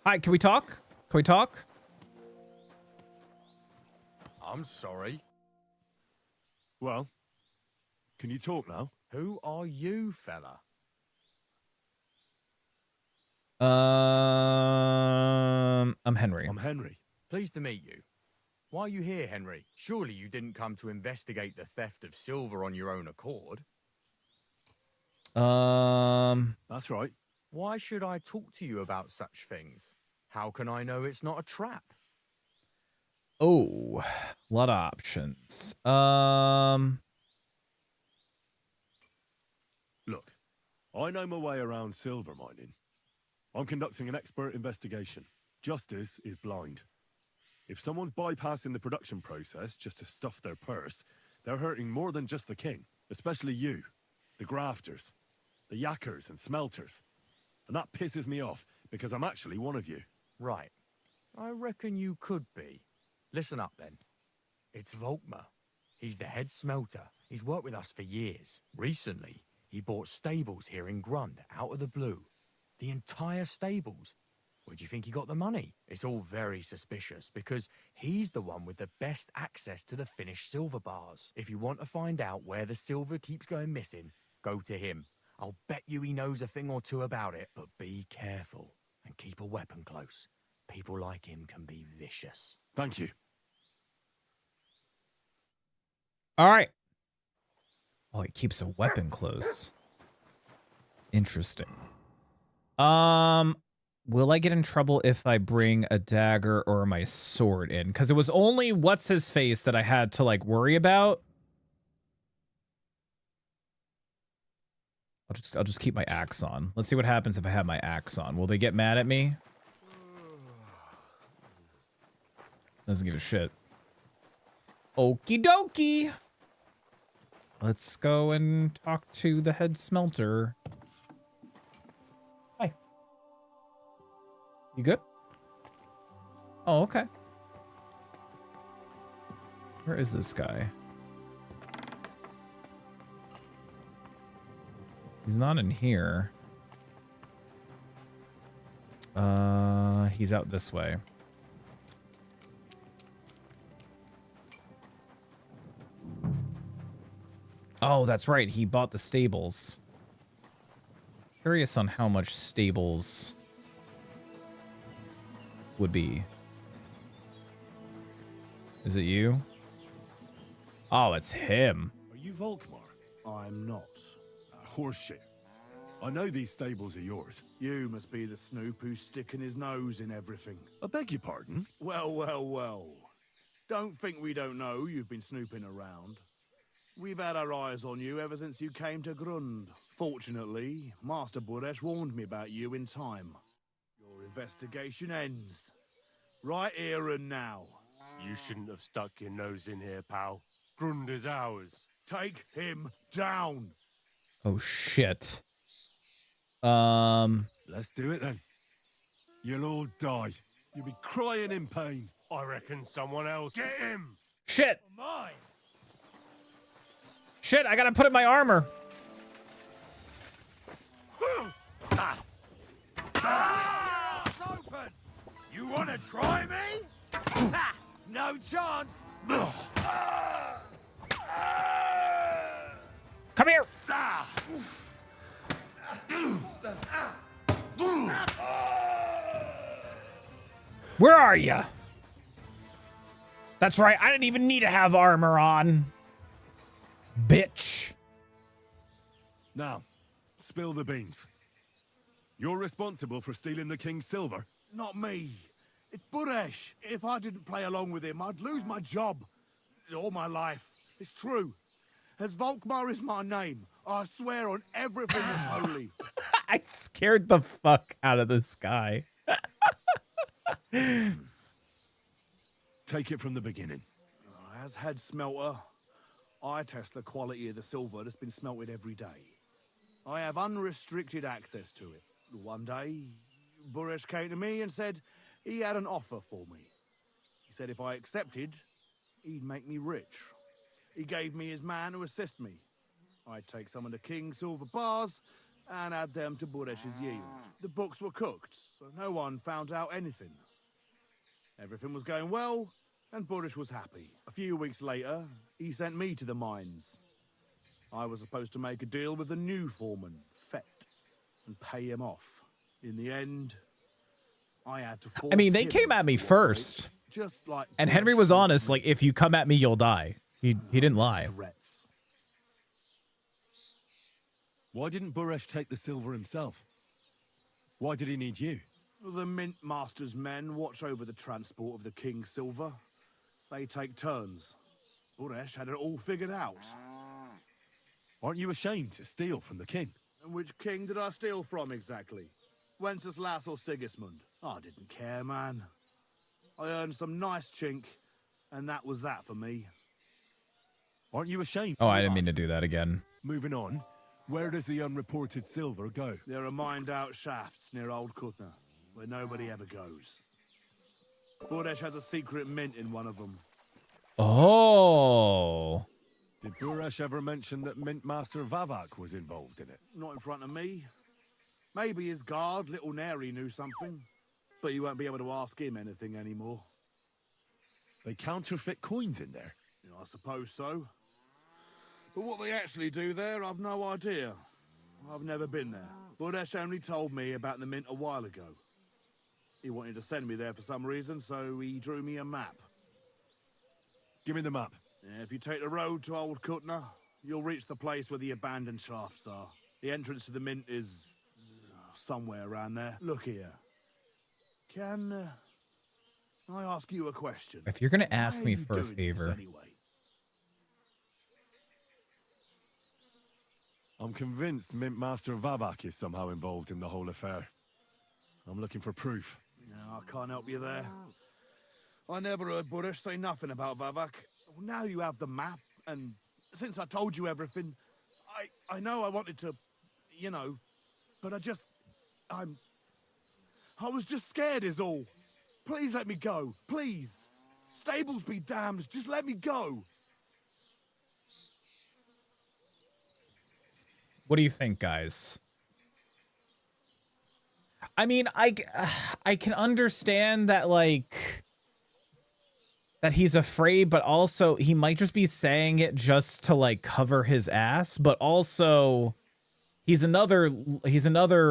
Hi, can we talk? Can we talk? I'm sorry. Well, can you talk now? Who are you, fella? I'm Henry. I'm Henry. Pleased to meet you. Why are you here, Henry? Surely you didn't come to investigate the theft of silver on your own accord. That's right. Why should I talk to you about such things? How can I know it's not a trap? Oh, a lot of options. Look, I know my way around silver mining. I'm conducting an expert investigation. Justice is blind. If someone's bypassing the production process just to stuff their purse, they're hurting more than just the king, especially you, the grafters, the yackers and smelters. And that pisses me off because I'm actually one of you. Right. I reckon you could be. Listen up, then. It's Volkmar. He's the head smelter. He's worked with us for years. Recently, he bought stables here in Grund, out of the blue. The entire stables. Where do you think he got the money? It's all very suspicious, because he's the one with the best access to the finished silver bars. If you want to find out where the silver keeps going missing, go to him. I'll bet you he knows a thing or two about it, but be careful and keep a weapon close. People like him can be vicious. Thank you. All right. Oh, he keeps a weapon close. Interesting. Will I get in trouble if I bring a dagger or my sword in? Because it was only what's his face that I had to like worry about. I'll just keep my axe on. Let's see what happens if I have my axe on. Will they get mad at me? Doesn't give a shit. Okie dokie. Let's go and talk to the head smelter. Hi. You good? Oh, okay. Where is this guy? He's not in here. He's out this way. Oh, that's right. He bought the stables. Curious on how much stables would be. Is it you? Oh, it's him. Are you Volkmar? I'm not. Horseshit. I know these stables are yours. You must be the snoop who's sticking his nose in everything. I beg your pardon? Well, well, well. Don't think we don't know you've been snooping around. We've had our eyes on you ever since you came to Grund. Fortunately, Master Buresh warned me about you in time. Your investigation ends. Right here and now. You shouldn't have stuck your nose in here, pal. Grund is ours. Take him down. Oh, shit. Let's do it then. You'll all die. You'll be crying in pain. I reckon someone else. Get him! Shit. Mine! Shit, I gotta put in my armor. It's open! You want to try me? Ha! No chance! Come here! Where are you? That's right, I didn't even need to have armor on. Bitch. Now, spill the beans. You're responsible for stealing the king's silver? Not me. It's Buresh. If I didn't play along with him, I'd lose my job. All my life. It's true. As Volkmar is my name, I swear on everything that's holy. I scared the fuck out of this guy. Take it from the beginning. As head smelter, I test the quality of the silver that's been smelted every day. I have unrestricted access to it. One day, Buresh came to me and said He had an offer for me. He said if I accepted, he'd make me rich. He gave me his man to assist me. I'd take some of the king's silver bars and add them to Buresh's yield. The books were cooked, so no one found out anything. Everything was going well, and Buresh was happy. A few weeks later, he sent me to the mines. I was supposed to make a deal with the new foreman, Fett, and pay him off. In the end, I had to force I mean, they him came at me to first. just like And Henry was honest, like, if you come at me, you'll die. He didn't lie. threats. Why didn't Buresh take the silver himself? Why did he need you? The Mint Master's men watch over the transport of the king's silver. They take turns. Buresh had it all figured out. Aren't you ashamed to steal from the king? And which king did I steal from exactly? Wenceslas or Sigismund? I didn't care, man. I earned some nice chink, and that was that for me. Aren't you ashamed? Oh, I didn't mean to do that again. Moving on, where does the unreported silver go? There are mined-out shafts near Old Kutna, where nobody ever goes. Buresh has a secret mint in one of them. Oh. Did Buresh ever mention that Mint Master Vavak was involved in it? Not in front of me. Maybe his guard, Little Neri, knew something. But you won't be able to ask him anything anymore. They counterfeit coins in there? Yeah, I suppose so. But what they actually do there, I've no idea. I've never been there. Buresh only told me about the mint a while ago. He wanted to send me there for some reason, so he drew me a map. Give me the map. Yeah, if you take the road to Old Kutna, you'll reach the place where the abandoned shafts are. The entrance to the mint is somewhere around there. Look here. Can I ask you a question? If you're gonna ask Why me are you for a doing this favor, anyway? I'm convinced Mint Master Vavak is somehow involved in the whole affair. I'm looking for proof. No, I can't help you there. I never heard Buresh say nothing about Vavak. Well, now you have the map, and since I told you everything, I know I wanted to, you know, but I was just scared is all. Please let me go, please. Stables be damned, just let me go. what do you think, guys? I mean, I can understand that, like, that he's afraid, but also he might just be saying it just to, like, cover his ass, but also he's another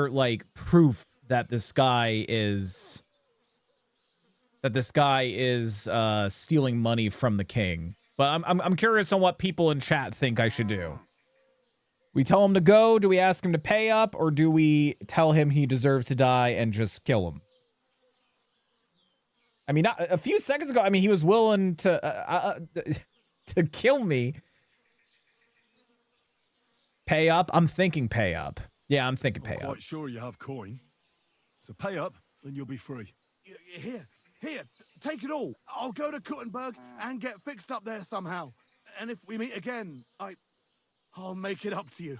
like proof that this guy is stealing money from the king. But I'm curious on what people in chat think I should do. We tell him to go, do we ask him to pay up, or do we tell him he deserves to die and just kill him? I mean, a few seconds ago, I mean, he was willing to kill me. Pay up? I'm thinking pay up. Yeah, I'm thinking pay I'm up. quite sure you have coin. So pay up, and you'll be free. Here, take it all. I'll go to Kuttenberg and get fixed up there somehow. And if we meet again, I'll make it up to you.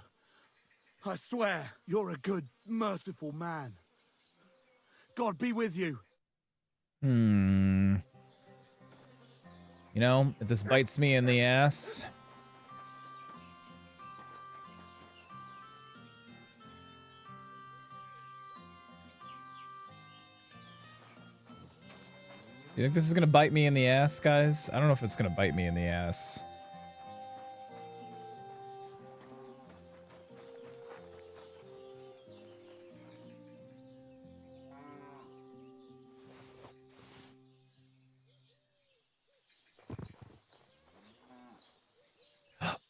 I swear, you're a good, merciful man. God be with you. You know, if this bites me in the ass. You think this is gonna bite me in the ass, guys? I don't know if it's gonna bite me in the ass.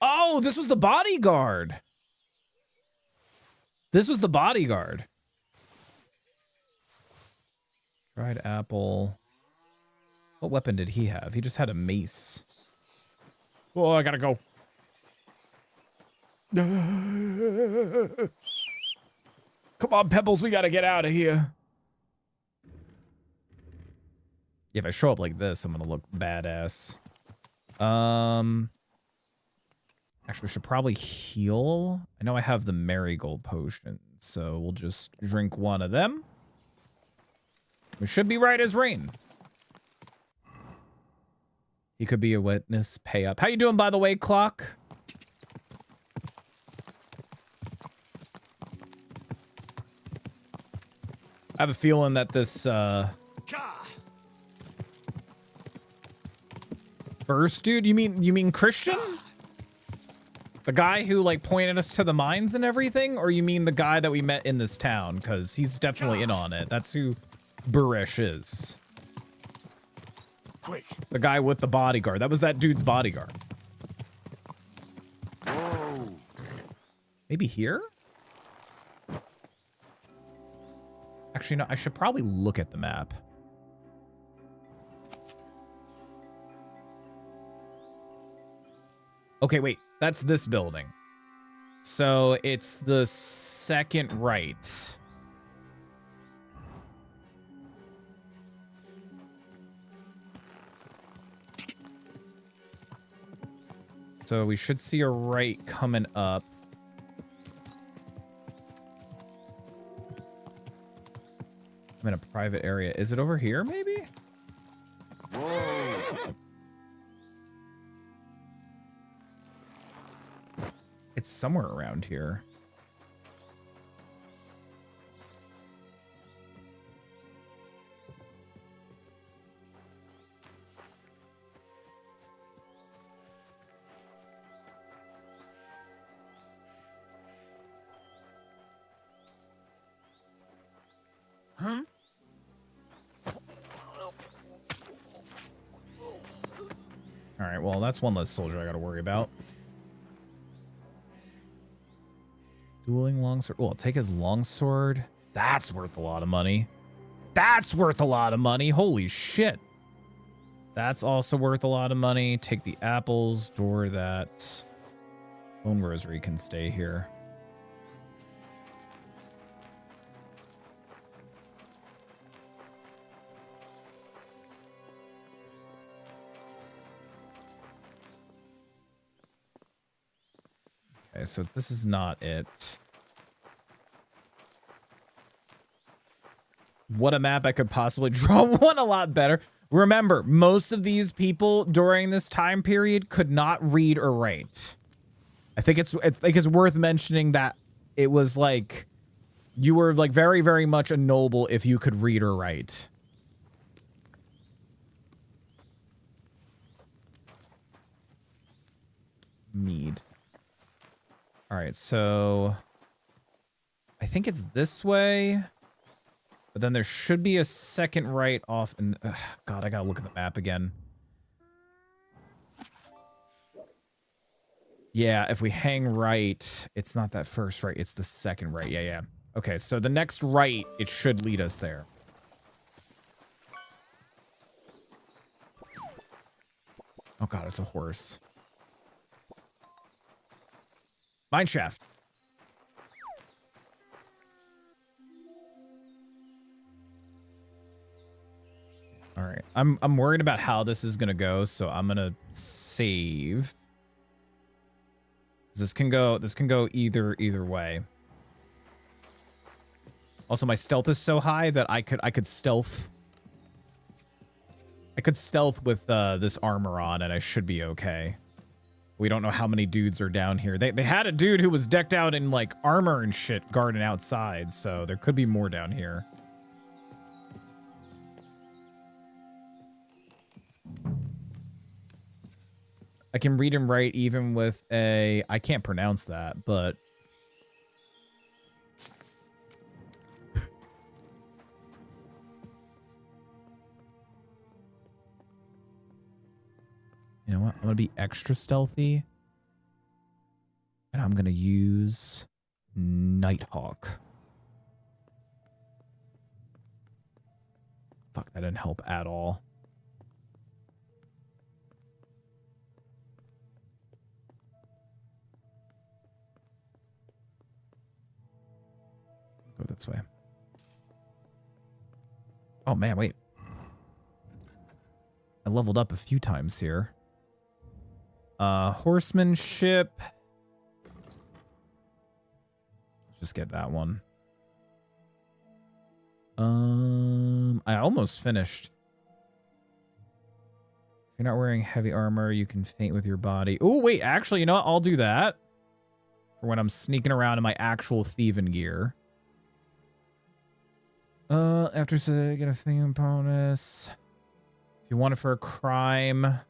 Oh, this was the bodyguard. This was the bodyguard. Dried apple. What weapon did he have? He just had a mace. Oh, I gotta go. Come on, Pebbles, we gotta get out of here. Yeah, if I show up like this, I'm gonna look badass. Actually, we should probably heal. I know I have the marigold potion, so we'll just drink one of them. We should be right as rain. He could be a witness. Pay up. How you doing, by the way, Clock? I have a feeling that this first dude, you mean Christian? The guy who like pointed us to the mines and everything, or you mean the guy that we met in this town? Because he's definitely in on it. That's who Burish is. Quick. The guy with the bodyguard. That was that dude's bodyguard. Whoa. Maybe here? Actually, no, I should probably look at the map. Okay, wait. That's this building. So it's the second right. So we should see a right coming up. I'm in a private area. Is it over here, maybe? Whoa. It's somewhere around here. Huh? All right, well, that's one less soldier I got to worry about. Dueling longsword. Oh, I'll take his longsword. That's worth a lot of money. That's worth a lot of money. Holy shit. That's also worth a lot of money. Take the apples. Door that. Bone Rosary can stay here. Okay, so this is not it. What a map I could possibly draw one a lot better. Remember, most of these people during this time period could not read or write. I think it's worth mentioning that it was like you were like very, very much a noble if you could read or write. Mead. All right, so I think it's this way, but then there should be a second right off. And God, I gotta look at the map again. Yeah, if we hang right, it's not that first right, it's the second right. Yeah, yeah. Okay, so the next right, it should lead us there. Oh God, it's a horse. Mineshaft. All right. I'm worried about how this is going to go, so I'm going to save. This can go either way. Also, my stealth is so high that I could stealth. I could stealth with this armor on and I should be okay. We don't know how many dudes are down here. They had a dude who was decked out in like armor and shit guarding outside, so there could be more down here. I can read and write even with a... I can't pronounce that, but... You know what? I'm going to be extra stealthy. And I'm going to use Nighthawk. Fuck, that didn't help at all. Go this way. Oh, man, wait. I leveled up a few times here. Horsemanship. Just get that one. I almost finished. If you're not wearing heavy armor, you can faint with your body. Oh, wait, actually, you know what? I'll do that for when I'm sneaking around in my actual thieving gear. After get a thing bonus. If you want it for a crime,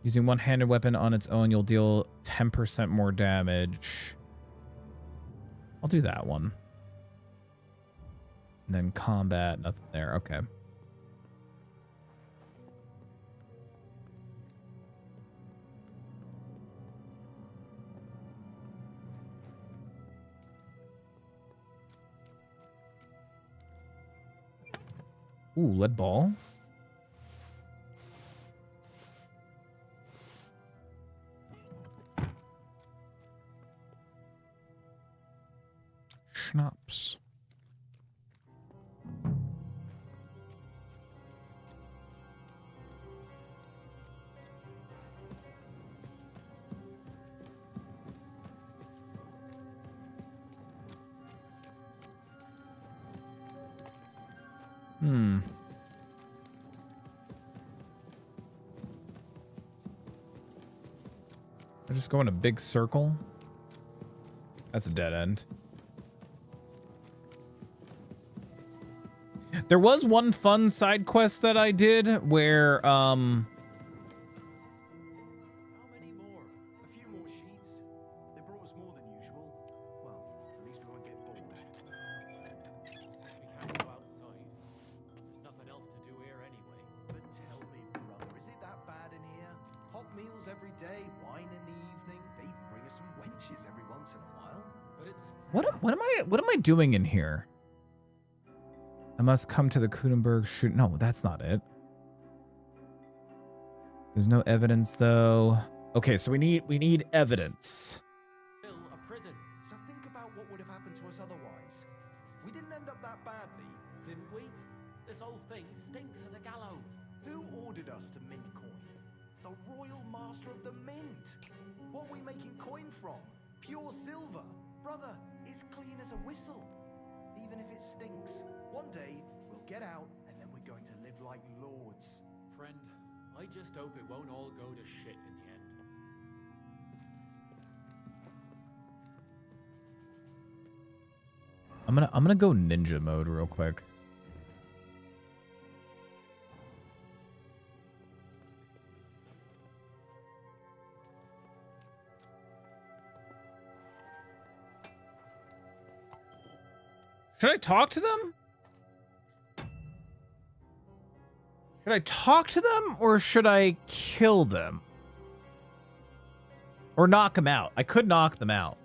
using one-handed weapon on its own, you'll deal 10% more damage. I'll do that one. And then combat, nothing there. Okay. Ooh, lead ball. Schnapps. I just go in a big circle. That's a dead end. There was one fun side quest that I did where How many more? A few more sheets. They brought us more than usual. Well, at least we won't get bored. Since we can't go outside, there's nothing else to do here anyway. But tell me, brother, is it that bad in here? Hot meals every day, wine in the evening. They even bring us some wenches every once in a while. But it's what am I doing in here? I must come to the Kudenberg shoot. No, that's not it. There's no evidence though. Okay, so we need evidence. still a prison. So think about what would have happened to us otherwise. We didn't end up that badly, Didn't we? This whole thing stinks of the gallows. who ordered us to mint coin? The Royal Master of the Mint. What are we making coin from? Pure silver. Brother, it's clean as a whistle. Even if it stinks. One day, we'll get out, and then we're going to live like lords. Friend, I just hope it won't all go to shit in the end. I'm gonna go ninja mode real quick. Should I talk to them? Should I talk to them or should I kill them? Or knock them out? I could knock them out.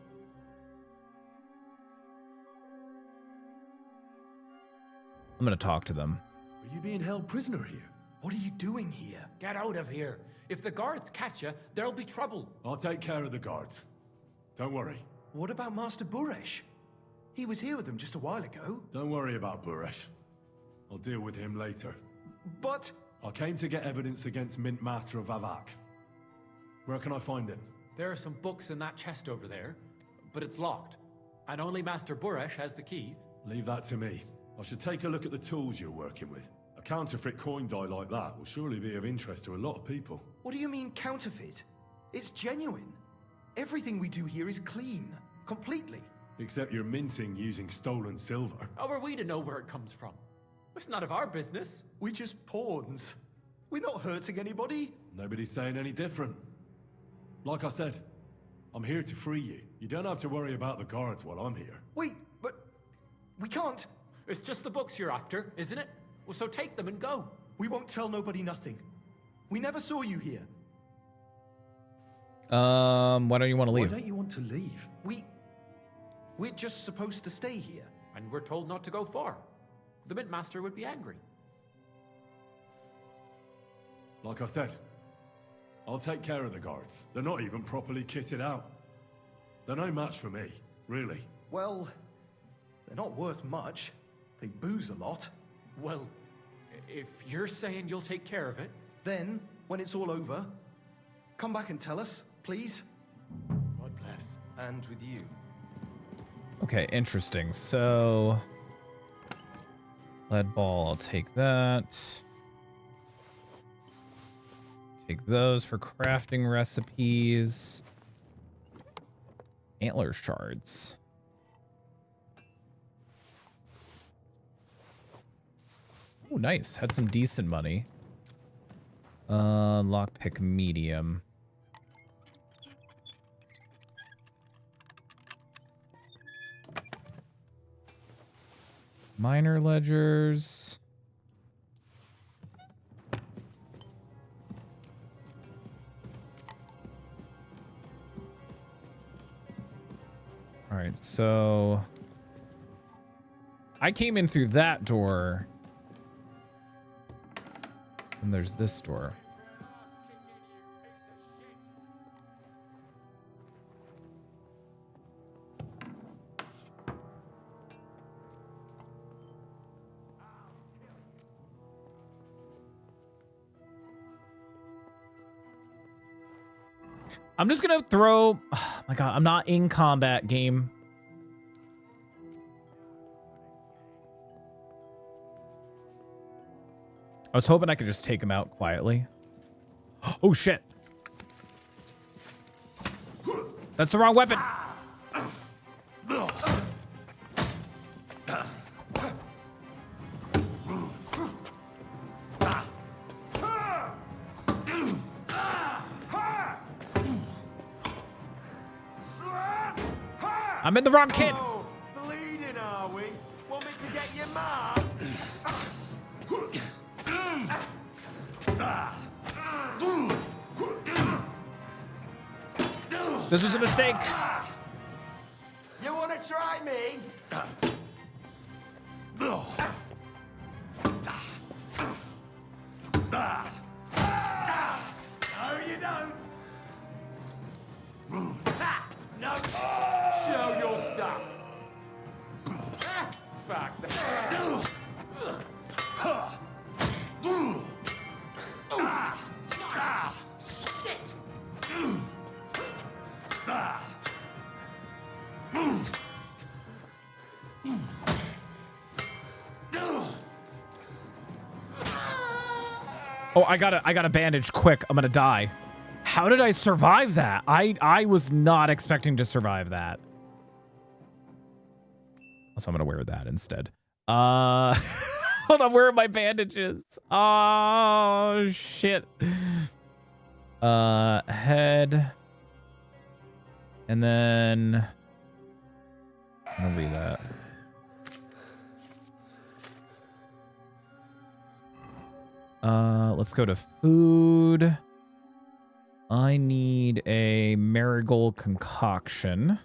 I'm gonna talk to them. Are you being held prisoner here? What are you doing here? Get out of here. If the guards catch you, there'll be trouble. I'll take care of the guards. Don't worry. What about Master Buresh? He was here with them just a while ago. Don't worry about Buresh. I'll deal with him later. But... I came to get evidence against Mint Master of Avak. Where can I find it? There are some books in that chest over there, but it's locked. And only Master Buresh has the keys. Leave that to me. I should take a look at the tools you're working with. A counterfeit coin die like that will surely be of interest to a lot of people. What do you mean counterfeit? It's genuine. Everything we do here is clean. Completely. Except you're minting using stolen silver. How are we to know where it comes from? It's none of our business. We're just pawns. We're not hurting anybody. Nobody's saying any different. Like I said, I'm here to free you. You don't have to worry about the guards while I'm here. Wait, but we can't. It's just the books you're after, isn't it? Well, so take them and go. We won't tell nobody nothing. We never saw you here. Why don't you want to leave? Why don't you want to leave? We're just supposed to stay here. And we're told not to go far. The Mint Master would be angry. Like I said, I'll take care of the guards. They're not even properly kitted out. They're no match for me, really. Well, they're not worth much. They booze a lot. Well, if you're saying you'll take care of it... Then, when it's all over, come back and tell us, please. God bless. And with you. Okay, interesting. So lead ball, I'll take that. Take those for crafting recipes. Antler shards. Oh, nice. Had some decent money. Lockpick medium. Minor ledgers. All right, so I came in through that door. And there's this door. I'm just gonna throw, oh my God, I'm not in combat, game. I was hoping I could just take him out quietly. Oh shit. That's the wrong weapon. I'm in the wrong kid. Oh, bleeding, are we? Want me to get your mark? This was a mistake. You want to try me? No, you don't. No. Show your stuff. Fuck that. Shit. Oh, I gotta bandage quick. I'm gonna die. How did I survive that? I was not expecting to survive that. So I'm gonna wear that instead. Hold on, where are my bandages? Oh shit. Head. And then I'm gonna read that. Let's go to food. I need a marigold concoction.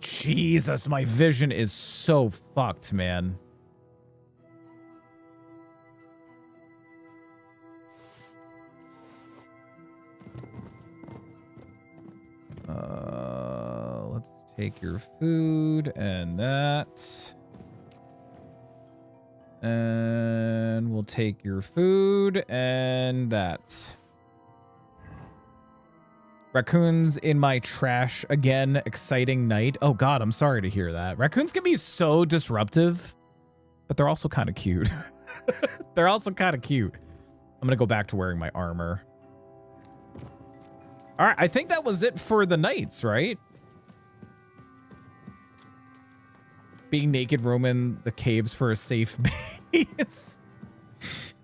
Jesus, my vision is so fucked, man. Let's take your food and that. And we'll take your food and that. Raccoons in my trash again. Exciting night. Oh God, I'm sorry to hear that. Raccoons can be so disruptive, but they're also kind of cute. They're also kind of cute. I'm gonna go back to wearing my armor. All right, I think that was it for the nights, right? Being naked, roaming the caves for a safe base.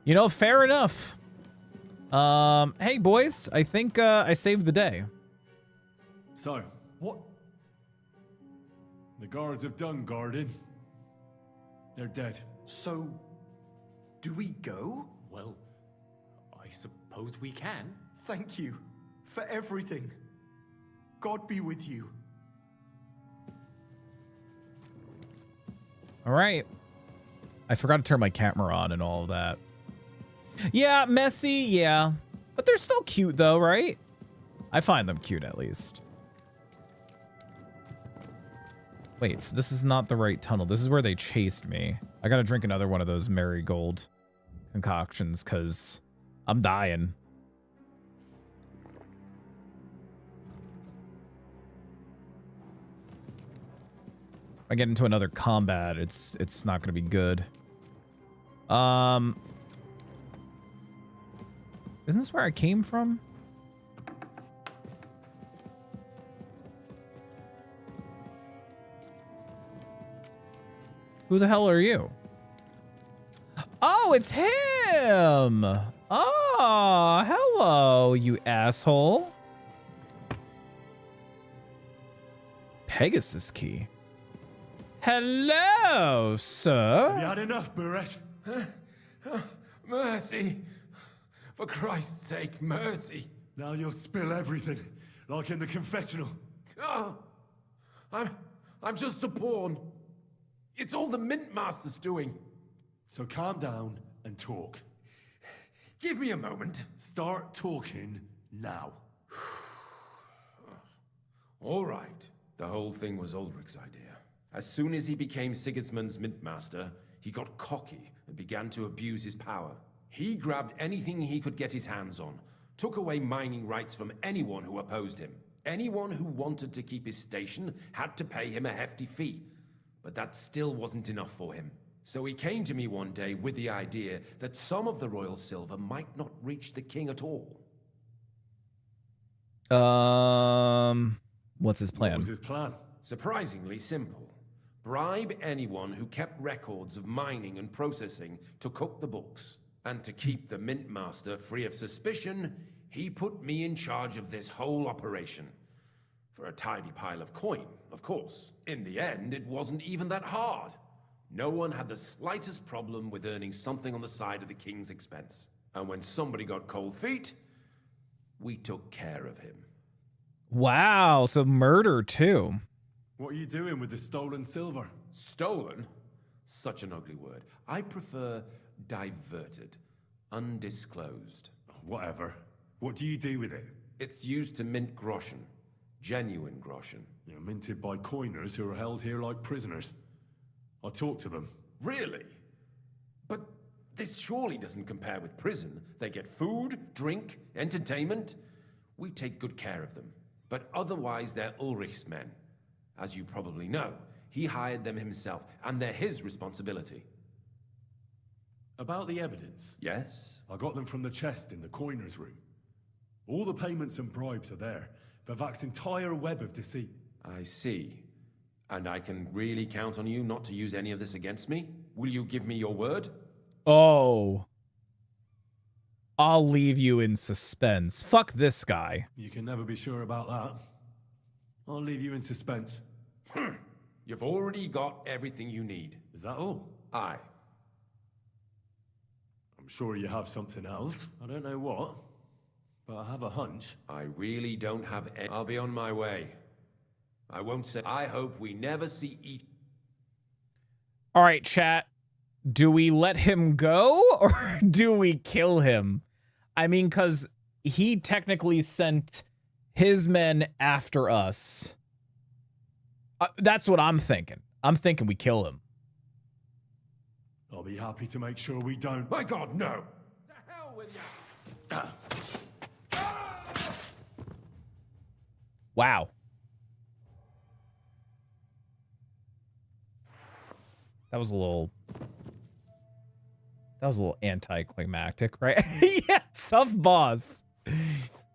You know, fair enough. Hey boys, I think I saved the day. So, what? The guards have done guarding. They're dead. So, do we go? Well, I suppose we can. Thank you for everything. God be with you. All right. I forgot to turn my camera on and all of that. Yeah, messy, yeah. But they're still cute though, right? I find them cute at least. Wait, so this is not the right tunnel. This is where they chased me. I gotta drink another one of those marigold concoctions because I'm dying. I get into another combat, it's not gonna be good. Isn't this where I came from? Who the hell are you? Oh, it's him! Oh, hello, you asshole. Pegasus key. Hello, sir. Have you had enough, Buresh? Mercy. For Christ's sake, mercy. Now you'll spill everything, like in the confessional. Oh, I'm just a pawn. It's all the Mint Master's doing. So calm down and talk. Give me a moment. Start talking now. All right. The whole thing was Ulrich's idea. As soon as he became Sigismund's Mint Master, he got cocky and began to abuse his power. He grabbed anything he could get his hands on, took away mining rights from anyone who opposed him. Anyone who wanted to keep his station had to pay him a hefty fee. But that still wasn't enough for him. So he came to me one day with the idea that some of the royal silver might not reach the king at all. What's his plan? What was his plan? Surprisingly simple. Bribe anyone who kept records of mining and processing to cook the books. And to keep the Mint Master free of suspicion, he put me in charge of this whole operation. For a tidy pile of coin, of course. In the end, it wasn't even that hard. No one had the slightest problem with earning something on the side of the king's expense. And when somebody got cold feet, we took care of him. Wow, so murder too. What are you doing with the stolen silver? Stolen? Such an ugly word. I prefer diverted, undisclosed. Whatever. What do you do with it? It's used to mint groschen. Genuine groschen. You're minted by coiners who are held here like prisoners. I talked to them. Really? But this surely doesn't compare with prison. They get food, drink, entertainment. We take good care of them. But otherwise, they're Ulrich's men. As you probably know, he hired them himself, and they're his responsibility. About the evidence? Yes? I got them from the chest in the coiner's room. All the payments and bribes are there. Vivac's entire web of deceit. I see. And I can really count on you not to use any of this against me? Will you give me your word? Oh. I'll leave you in suspense. Fuck this guy. You can never be sure about that. I'll leave you in suspense. You've already got everything you need. Is that all? Aye. I'm sure you have something else. I don't know what, but I have a hunch. I really don't have any. I'll be on my way. I won't say. I hope we never see each. All right, chat. Do we let him go or do we kill him? I mean, because he technically sent his men after us. That's what I'm thinking. I'm thinking we kill him. I'll be happy to make sure we don't. My God, no! To hell with you! Wow. That was a little anticlimactic, right? Yeah, tough boss.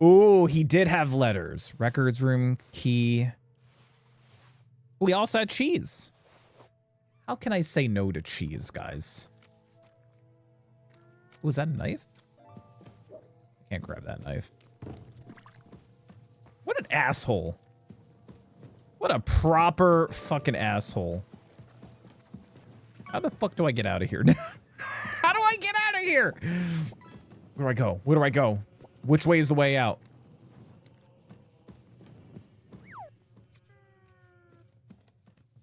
Ooh, he did have letters. Records room key. We also had cheese. How can I say no to cheese, guys? Was that a knife? Can't grab that knife. What an asshole. What a proper fucking asshole. How the fuck do I get out of here now? How do I get out of here? Where do I go? Where do I go? Which way is the way out?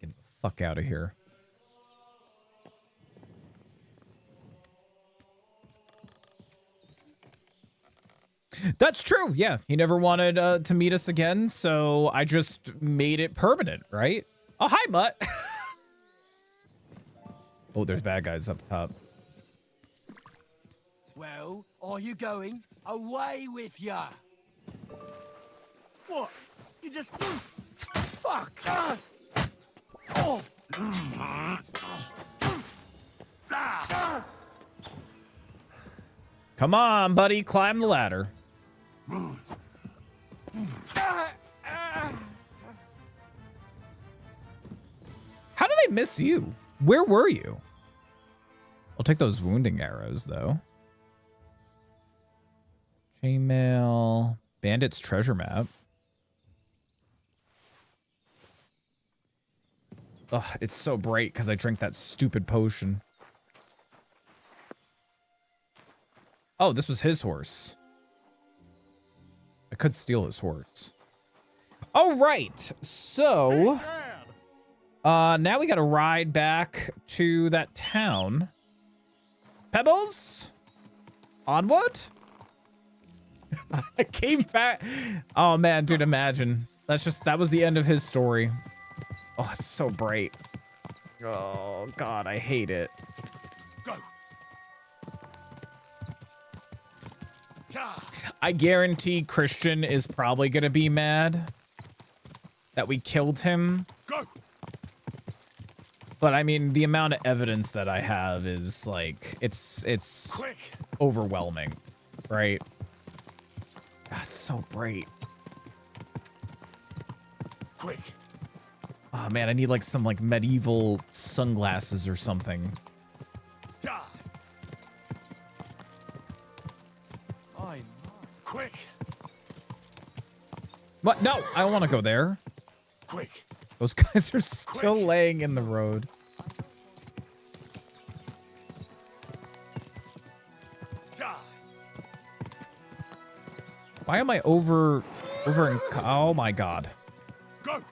Get the fuck out of here. That's true. Yeah, he never wanted to meet us again, so I just made it permanent, right? Oh, hi, Mutt. Oh, there's bad guys up top. Well, are you going? Away with ya! What? You just... Fuck! Come on, buddy, climb the ladder. How did I miss you? Where were you? I'll take those wounding arrows, though. Chainmail. Bandit's treasure map. Ugh, it's so bright because I drank that stupid potion. Oh, this was his horse. I could steal his horse. All right, so now we got to ride back to that town. Pebbles, onward. I came back. Oh man, dude, imagine that was the end of his story. Oh, it's so bright. Oh God, I hate it. Go. I guarantee Christian is probably gonna be mad that we killed him. Go. But I mean, the amount of evidence that I have is like, it's Quick. overwhelming, right? God, it's so bright. Quick. Oh man, I need like some like medieval sunglasses or something. Quick. What? No, I don't want to go there. Quick. Those guys are still laying in the road. Why am I over in, oh my God. Go.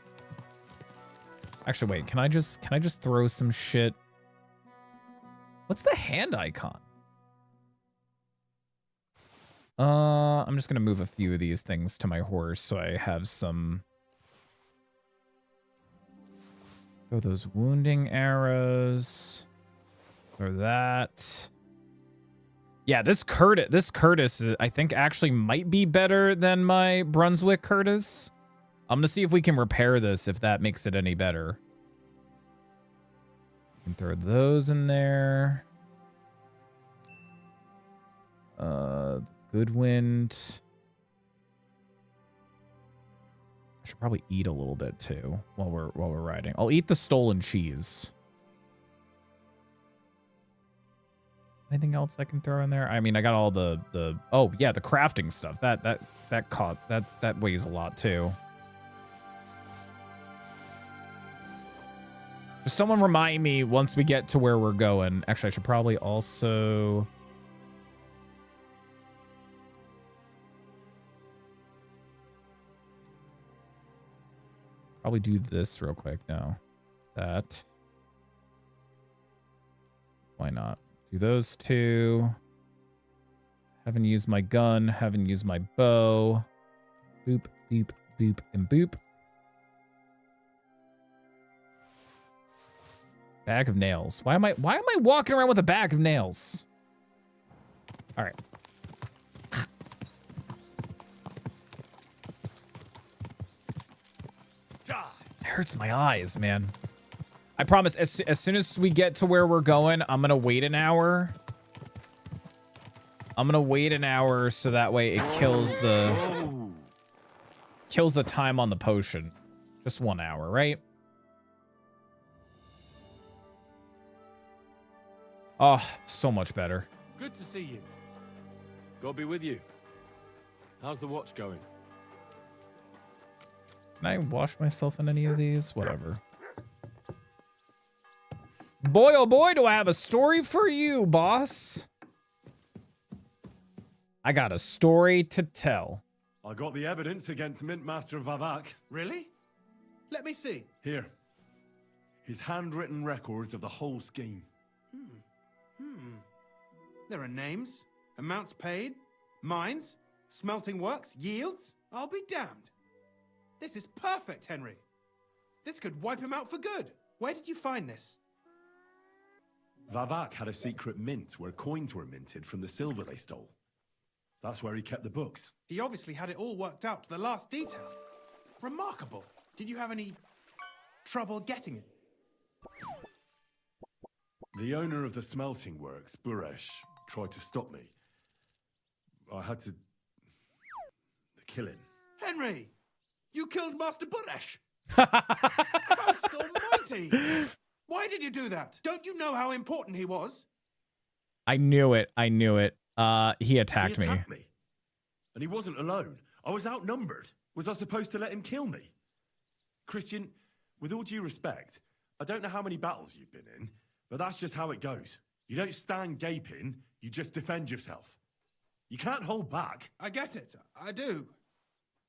Actually, wait, can I just throw some shit? What's the hand icon? I'm just gonna move a few of these things to my horse so I have some. Throw those wounding arrows. Throw that. Yeah, this Curtis, I think actually might be better than my Brunswick Curtis. I'm gonna see if we can repair this, if that makes it any better. And throw those in there. Goodwind. I should probably eat a little bit too while we're riding. I'll eat the stolen cheese. Anything else I can throw in there? I mean, I got all the oh yeah, the crafting stuff. That weighs a lot too. Just someone remind me once we get to where we're going. Actually, I should probably also probably do this real quick. No, that. Why not? Do those two. Haven't used my gun. Haven't used my bow. Boop, beep, boop, and boop. Bag of nails. Why am I walking around with a bag of nails? All right. It hurts my eyes, man. I promise, as soon as we get to where we're going, I'm gonna wait an hour. I'm gonna wait an hour so that way it kills the time on the potion. Just 1 hour, right? Oh, so much better. Good to see you. God be with you. How's the watch going? Can I wash myself in any of these? Whatever. Boy, oh boy, do I have a story for you, boss. I got a story to tell. I got the evidence against Mintmaster Vavak. Really? Let me see. Here. His handwritten records of the whole scheme. There are names, amounts paid, mines, smelting works, yields. I'll be damned. This is perfect, Henry. This could wipe him out for good. Where did you find this? Vavak had a secret mint where coins were minted from the silver they stole. That's where he kept the books. He obviously had it all worked out to the last detail. Remarkable. Did you have any trouble getting it? The owner of the smelting works, Buresh, tried to stop me. I had to kill him. Henry! You killed Master Buresh! Christ almighty! Why did you do that? Don't you know how important he was? I knew it. I knew it. He attacked me. And he wasn't alone. I was outnumbered. Was I supposed to let him kill me? Christian, with all due respect, I don't know how many battles you've been in, but that's just how it goes. You don't stand gaping, you just defend yourself. You can't hold back. I get it. I do.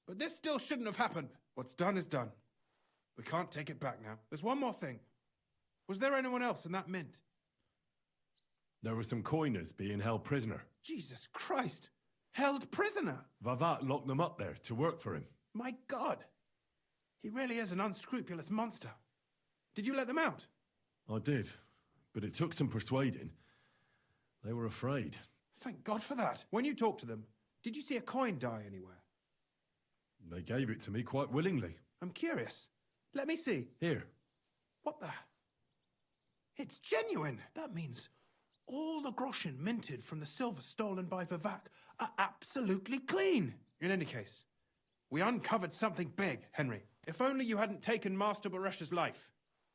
But this still shouldn't have happened. What's done is done. We can't take it back now. There's one more thing. Was there anyone else in that mint? There were some coiners being held prisoner. Jesus Christ. Held prisoner? Vavak locked them up there to work for him. My God. He really is an unscrupulous monster. Did you let them out? I did, but it took some persuading. They were afraid. Thank God for that. When you talked to them, did you see a coin die anywhere? They gave it to me quite willingly. I'm curious. Let me see. Here. What the? It's genuine. That means all the groschen minted from the silver stolen by Vivak are absolutely clean. In any case, we uncovered something big, Henry. If only you hadn't taken Master Buresh's life.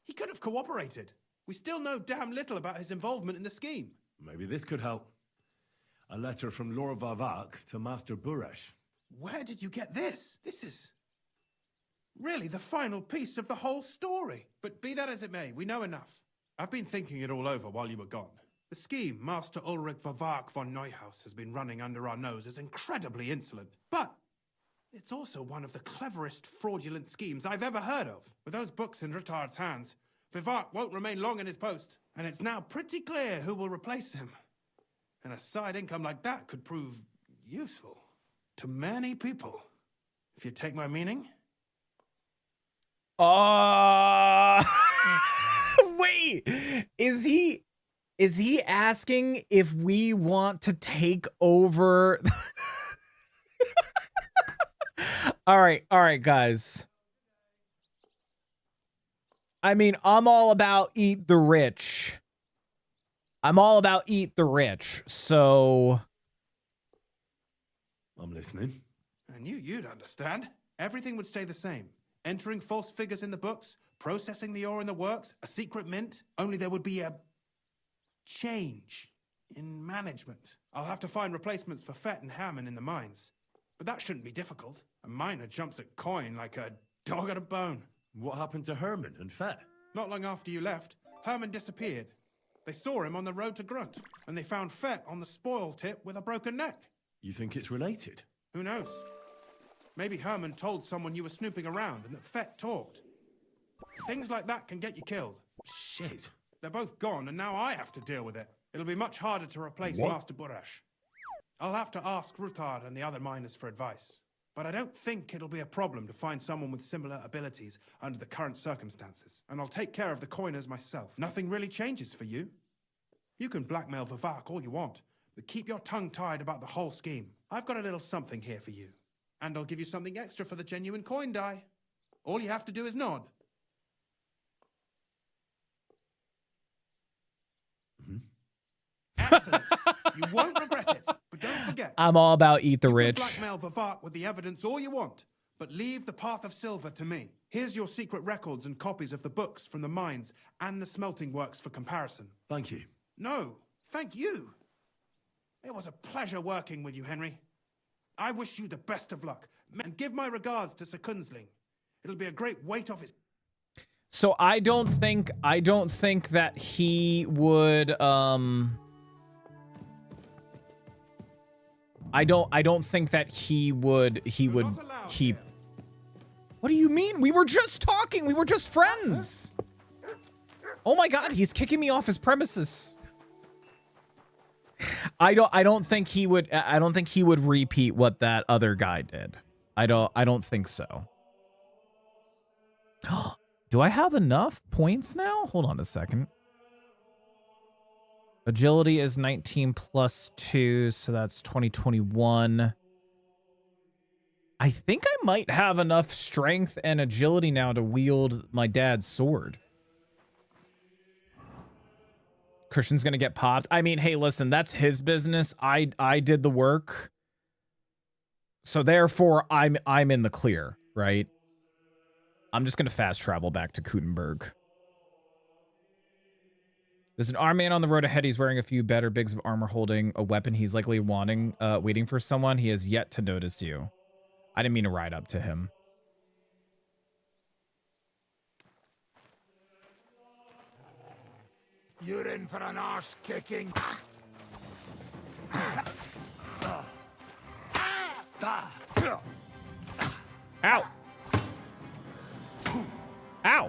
He could have cooperated. We still know damn little about his involvement in the scheme. Maybe this could help. A letter from Lord Vavak to Master Buresh. Where did you get this? This is really the final piece of the whole story. But be that as it may, we know enough. I've been thinking it all over while you were gone. The scheme Master Ulrich Vavak von Neuhaus has been running under our nose is incredibly insolent. But it's also one of the cleverest fraudulent schemes I've ever heard of. With those books in Rittard's hands, Vivak won't remain long in his post. And it's now pretty clear who will replace him. And a side income like that could prove useful to many people. If you take my meaning. Wait, is he asking if we want to take over? All right, guys. I mean, I'm all about eat the rich. So I'm listening. I knew you'd understand. Everything would stay the same. Entering false figures in the books, processing the ore in the works, a secret mint. Only there would be a change in management. I'll have to find replacements for Fett and Hammond in the mines. But that shouldn't be difficult. A miner jumps at coin like a dog at a bone. What happened to Herman and Fett? Not long after you left, Herman disappeared. They saw him on the road to Grunt, and they found Fett on the spoil tip with a broken neck. You think it's related? Who knows? Maybe Herman told someone you were snooping around and that Fett talked. Things like that can get you killed. Shit. They're both gone, and now I have to deal with it. It'll be much harder to replace Master Buresh. I'll have to ask Rutard and the other miners for advice. But I don't think it'll be a problem to find someone with similar abilities under the current circumstances. And I'll take care of the coiners myself. Nothing really changes for you. You can blackmail Vivak all you want, but keep your tongue tied about the whole scheme. I've got a little something here for you. And I'll give you something extra for the genuine coin die. All you have to do is nod. Excellent. You won't regret it. But don't forget. I'm all about eat the rich. Blackmail Vivak with the evidence all you want, but leave the path of silver to me. Here's your secret records and copies of the books from the mines and the smelting works for comparison. Thank you. No, thank you. It was a pleasure working with you, Henry. I wish you the best of luck, and give my regards to Sir Kunzling. It'll be a great weight off his... So I don't think that he would I don't think that he would keep. What do you mean? We were just talking. We were just friends. Oh my God, he's kicking me off his premises. I don't think he would repeat what that other guy did. I don't think so. Do I have enough points now? Hold on a second. Agility is 19 plus 2, so that's 2021. I think I might have enough strength and agility now to wield my dad's sword. Christian's gonna get popped. I mean, hey, listen, that's his business. I did the work. So therefore, I'm in the clear, right? I'm just gonna fast travel back to Kutenberg. There's an armed man on the road ahead. He's wearing a few better bigs of armor, holding a weapon. He's likely waiting for someone. He has yet to notice you. I didn't mean to ride up to him. You're in for an arse kicking. Ow! Ow!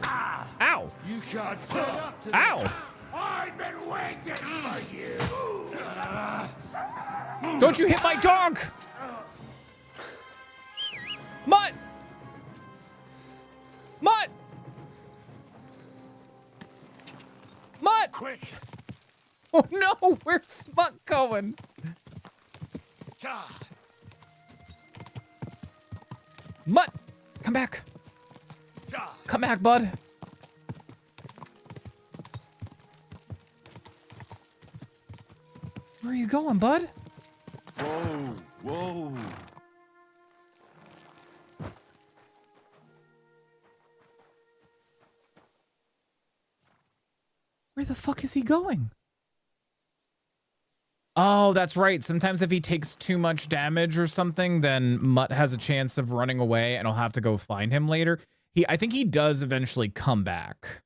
Ow! You can't stand up to Ow! this. I've been waiting for you. Don't you hit my dog! Mutt! Mutt! Mutt! Quick! Oh no! Where's Mutt going? Mutt! Come back! Come back, bud! Where are you going, bud? Whoa, whoa. Where the fuck is he going? Oh, that's right. Sometimes if he takes too much damage or something, then Mutt has a chance of running away and I'll have to go find him later. I think he does eventually come back,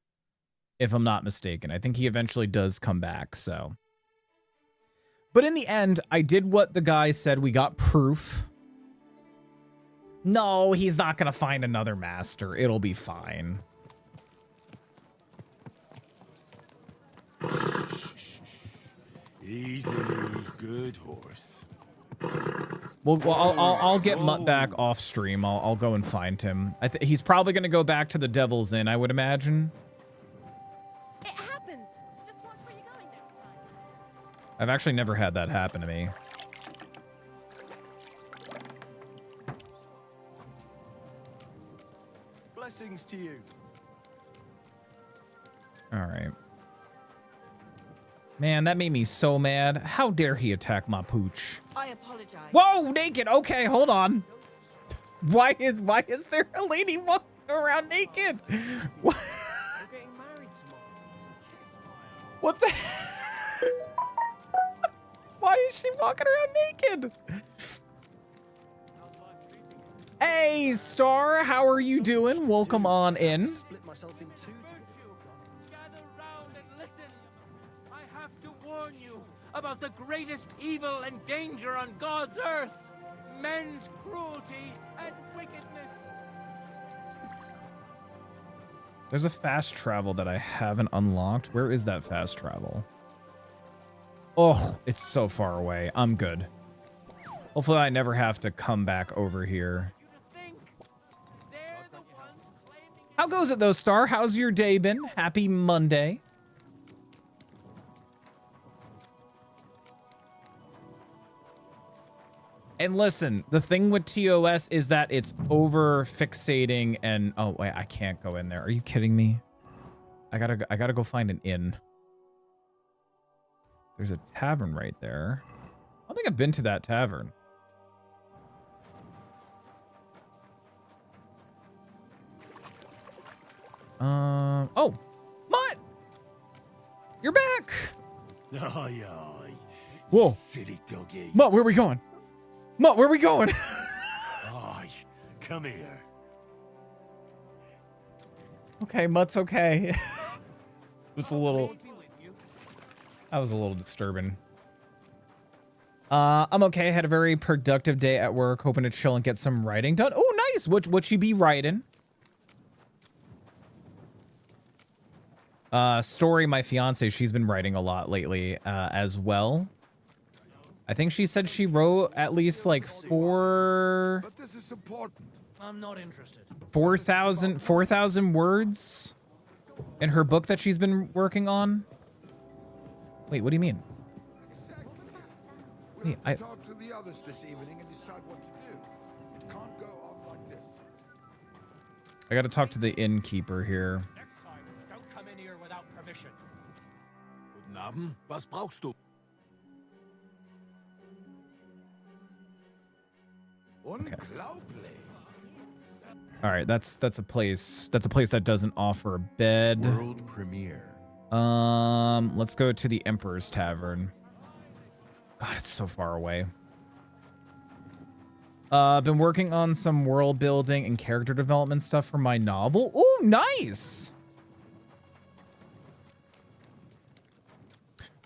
if I'm not mistaken. I think he eventually does come back, so. But in the end, I did what the guy said. We got proof. No, he's not going to find another master. It'll be fine. Easy, good horse. Well, I'll get Mutt back off stream. I'll go and find him. He's probably going to go back to the Devil's Inn, I would imagine. It happens. Just watch where you're going next time. I've actually never had that happen to me. Blessings to you. All right. Man, that made me so mad. How dare he attack my pooch? I apologize. Whoa, naked. Okay, hold on. Why is there a lady walking around naked? What, what the? Why is she walking around naked? Hey, Star, how are you doing? Welcome on in. About the greatest evil and danger on God's earth, men's cruelty and wickedness. There's a fast travel that I haven't unlocked. Where is that fast travel? Oh, it's so far away. I'm good. Hopefully I never have to come back over here. How goes it though, Star? How's your day been? Happy Monday. And listen, the thing with TOS is that it's over fixating and oh wait, I can't go in there. Are you kidding me? I gotta go find an inn. There's a tavern right there. I don't think I've been to that tavern. Oh, Mutt! You're back! Aye, aye. Whoa. Silly doggy. Mutt, where are we going? Mutt, where are we going? Aye, come here. Okay, Mutt's okay. It was a little... That was a little disturbing. I'm okay. I had a very productive day at work, hoping to chill and get some writing done. Oh, nice. What you be writing? Story, my fiance, she's been writing a lot lately as well. I think she said she wrote at least like 4,000 I'm not interested. 4,000 words in her book that she's been working on. Wait, what do you mean? Wait, I talk to the others this evening and decide what to do. It can't go on like this. got to talk to the innkeeper here. Next time, don't come in here without permission. Wouldn't that haben. Was brauchst du? Unglaublich. All right, that's a place that doesn't offer a bed. World premiere. Let's go to the Emperor's Tavern. God, it's so far away. Been working on some world building and character development stuff for my novel. Oh, nice.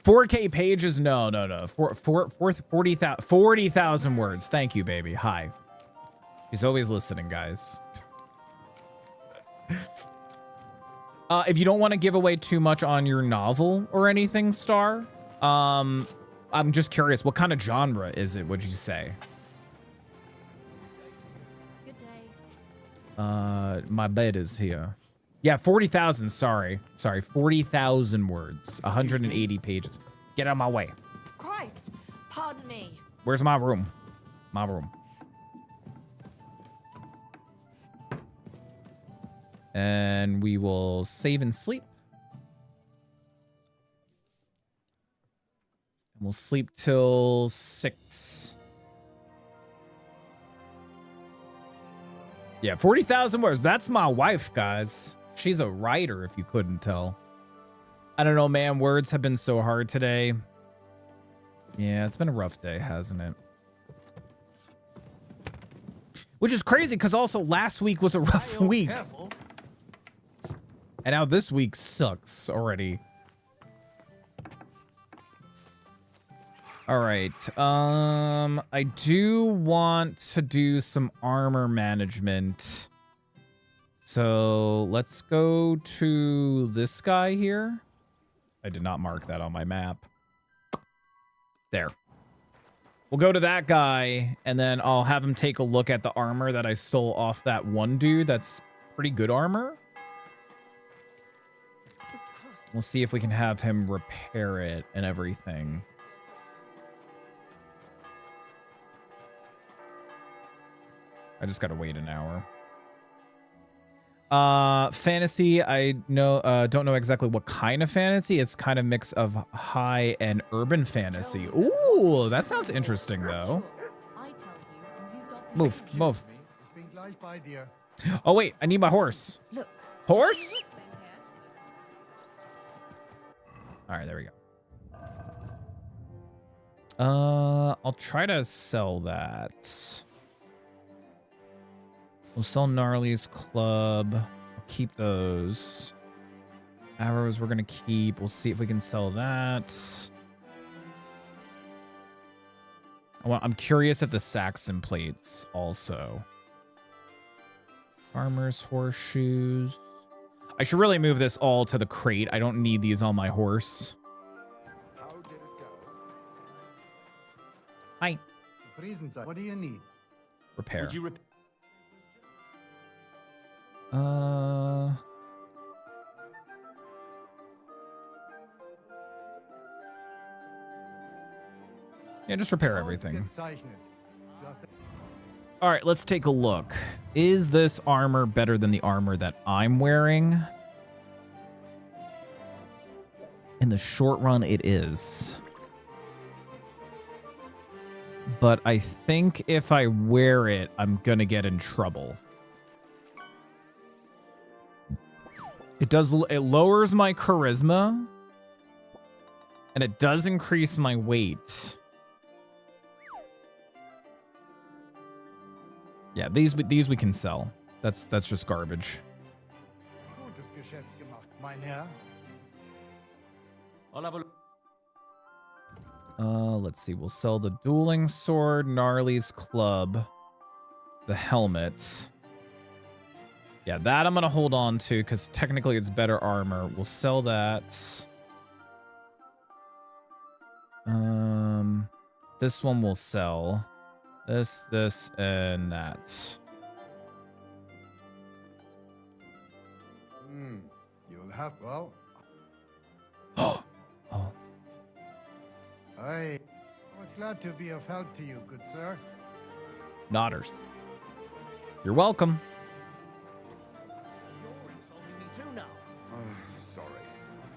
4K pages? No. 40,000 words. Thank you, baby. Hi. She's always listening, guys. If you don't want to give away too much on your novel or anything, Star, I'm just curious, what kind of genre is it, would you say? Good day. My bed is here. Yeah, 40,000, sorry. 40,000 words, 180 pages. Get out of my way. Christ, pardon me. Where's my room? My room. And we will save and sleep. And we'll sleep till 6. Yeah, 40,000 words. That's my wife, guys. She's a writer, if you couldn't tell. I don't know, man. Words have been so hard today. Yeah, it's been a rough day, hasn't it? Which is crazy, because also last week was a rough week. Careful. And now this week sucks already. All right. I do want to do some armor management. So let's go to this guy here. I did not mark that on my map. There. We'll go to that guy, and then I'll have him take a look at the armor that I stole off that one dude. That's pretty good armor. We'll see if we can have him repair it and everything. I just gotta wait an hour. Fantasy, I know, don't know exactly what kind of fantasy. It's kind of mix of high and urban fantasy. Ooh, that sounds interesting though. Move. Oh wait, I need my horse. Horse? All right, there we go. I'll try to sell that. We'll sell Gnarly's club. I'll keep those. Arrows we're gonna keep. We'll see if we can sell that. I'm curious if the Saxon plates also. Farmer's horseshoes. I should really move this all to the crate. I don't need these on my horse. How did it go? Hi. What do you need? Repair. Would you yeah, just repair everything. All right, let's take a look. Is this armor better than the armor that I'm wearing? In the short run, it is. But I think if I wear it, I'm gonna get in trouble. It lowers my charisma, and it does increase my weight. Yeah, these we can sell. That's just garbage. Gutes Geschäft gemacht, mein Herr. I'll have a look. Let's see. We'll sell the dueling sword, Gnarly's club, the helmet. Yeah, that I'm gonna hold on to because technically it's better armor. We'll sell that. This one will sell. This, and that. You'll have, well. Oh. I was glad to be of help to you, good sir. Nodders. You're welcome. You're insulting me too now. Sorry.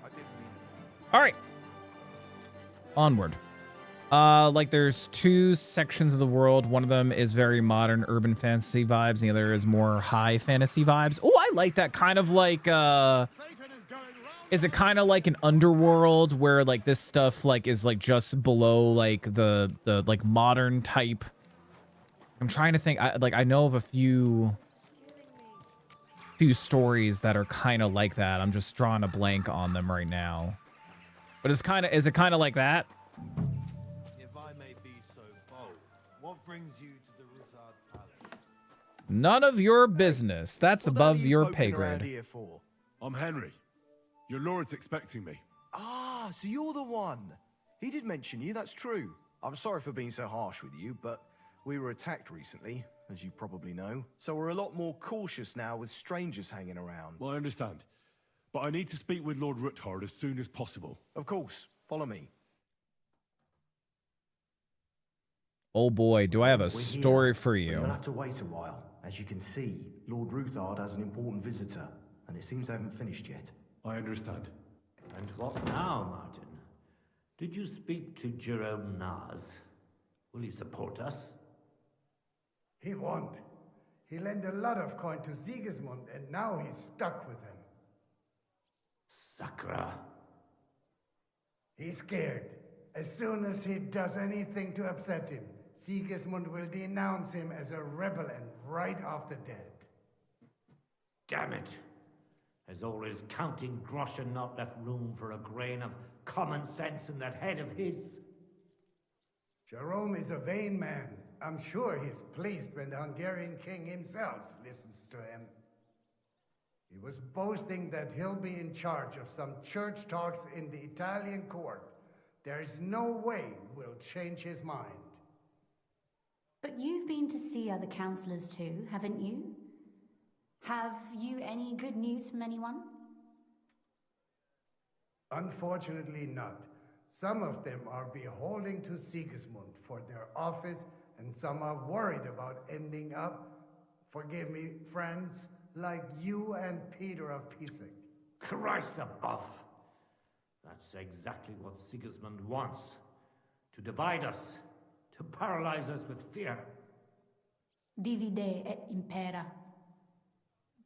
I didn't mean All right. Onward. Like there's two sections of the world. One of them is very modern urban fantasy vibes. And the other is more high fantasy vibes. Oh, I like that kind of like, is it kind of like an underworld where like this stuff like is like just below like the like modern type? I'm trying to think. I know of a few stories that are kind of like that. I'm just drawing a blank on them right now. But is it kind of like that? If I may be so bold, what brings you to the Rutard Palace? None of your business. That's above your pay grade. I'm Henry. Your lord's expecting me. Ah, so you're the one. He did mention you, that's true. I'm sorry for being so harsh with you, but we were attacked recently, as you probably know. So we're a lot more cautious now with strangers hanging around. Well, I understand. But I need to speak with Lord Rutard as soon as possible. Of course. Follow me. Oh boy, do I have a story for you. You'll have to wait a while. As you can see, Lord Rutard has an important visitor, and it seems they haven't finished yet. I understand. And what now, Martin? Did you speak to Jerome Naz? Will he support us? He won't. He lent a lot of coin to Sigismund, and now he's stuck with him. Sakra. He's scared. As soon as he does anything to upset him, Sigismund will denounce him as a rebel and right off the dead. Damn it. Has all his counting groschen not left room for a grain of common sense in that head of his? Jerome is a vain man. I'm sure he's pleased when the Hungarian king himself listens to him. He was boasting that he'll be in charge of some church talks in the Italian court. There is no way we'll change his mind. But you've been to see other councillors too, haven't you? Have you any good news from anyone? Unfortunately not. Some of them are beholden to Sigismund for their office, and some are worried about ending up, forgive me, friends, like you and Peter of Pisek. Christ above! That's exactly what Sigismund wants. To divide us. To paralyze us with fear. Divide et impera.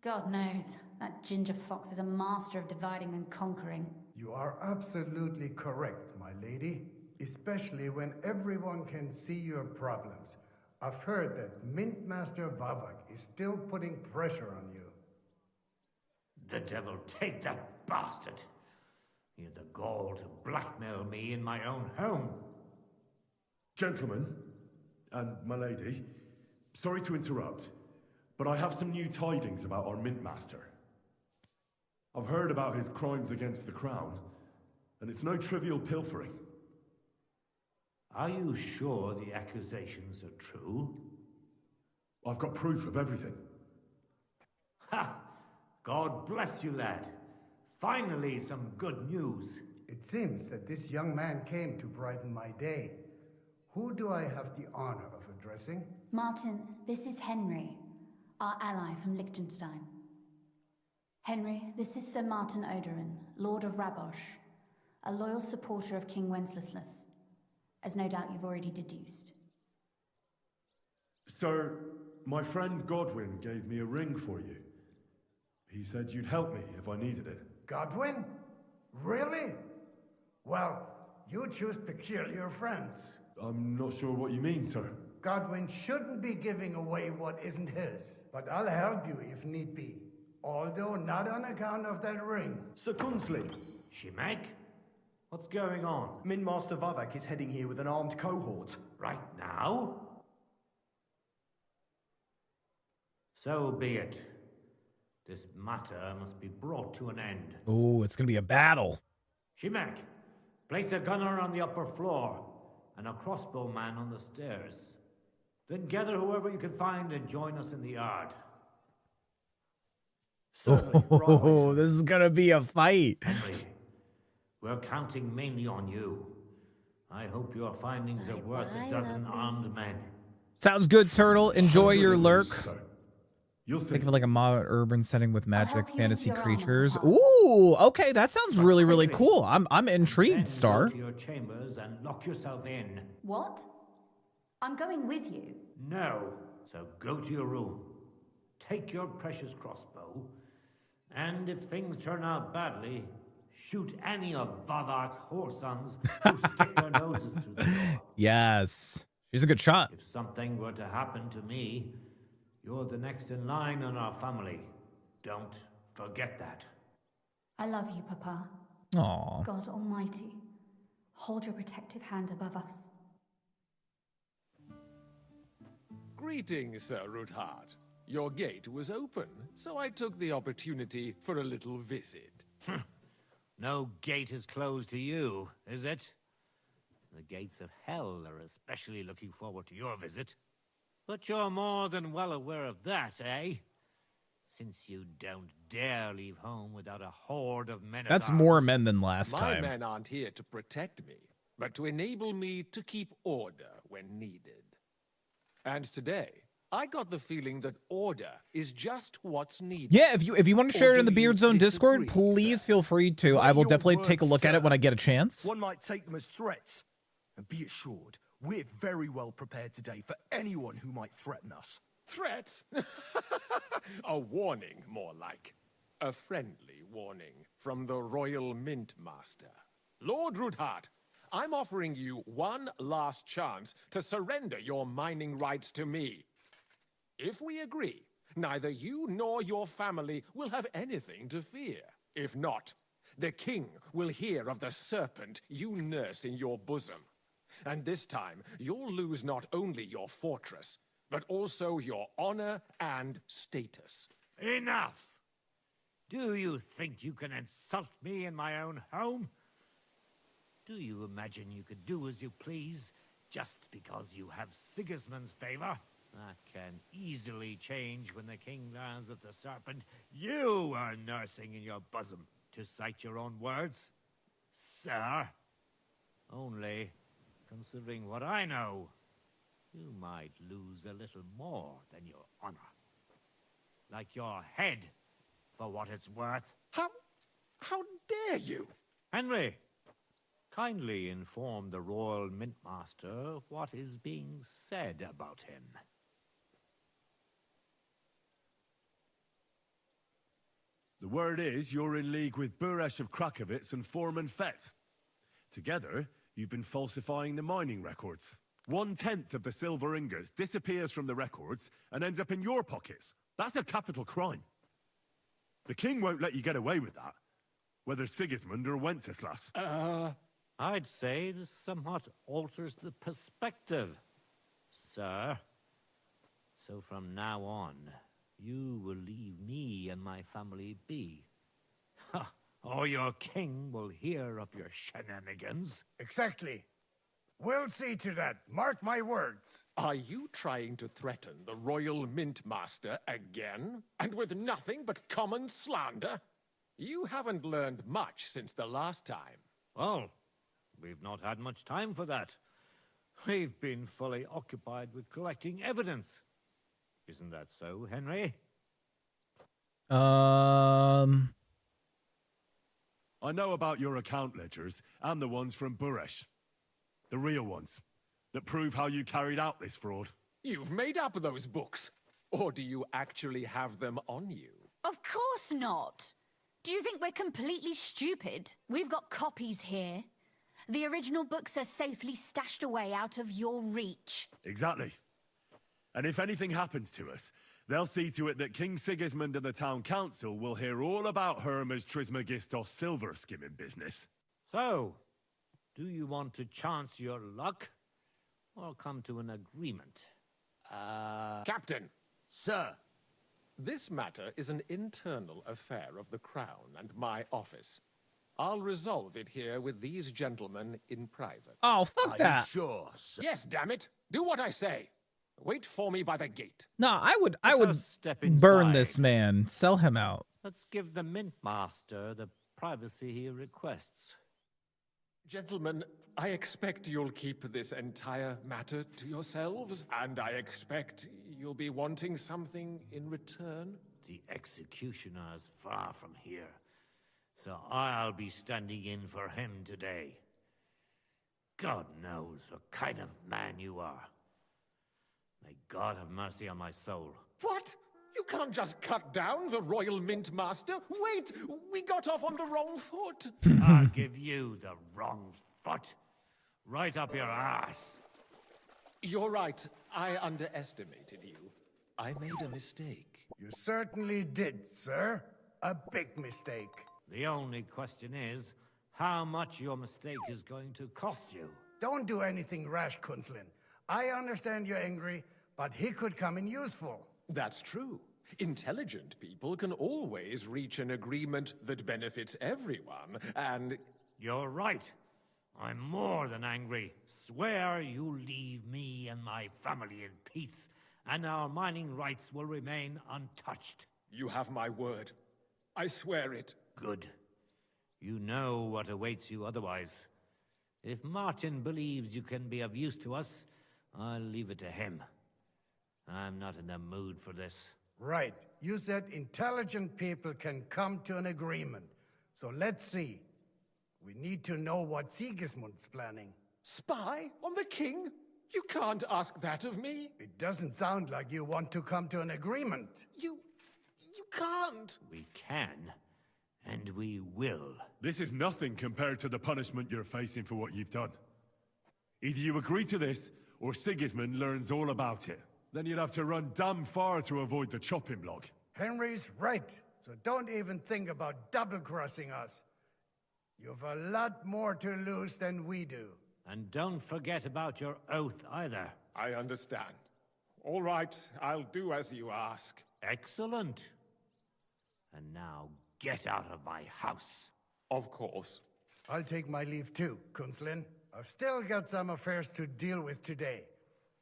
God knows, that ginger fox is a master of dividing and conquering. You are absolutely correct, my lady. Especially when everyone can see your problems. I've heard that Mint Master Vavak is still putting pressure on you. The devil take that bastard! He had the gall to blackmail me in my own home. Gentlemen, and my lady, sorry to interrupt, but I have some new tidings about our Mint Master. I've heard about his crimes against the crown, and it's no trivial pilfering. Are you sure the accusations are true? I've got proof of everything. Ha! God bless you, lad. Finally, some good news. It seems that this young man came to brighten my day. Who do I have the honor of addressing? Martin, this is Henry, our ally from Liechtenstein. Henry, this is Sir Martin Odorin, Lord of Rabosh, a loyal supporter of King Wenceslas, as no doubt you've already deduced. Sir, my friend Godwin gave me a ring for you. He said you'd help me if I needed it. Godwin? Really? Well, you choose peculiar friends. I'm not sure what you mean, sir. Godwin shouldn't be giving away what isn't his, but I'll help you if need be. Although not on account of that ring. Sir Kunslin. Shimek? What's going on? Mint Master Vavak is heading here with an armed cohort. Right now? So be it. This matter must be brought to an end. Oh, it's gonna be a battle. Shimek, place a gunner on the upper floor and a crossbowman on the stairs. Then gather whoever you can find and join us in the yard. Oh, this is gonna be a fight. Henry, we're counting mainly on you. I hope your findings are worth a dozen armed men. Sounds good, Turtle. Enjoy your lurk. You'll see. Think of it like a modern urban setting with magic, help you fantasy into your armor, creatures. Papa. Ooh, okay, that sounds really, really cool. I'm intrigued, Then Star. go to your chambers and lock yourself in. What? I'm going with you. No. So go to your room. Take your precious crossbow. And if things turn out badly, shoot any of Vadark's whoresons who stick their noses through the door. Yes. She's a good shot. If something were to happen to me, you're the next in line in our family. Don't forget that. I love you, Papa. Aw. God Almighty, hold your protective hand above us. Greetings, Sir Ruthard. Your gate was open, so I took the opportunity for a little visit. No gate is closed to you, is it? The gates of hell are especially looking forward to your visit. But you're more than well aware of that, eh? Since you don't dare leave home without a horde of men. That's more men than last My time. men aren't here to protect me, but to enable me to keep order when needed. And today, I got the feeling that order is just what's needed. Yeah, if you want to share it in the Beard Zone Discord, disagree, please feel free to. I will definitely take a look at it when I get a chance. One might take them as threats. And be assured, we're very well prepared today for anyone who might threaten us. Threat? A warning, more like. A friendly warning from the Royal Mint Master. Lord Ruthard, I'm offering you one last chance to surrender your mining rights to me. If we agree, neither you nor your family will have anything to fear. If not, the king will hear of the serpent you nurse in your bosom. And this time, you'll lose not only your fortress, but also your honor and status. Enough! Do you think you can insult me in my own home? Do you imagine you could do as you please just because you have Sigismund's favor? That can easily change when the king learns of the serpent you are nursing in your bosom, to cite your own words, sir. Only, considering what I know, you might lose a little more than your honor. Like your head, for what it's worth. How dare you? Henry, kindly inform the Royal Mintmaster what is being said about him. The word is you're in league with Buresh of Krakowitz and Foreman Fett. Together, you've been falsifying the mining records. 1/10 of the silver ingots disappears from the records and ends up in your pockets. That's a capital crime. The king won't let you get away with that, whether Sigismund or Wenceslas. I'd say this somewhat alters the perspective, sir. So from now on, you will leave me and my family be. Or your king will hear of your shenanigans. Exactly. We'll see to that. Mark my words. Are you trying to threaten the Royal Mint Master again? And with nothing but common slander? You haven't learned much since the last time. Well, we've not had much time for that. We've been fully occupied with collecting evidence. Isn't that so, Henry? I know about your account ledgers and the ones from Buresh. The real ones that prove how you carried out this fraud. You've made up those books. Or do you actually have them on you? Of course not. Do you think we're completely stupid? We've got copies here. The original books are safely stashed away out of your reach. Exactly. And if anything happens to us, they'll see to it that King Sigismund and the town council will hear all about Herma's Trismegistos silver skimming business. So, do you want to chance your luck, or come to an agreement? Captain! Sir! This matter is an internal affair of the Crown and my office. I'll resolve it here with these gentlemen in private. Oh, fuck that. Are you sure, sir? Yes, damn it! Do what I say! Wait for me by the gate. No, I would step burn inside. this man, sell him out. Let's give the Mint Master the privacy he requests. Gentlemen, I expect you'll keep this entire matter to yourselves, and I expect you'll be wanting something in return. The executioner's far from here, so I'll be standing in for him today. God knows what kind of man you are. May God have mercy on my soul. What? You can't just cut down the Royal Mint Master. Wait, we got off on the wrong foot. I'll give you the wrong foot. Right up your ass. You're right. I underestimated you. I made a mistake. You certainly did, sir. A big mistake. The only question is, how much your mistake is going to cost you. Don't do anything rash, Kunzlin. I understand you're angry, but he could come in useful. That's true. Intelligent people can always reach an agreement that benefits everyone, and... You're right. I'm more than angry. Swear you leave me and my family in peace, and our mining rights will remain untouched. You have my word. I swear it. Good. You know what awaits you otherwise. If Martin believes you can be of use to us, I'll leave it to him. I'm not in the mood for this. Right. You said intelligent people can come to an agreement. So let's see. We need to know what Sigismund's planning. Spy on the king? You can't ask that of me. It doesn't sound like you want to come to an agreement. You can't. We can, and we will. This is nothing compared to the punishment you're facing for what you've done. Either you agree to this, or Sigismund learns all about it. Then you'd have to run damn far to avoid the chopping block. Henry's right, so don't even think about double-crossing us. You've a lot more to lose than we do. And don't forget about your oath either. I understand. All right, I'll do as you ask. Excellent. And now get out of my house. Of course. I'll take my leave too, Kunzlin. I've still got some affairs to deal with today.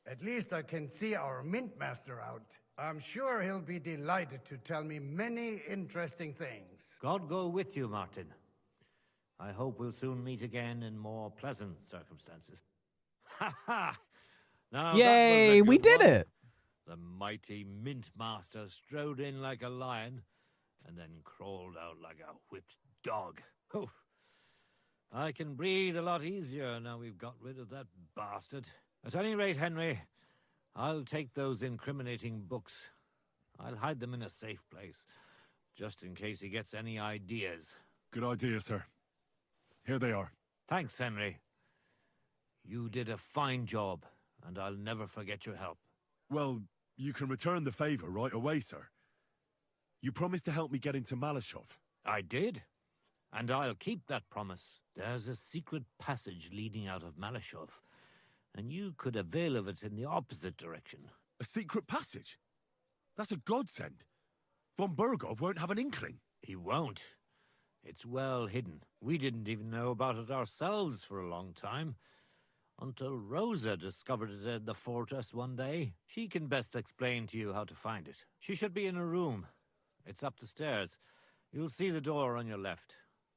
At least I can see our Mint Master out. I'm sure he'll be delighted to tell me many interesting things. God go with you, Martin. I hope we'll soon meet again in more pleasant circumstances. Ha ha! Now Yay, we did it! The mighty Mint Master strode in like a lion, and then crawled out like a whipped dog. Oof. I can breathe a lot easier now we've got rid of that bastard. At any rate, Henry, I'll take those incriminating books. I'll hide them in a safe place, just in case he gets any ideas. Good idea, sir. Here they are. Thanks, Henry. You did a fine job, and I'll never forget your help. Well, you can return the favor right away, sir. You promised to help me get into Malashov. I did, and I'll keep that promise. There's a secret passage leading out of Malashov, and you could avail of it in the opposite direction. A secret passage? That's a godsend. Von Bergov won't have an inkling. He won't. It's well hidden. We didn't even know about it ourselves for a long time. Until Rosa discovered it in the fortress one day. She can best explain to you how to find it. She should be in a room. It's up the stairs. You'll see the door on your left.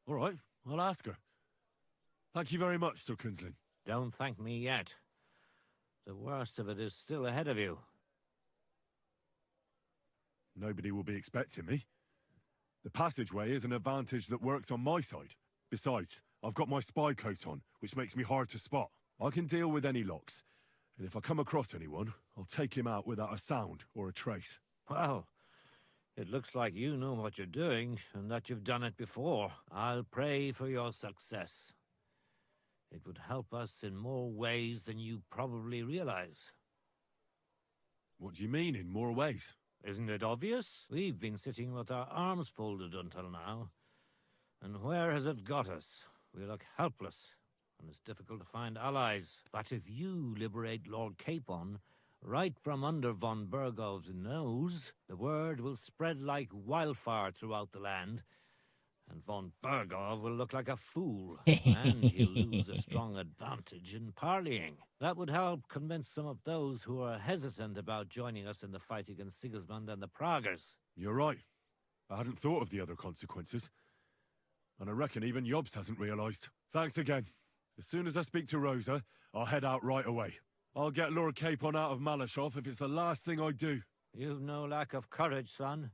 All right, I'll ask her. Thank you very much, Sir Kunzlin. Don't thank me yet. The worst of it is still ahead of you. Nobody will be expecting me. The passageway is an advantage that works on my side. Besides, I've got my spy coat on, which makes me hard to spot. I can deal with any locks, and if I come across anyone, I'll take him out without a sound or a trace. Well, it looks like you know what you're doing, and that you've done it before. I'll pray for your success. It would help us in more ways than you probably realize. What do you mean, in more ways? Isn't it obvious? We've been sitting with our arms folded until now. And where has it got us? We look helpless, and it's difficult to find allies. But if you liberate Lord Capon, right from under von Bergov's nose, the word will spread like wildfire throughout the land, and von Bergov will look like a fool, and he'll lose a strong advantage in parleying. That would help convince some of those who are hesitant about joining us in the fight against Sigismund and the Praguers. You're right. I hadn't thought of the other consequences. And I reckon even Jobst hasn't realized. Thanks again. As soon as I speak to Rosa, I'll head out right away. I'll get Lord Capon out of Malashov if it's the last thing I do. You've no lack of courage, son.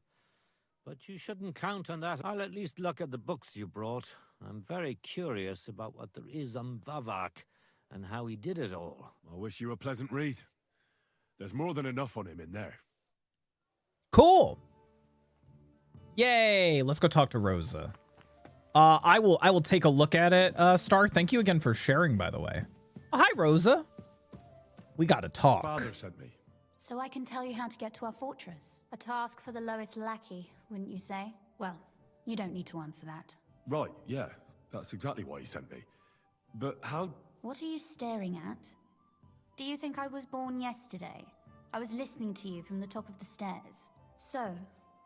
But you shouldn't count on that. I'll at least look at the books you brought. I'm very curious about what there is on Vavak and how he did it all. I wish you a pleasant read. There's more than enough on him in there. Cool. Yay. Let's go talk to Rosa. I will take a look at it, Star. Thank you again for sharing, by the way. Oh, hi, Rosa. We gotta talk. Father sent me. So I can tell you how to get to our fortress. A task for the lowest lackey, wouldn't you say? Well, you don't need to answer that. Right, yeah. That's exactly why he sent me. But how... What are you staring at? Do you think I was born yesterday? I was listening to you from the top of the stairs. So,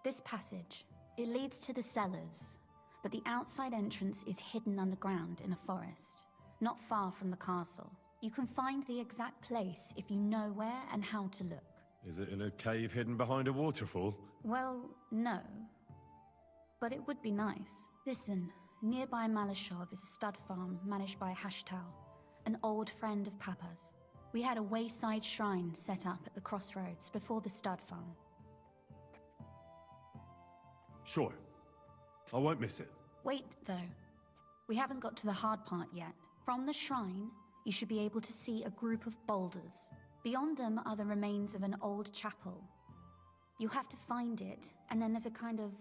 this passage, it leads to the cellars, but the outside entrance is hidden underground in a forest, not far from the castle. You can find the exact place if you know where and how to look. Is it in a cave hidden behind a waterfall? Well, no. But it would be nice. Listen, nearby Malashov is a stud farm managed by Hashtal, an old friend of Papa's. We had a wayside shrine set up at the crossroads before the stud farm. Sure. I won't miss it. Wait, though. We haven't got to the hard part yet. From the shrine, you should be able to see a group of boulders. Beyond them are the remains of an old chapel. You have to find it, and then there's a kind of...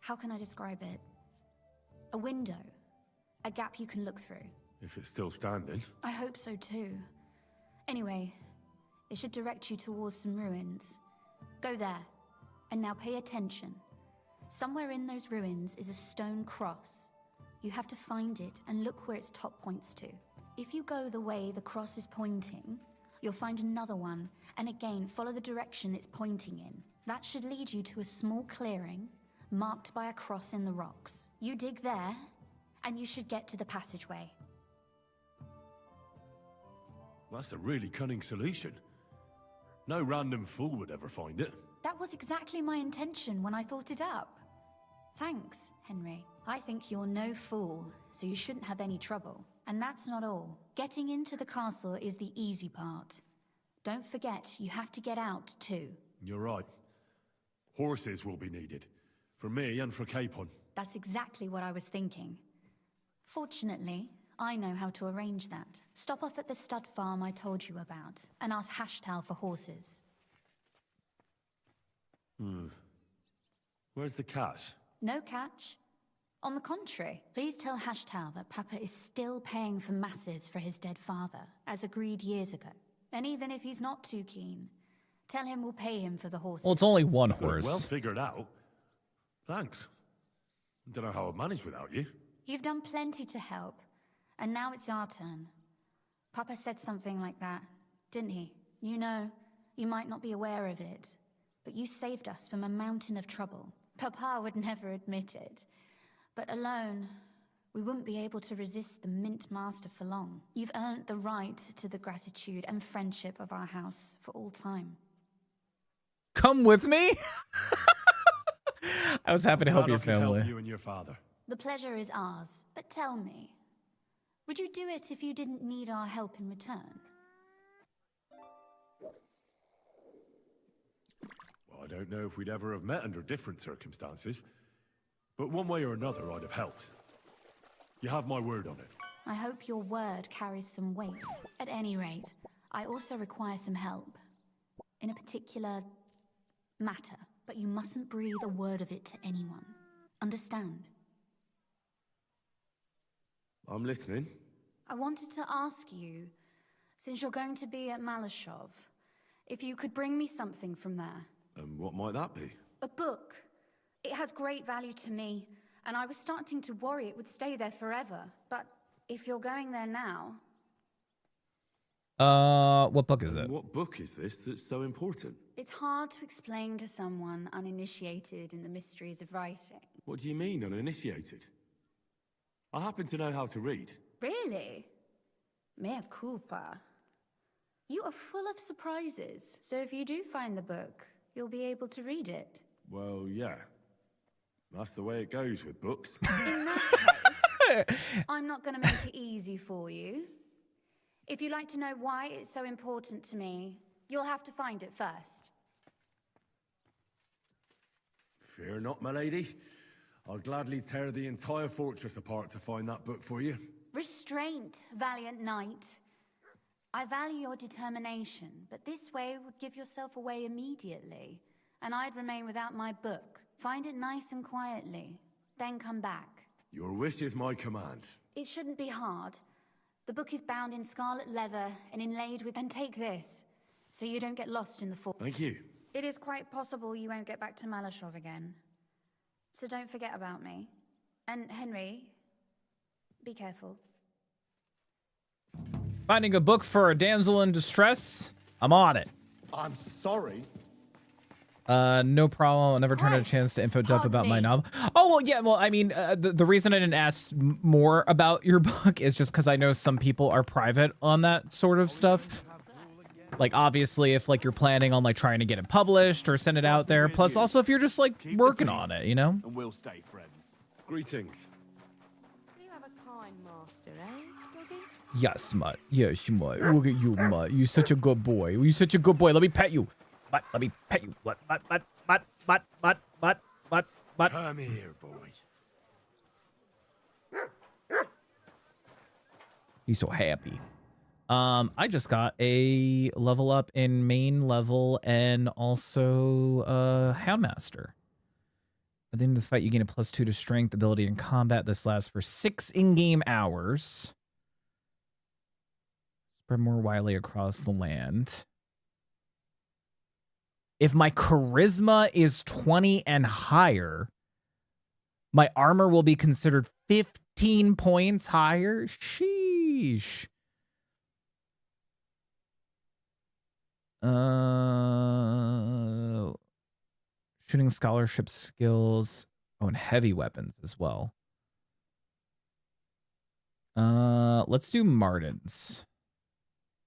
how can I describe it? A window. A gap you can look through. If it's still standing. I hope so too. Anyway, it should direct you towards some ruins. Go there. And now pay attention. Somewhere in those ruins is a stone cross. You have to find it and look where its top points to. If you go the way the cross is pointing, you'll find another one, and again follow the direction it's pointing in. That should lead you to a small clearing, marked by a cross in the rocks. You dig there, and you should get to the passageway. That's a really cunning solution. No random fool would ever find it. That was exactly my intention when I thought it up. Thanks, Henry. I think you're no fool, so you shouldn't have any trouble. And that's not all. Getting into the castle is the easy part. Don't forget, you have to get out too. You're right. Horses will be needed. For me and for Capon. That's exactly what I was thinking. Fortunately, I know how to arrange that. Stop off at the stud farm I told you about, and ask Hashtal for horses. Where's the catch? No catch. On the contrary, please tell Hashtal that Papa is still paying for masses for his dead father, as agreed years ago. And even if he's not too keen, tell him we'll pay him for the horses. Well, it's only one horse. Well figured out. Thanks. Don't know how I'd manage without you. You've done plenty to help, and now it's our turn. Papa said something like that, didn't he? You know, you might not be aware of it, but you saved us from a mountain of trouble. Papa would never admit it. But alone, we wouldn't be able to resist the Mint Master for long. You've earned the right to the gratitude and friendship of our house for all time. Come with me? I was happy to help your I can family. Help you and your father. The pleasure is ours, but tell me, would you do it if you didn't need our help in return? Well, I don't know if we'd ever have met under different circumstances. But one way or another, I'd have helped. You have my word on it. I hope your word carries some weight. At any rate, I also require some help. In a particular matter, but you mustn't breathe a word of it to anyone. Understand? I'm listening. I wanted to ask you, since you're going to be at Malashov, if you could bring me something from there. And what might that be? A book. It has great value to me, and I was starting to worry it would stay there forever. But if you're going there now... What book is it? What book is this that's so important? It's hard to explain to someone uninitiated in the mysteries of writing. What do you mean, uninitiated? I happen to know how to read. Really? Mea culpa. You are full of surprises, so if you do find the book, you'll be able to read it. Well, yeah. That's the way it goes with books. In that case... I'm not going to make it easy for you. If you'd like to know why it's so important to me, you'll have to find it first. Fear not, my lady. I'll gladly tear the entire fortress apart to find that book for you. Restraint, valiant knight. I value your determination, but this way would give yourself away immediately, and I'd remain without my book. Find it nice and quietly, then come back. Your wish is my command. It shouldn't be hard. The book is bound in scarlet leather and inlaid with... And take this, so you don't get lost in the fort. Thank you. It is quite possible you won't get back to Malashov again. So don't forget about me. And Henry, be careful. Finding a book for a damsel in distress? I'm on it. I'm sorry. No problem. I'll never turn a chance to info dump about my novel. Oh, well, yeah. Well, I mean, the reason I didn't ask more about your book is just because I know some people are private on that sort of stuff. Like, obviously, if, like, you're planning on, like, trying to get it published or send it out there. Plus, also, if you're just, like, working on it, you know? And we'll stay friends. Greetings. You have a kind master, eh, Doggy? Yes, Mutt. Yes, Mutt. Look at you, Mutt. You're such a good boy. You're such a good boy. Let me pet you. Mutt, let me pet you. Mutt. Come here, boy. He's so happy. I just got a level up in main level and also Houndmaster. At the end of the fight, you gain a +2 to strength, ability, and combat. This lasts for 6 in-game hours. Spread more widely across the land. If my charisma is 20 and higher, my armor will be considered 15 points higher. Sheesh. Shooting scholarship skills. Oh, and heavy weapons as well. Let's do Martins.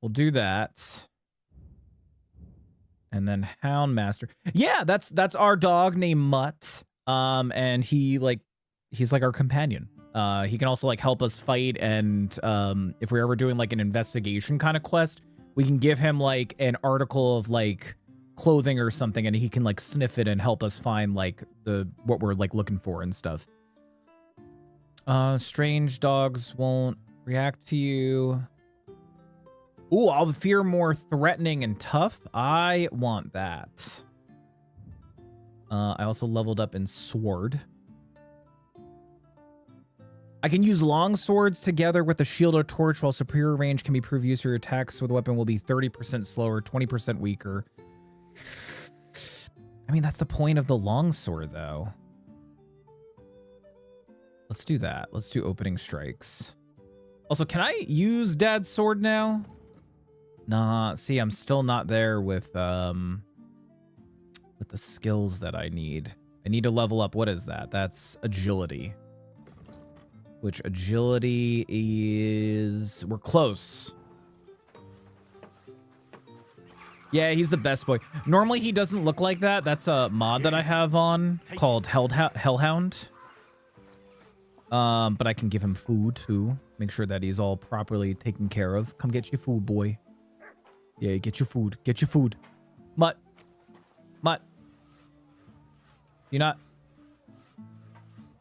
We'll do that. And then Houndmaster. Yeah, that's our dog named Mutt. And he's like our companion. He can also like help us fight, and if we're ever doing like an investigation kind of quest, we can give him like an article of like clothing or something, and he can like sniff it and help us find like what we're like looking for and stuff. Strange dogs won't react to you. Ooh, I'll fear more threatening and tough. I want that. I also leveled up in sword. I can use long swords together with a shield or torch, while superior range can be proved used for your attacks with the weapon will be 30% slower, 20% weaker. I mean, that's the point of the long sword, though. Let's do that. Let's do opening strikes. Also, can I use Dad's sword now? Nah, see, I'm still not there with the skills that I need. I need to level up. What is that? That's agility. Which agility is... We're close. Yeah, he's the best boy. Normally, he doesn't look like that. That's a mod that I have on called Hellhound. But I can give him food, too. Make sure that he's all properly taken care of. Come get your food, boy. Yeah, get your food. Get your food. Mutt. Mutt. You not...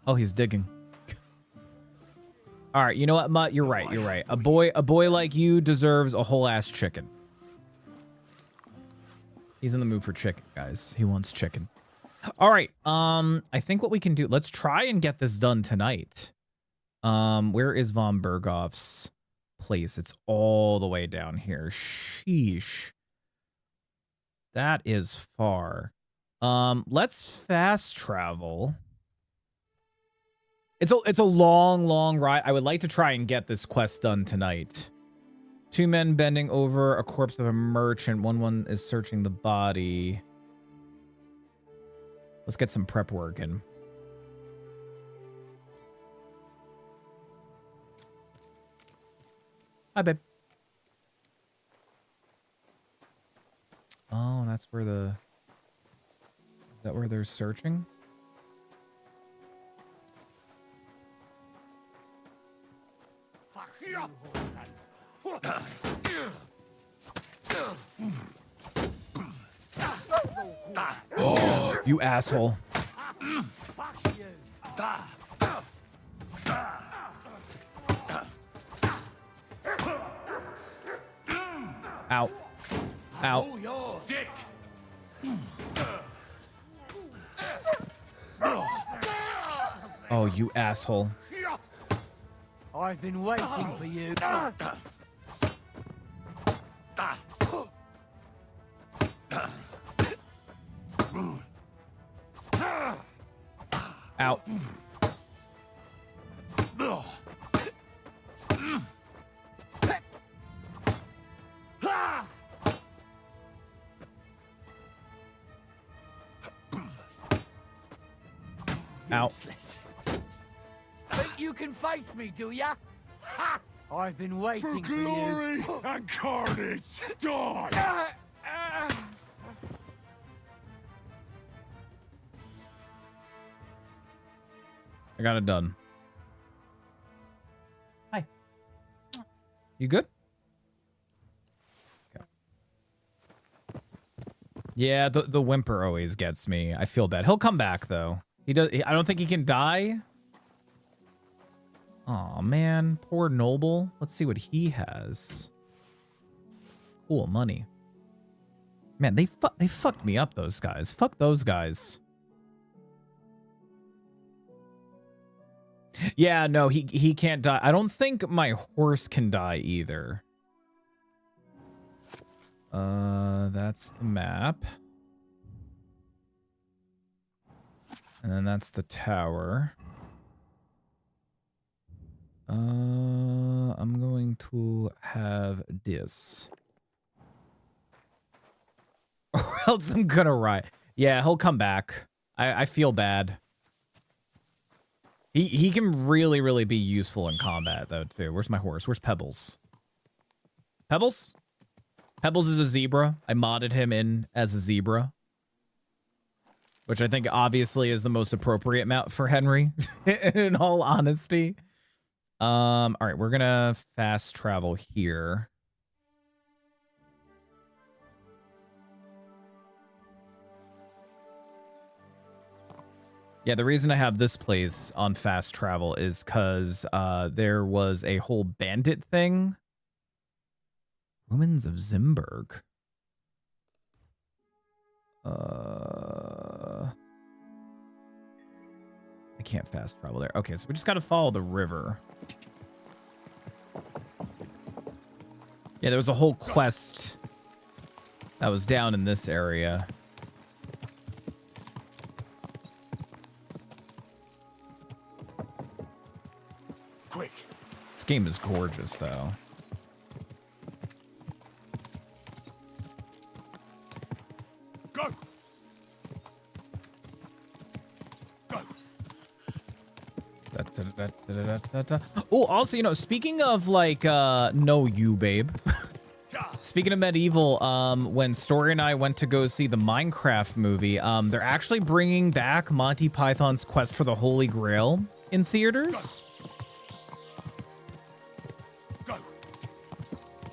Oh, he's digging. All right, you know what, Mutt? You're right. You're right. A boy like you deserves a whole ass chicken. He's in the mood for chicken, guys. He wants chicken. All right. I think what we can do, let's try and get this done tonight. Where is von Berghoff's place? It's all the way down here. Sheesh. That is far. Let's fast travel. It's a long ride. I would like to try and get this quest done tonight. 2 men bending over a corpse of a merchant. One is searching the body. Let's get some prep work in. Hi, babe. Oh, that's where is that where they're searching? Oh, you asshole. Ow. Ow. Sick. Oh, you asshole. I've been waiting for you. Ow. Ow. Think you can face me, do ya? Ha! I've been waiting for glory you. and carnage, die! I got it done. Hi. You good? Okay. Yeah, the whimper always gets me. I feel bad. He'll come back though. I don't think he can die. Oh man, poor Noble. Let's see what he has. Cool, money. Man, they fucked me up, those guys. Fuck those guys. Yeah, no, he can't die. I don't think my horse can die either. That's the map. And then that's the tower. I'm going to have this. Or else I'm gonna riot. Yeah, he'll come back. I feel bad. He can really, really be useful in combat, though, too. Where's my horse? Where's Pebbles? Pebbles? Pebbles is a zebra. I modded him in as a zebra. Which I think obviously is the most appropriate mount for Henry, in all honesty. All right, we're gonna fast travel here. Yeah, the reason I have this place on fast travel is because there was a whole bandit thing. Ruins of Zimberg. I can't fast travel there. Okay, so we just got to follow the river. Yeah, there was a whole quest that was down in this area. Quick. This game is gorgeous, though. Go. Oh, also, you know, speaking of like, no, you, babe. Speaking of medieval, when Story and I went to go see the Minecraft movie, they're actually bringing back Monty Python's Quest for the Holy Grail in theaters.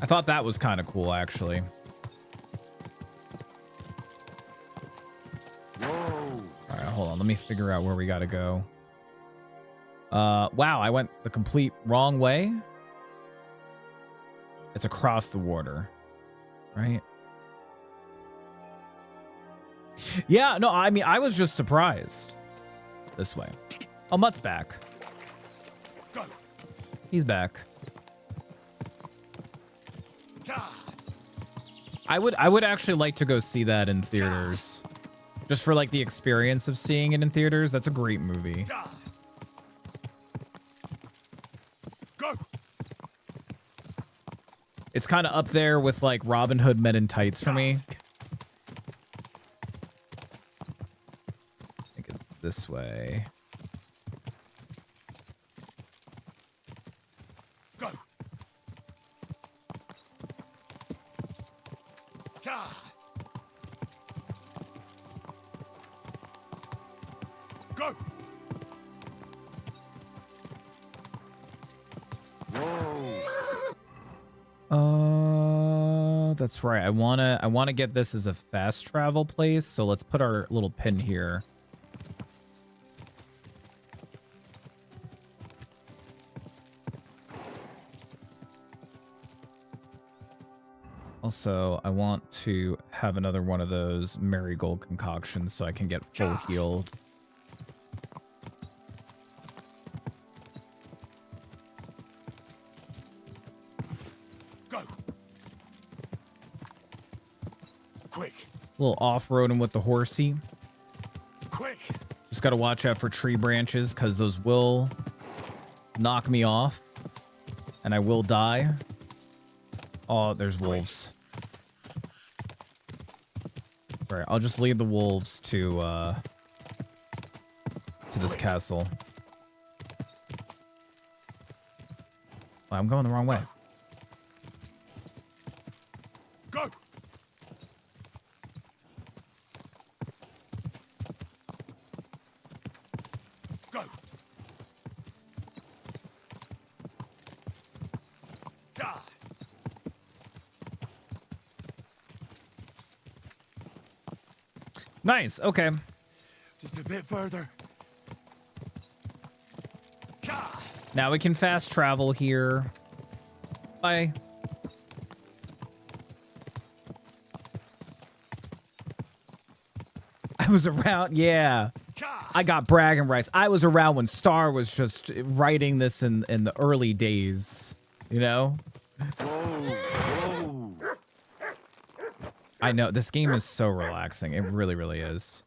I thought that was kind of cool, actually. Whoa. All right, hold on. Let me figure out where we got to go. Wow, I went the complete wrong way. It's across the water, right? Yeah, no, I mean, I was just surprised. This way. Oh, Mutt's back. He's back. I would actually like to go see that in theaters. Just for like the experience of seeing it in theaters. That's a great movie. It's kind of up there with like Robin Hood Men in Tights for me. I think it's this way. Go. Go. Whoa. That's right. I wanna get this as a fast travel place, so let's put our little pin here. Also, I want to have another one of those marigold concoctions so I can get full healed. Go. Quick. A little off-roading with the horsey. Quick. Just gotta watch out for tree branches because those will knock me off and I will die. Oh, there's wolves. All right, I'll just lead the wolves to this castle. Oh, I'm going the wrong way. Go. Go. Die. Nice. Okay. Just a bit further. Now we can fast travel here. Bye. I was around. Yeah. I got bragging rights. I was around when Star was just writing this in the early days. You know? Whoa. I know. This game is so relaxing. It really, really is.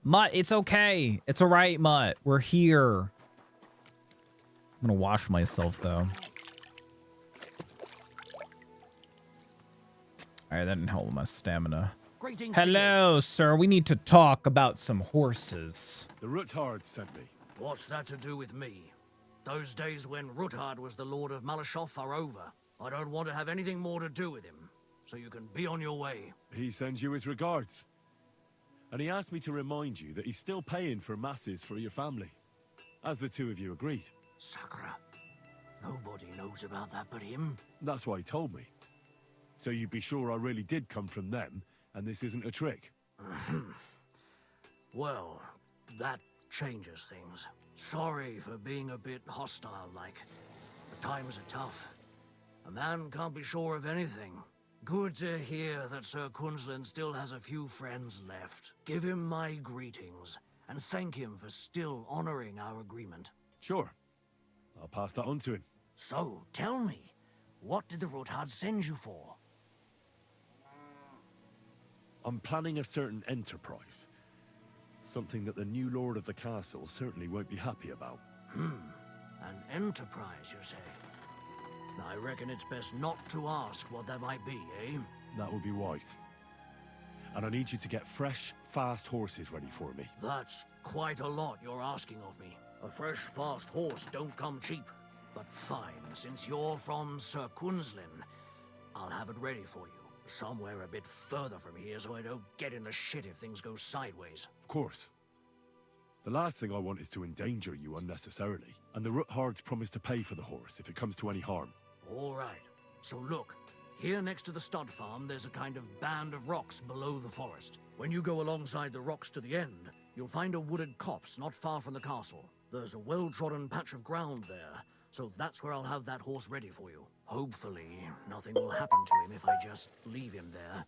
Mutt, it's okay. It's all right, Mutt. We're here. I'm gonna wash myself, though. All right, that didn't help with my stamina. Greetings. Hello, sir. We need to talk about some horses. The Ruthard sent me. What's that to do with me? Those days when Ruthard was the Lord of Malashoff are over. I don't want to have anything more to do with him, so you can be on your way. He sends you his regards. And he asked me to remind you that he's still paying for masses for your family, as the two of you agreed. Sakura. Nobody knows about that but him. That's why he told me. So you'd be sure I really did come from them, and this isn't a trick. Well, that changes things. Sorry for being a bit hostile-like. The times are tough. A man can't be sure of anything. Good to hear that Sir Kunzlin still has a few friends left. Give him my greetings, and thank him for still honoring our agreement. Sure. I'll pass that on to him. So, tell me, what did the Ruthard send you for? I'm planning a certain enterprise. Something that the new lord of the castle certainly won't be happy about. An enterprise, you say? I reckon it's best not to ask what that might be, eh? That would be wise. And I need you to get fresh, fast horses ready for me. That's quite a lot you're asking of me. A fresh, fast horse don't come cheap. But fine, since you're from Sir Kunzlin, I'll have it ready for you. Somewhere a bit further from here so I don't get in the shit if things go sideways. Of course. The last thing I want is to endanger you unnecessarily. And the Ruthards promise to pay for the horse if it comes to any harm. All right. So look, here next to the stud farm, there's a kind of band of rocks below the forest. When you go alongside the rocks to the end, you'll find a wooded copse not far from the castle. There's a well-trodden patch of ground there, so that's where I'll have that horse ready for you. Hopefully, nothing will happen to him if I just leave him there.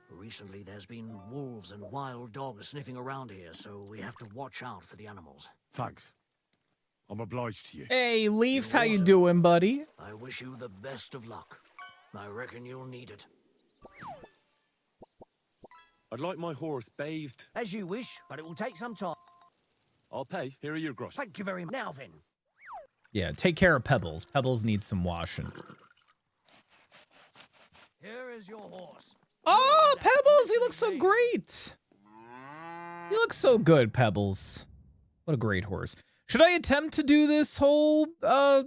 Recently, there's been wolves and wild dogs sniffing around here, so we have to watch out for the animals. Thanks. I'm obliged to you. Hey, Leaf, how you doing, buddy? I wish you the best of luck. I reckon you'll need it. I'd like my horse bathed. As you wish, but it will take some time. I'll pay. Here are your grosh. Thank you very much. Now then. Yeah, take care of Pebbles. Pebbles needs some washing. Here is your horse. Oh, Pebbles, he looks so great. You look so good, Pebbles. What a great horse. Should I attempt to do this whole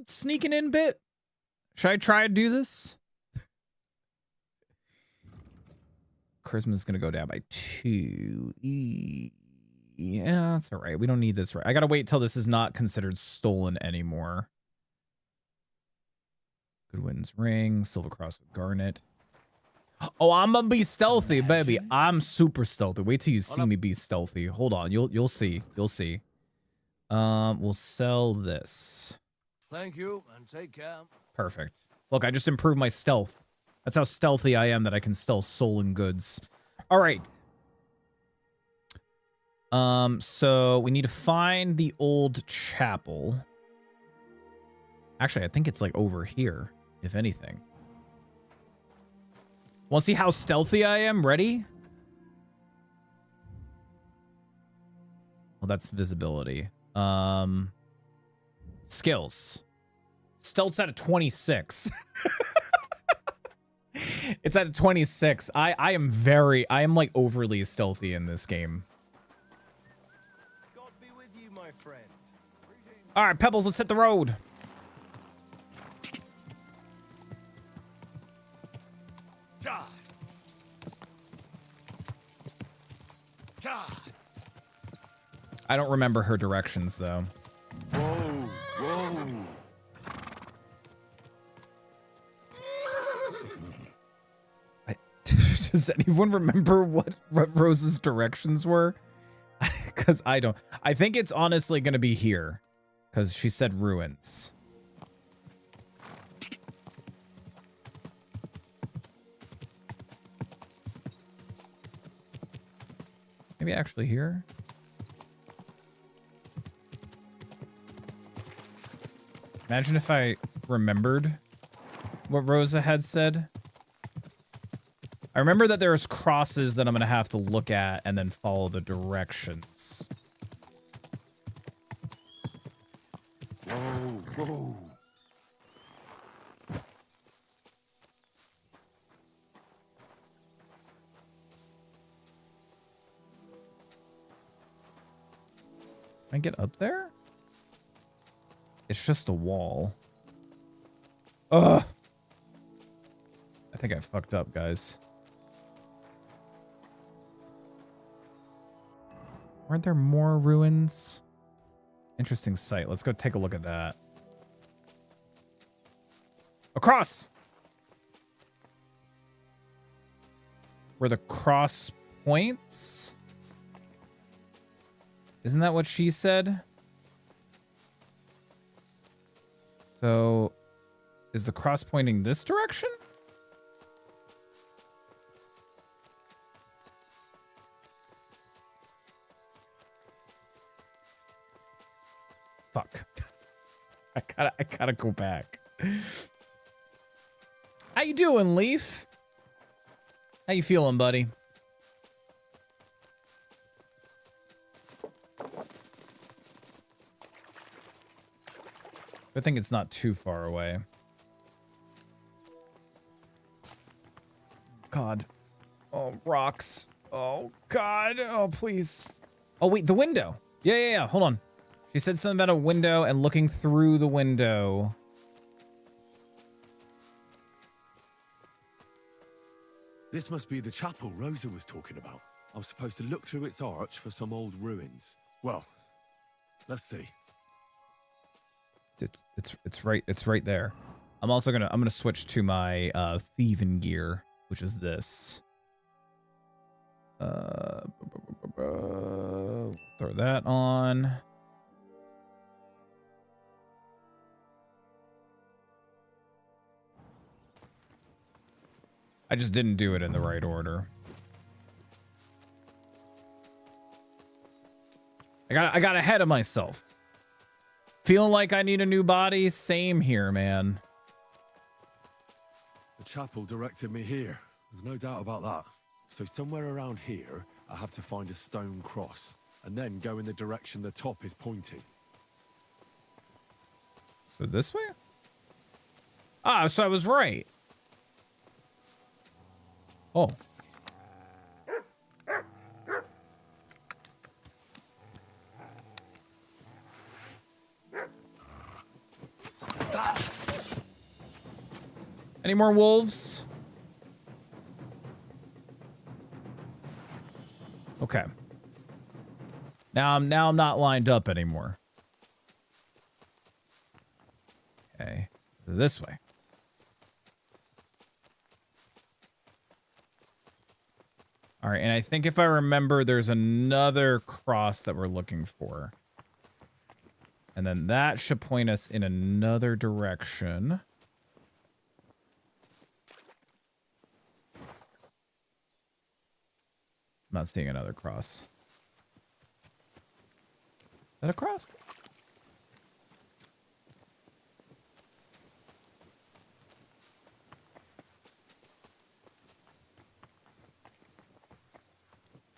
sneaking in bit? Should I try to do this? Charisma's gonna go down by 2. Yeah, that's all right. We don't need this, right? I gotta wait till this is not considered stolen anymore. Goodwin's ring, silver cross with garnet. Oh, I'm gonna be stealthy, baby. I'm super stealthy. Wait till you see me be stealthy. Hold on, you'll see. You'll see. We'll sell this. Thank you, and take care. Perfect. Look, I just improved my stealth. That's how stealthy I am that I can steal stolen goods. All right. So we need to find the old chapel. Actually, I think it's like over here, if anything. Want to see how stealthy I am? Ready? Well, that's visibility. Skills. Stealth's at a 26. It's at a 26. I am like overly stealthy in this game. God be with you, my friend. All right, Pebbles, let's hit the road. I don't remember her directions, though. Whoa, whoa. Does anyone remember what Rose's directions were? Because I don't. I think it's honestly going to be here. Because she said ruins. Maybe actually here? Imagine if I remembered what Rosa had said. I remember that there's crosses that I'm going to have to look at and then follow the directions. Whoa, whoa. Can I get up there? It's just a wall. Ugh. I think I fucked up, guys. Weren't there more ruins? Interesting sight. Let's go take a look at that. Across! Where the cross points? Isn't that what she said? So, is the cross pointing this direction? Fuck. I gotta go back. How you doing, Leaf? How you feeling, buddy? I think it's not too far away. God. Oh, rocks. Oh, God. Oh, please. Oh, wait, the window. Yeah. Hold on. She said something about a window and looking through the window. This must be the chapel Rosa was talking about. I was supposed to look through its arch for some old ruins. Well, let's see. It's right there. I'm also gonna switch to my thieving gear, which is this. Throw that on. I just didn't do it in the right order. I got ahead of myself. Feeling like I need a new body? Same here, man. The chapel directed me here. There's no doubt about that. So somewhere around here, I have to find a stone cross, and then go in the direction the top is pointing. So this way? Ah, so I was right. Oh. Any more wolves? Okay. Now I'm not lined up anymore. Okay. This way. All right, and I think if I remember, there's another cross that we're looking for. And then that should point us in another direction. I'm not seeing another cross. Is that a cross?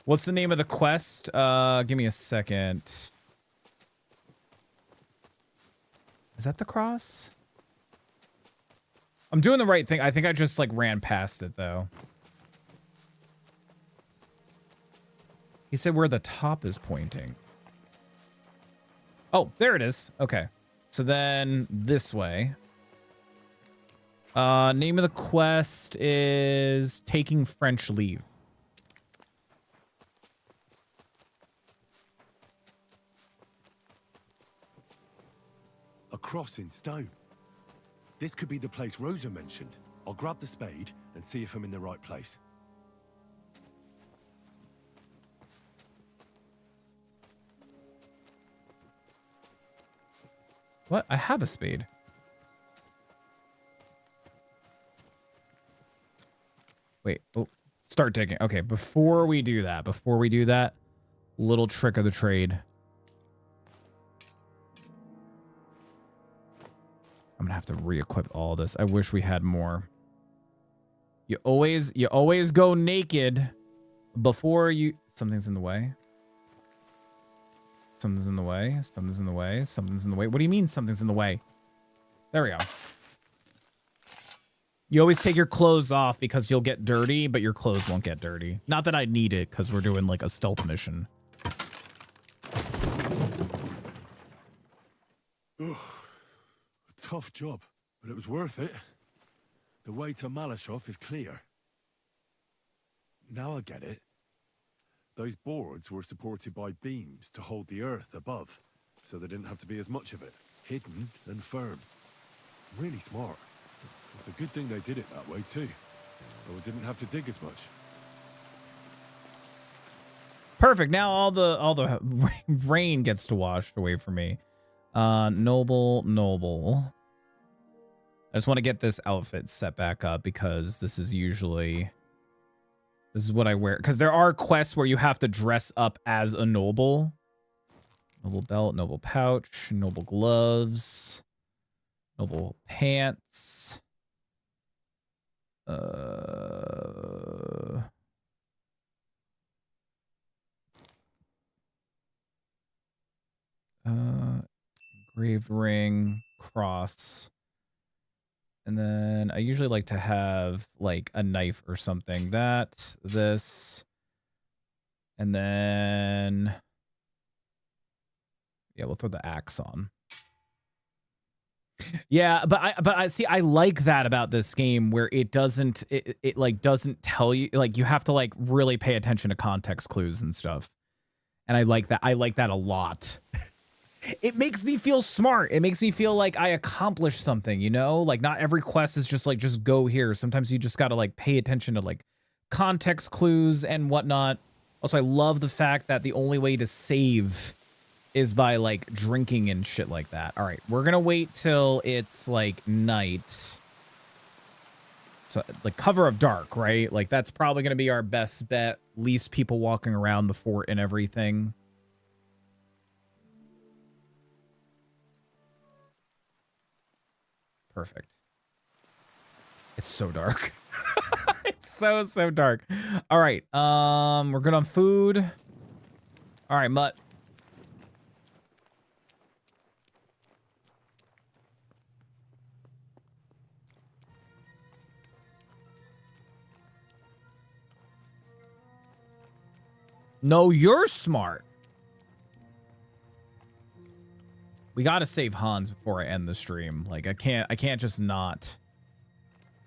What's the name of the quest? Give me a second. Is that the cross? I'm doing the right thing. I think I just like ran past it though. He said where the top is pointing. Oh, there it is. Okay. So then this way. Name of the quest is Taking French Leave. A cross in stone. This could be the place Rosa mentioned. I'll grab the spade and see if I'm in the right place. What? I have a spade. Wait. Oh, start digging. Okay, before we do that, little trick of the trade. I'm gonna have to re-equip all this. I wish we had more. You always go naked before you... Something's in the way. Something's in the way. Something's in the way. Something's in the way. What do you mean something's in the way? There we go. You always take your clothes off because you'll get dirty, but your clothes won't get dirty. Not that I need it because we're doing like a stealth mission. Ugh. A tough job, but it was worth it. The way to Malashov is clear. Now I get it. Those boards were supported by beams to hold the earth above, so there didn't have to be as much of it. Hidden and firm. Really smart. It's a good thing they did it that way too, so I didn't have to dig as much. Perfect. Now all the rain gets to wash away from me. Noble. I just want to get this outfit set back up because this is what I wear. Because there are quests where you have to dress up as a noble. Noble belt, noble pouch, noble gloves, noble pants. Engraved ring, cross. And then I usually like to have like a knife or something. This. And then yeah, we'll throw the axe on. Yeah, but I see I like that about this game where it doesn't tell you, like you have to like really pay attention to context clues and stuff. And I like that. I like that a lot. It makes me feel smart. It makes me feel like I accomplished something, you know? Like not every quest is just like, just go here. Sometimes you just got to like pay attention to like context clues and whatnot. Also, I love the fact that the only way to save is by like drinking and shit like that. All right, we're going to wait till it's like night. So like cover of dark, right? Like that's probably going to be our best bet. Least people walking around the fort and everything. Perfect. It's so dark. It's so dark. All right. We're good on food. All right, Mutt. No, you're smart. We gotta save Hans before I end the stream. Like I can't just not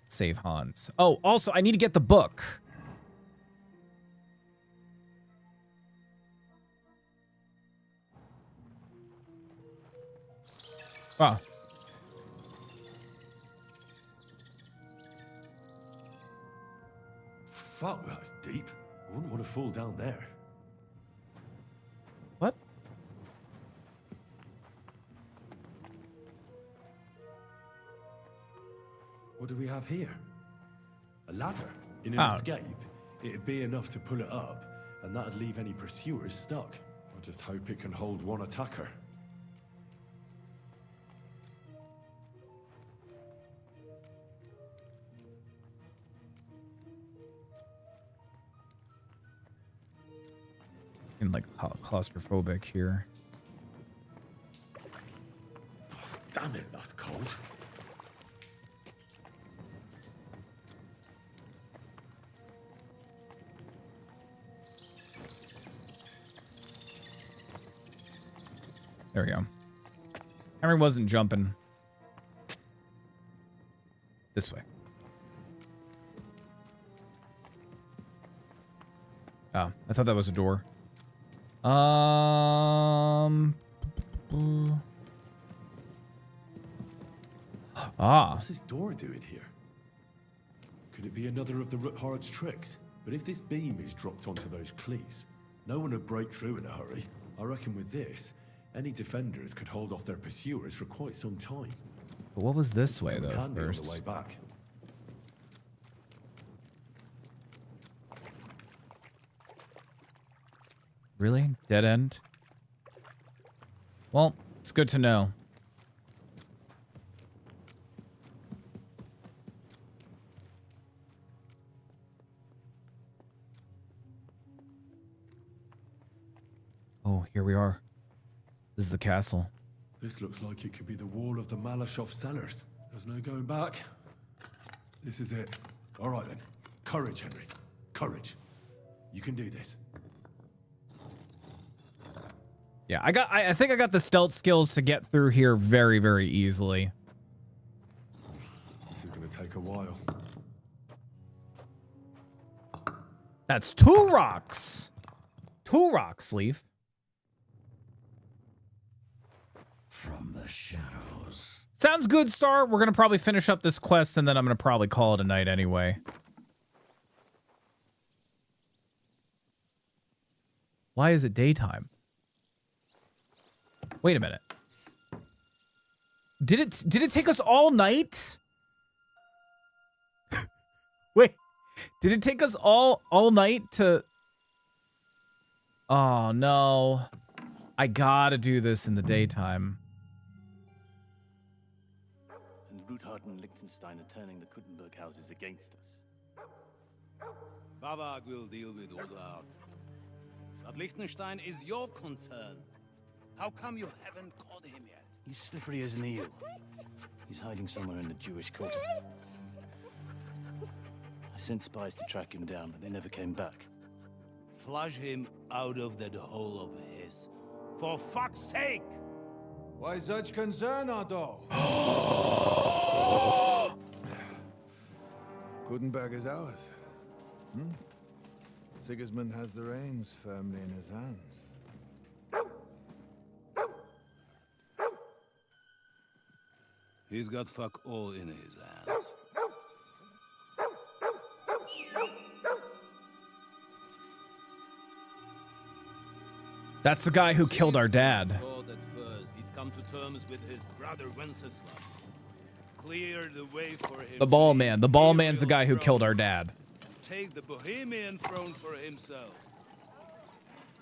save Hans. Oh, also I need to get the book. Oh. Fuck, that's deep. I wouldn't want to fall down there. What? What do we have here? A ladder. In an Oh. escape, it'd be enough to pull it up, and that'd leave any pursuers stuck. I just hope it can hold one attacker. And like claustrophobic here. Damn it, that's cold. There we go. Henry wasn't jumping this way. Oh, I thought that was a door. What's this door doing here? Could it be another of the Ruthard's tricks? But if this beam is dropped onto those cleats, no one would break through in a hurry. I reckon with this, any defenders could hold off their pursuers for quite some time. But what was this way though Can be on the first? way back. Really? Dead end? Well, it's good to know. Oh, here we are. This is the castle. This looks like it could be the wall of the Malashov cellars. There's no going back. This is it. All right then. Courage, Henry. Courage. You can do this. Yeah, I think I got the stealth skills to get through here very, very easily. This is gonna take a while. That's 2 rocks. 2 rocks, Leaf. From the shadows. Sounds good, Star. We're gonna probably finish up this quest and then I'm gonna probably call it a night anyway. Why is it daytime? Wait a minute. Did it take us all night? Wait. Did it take us all night to... Oh, no. I gotta do this in the daytime. And Ruthard and Liechtenstein are turning the Kuttenberg houses against us. Bavag will deal with Ruthard. But Liechtenstein is your concern. How come you haven't caught him yet? He's slippery as an eel. He's hiding somewhere in the Jewish quarter. I sent spies to track him down, but they never came back. Flush him out of that hole of his. For fuck's sake! Why such concern, Otto? Kuttenberg is ours. Sigismund has the reins firmly in his hands. He's got fuck all in his hands. That's the guy who killed our dad. Thought at first he'd come to terms with his brother Wenceslas. Clear the way for him. The ball man. The ball man's the guy who killed our dad. Take the Bohemian throne for himself.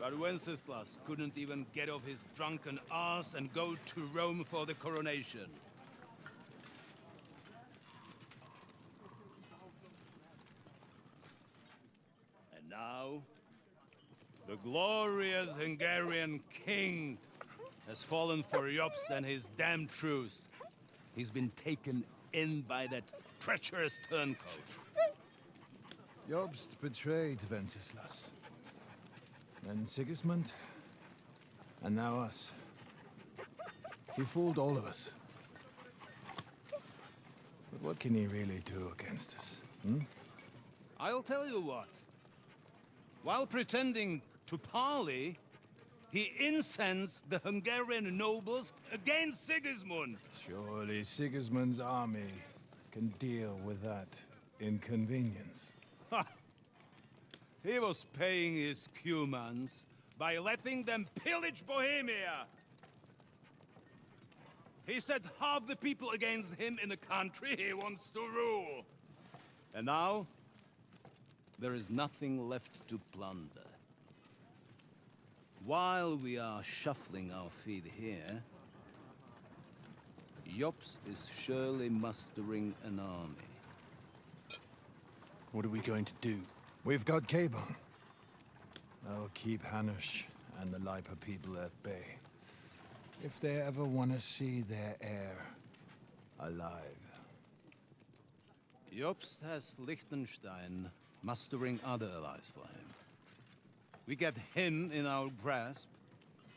But Wenceslas couldn't even get off his drunken ass and go to Rome for the coronation. And now, the glorious Hungarian king has fallen for Jobst and his damn truce. He's been taken in by that treacherous turncoat. Jobst betrayed Wenceslas. Then Sigismund. And now us. He fooled all of us. But what can he really do against us? I'll tell you what. While pretending to parley, he incensed the Hungarian nobles against Sigismund. Surely Sigismund's army can deal with that inconvenience. Ha! He was paying his cumans by letting them pillage Bohemia. He set half the people against him in the country he wants to rule. And now, there is nothing left to plunder. While we are shuffling our feet here, Jobst is surely mustering an army. What are we going to do? We've got Cabon. I'll keep Hanush and the Lipa people at bay. If they ever want to see their heir alive. Jobst has Liechtenstein mustering other allies for him. We get him in our grasp,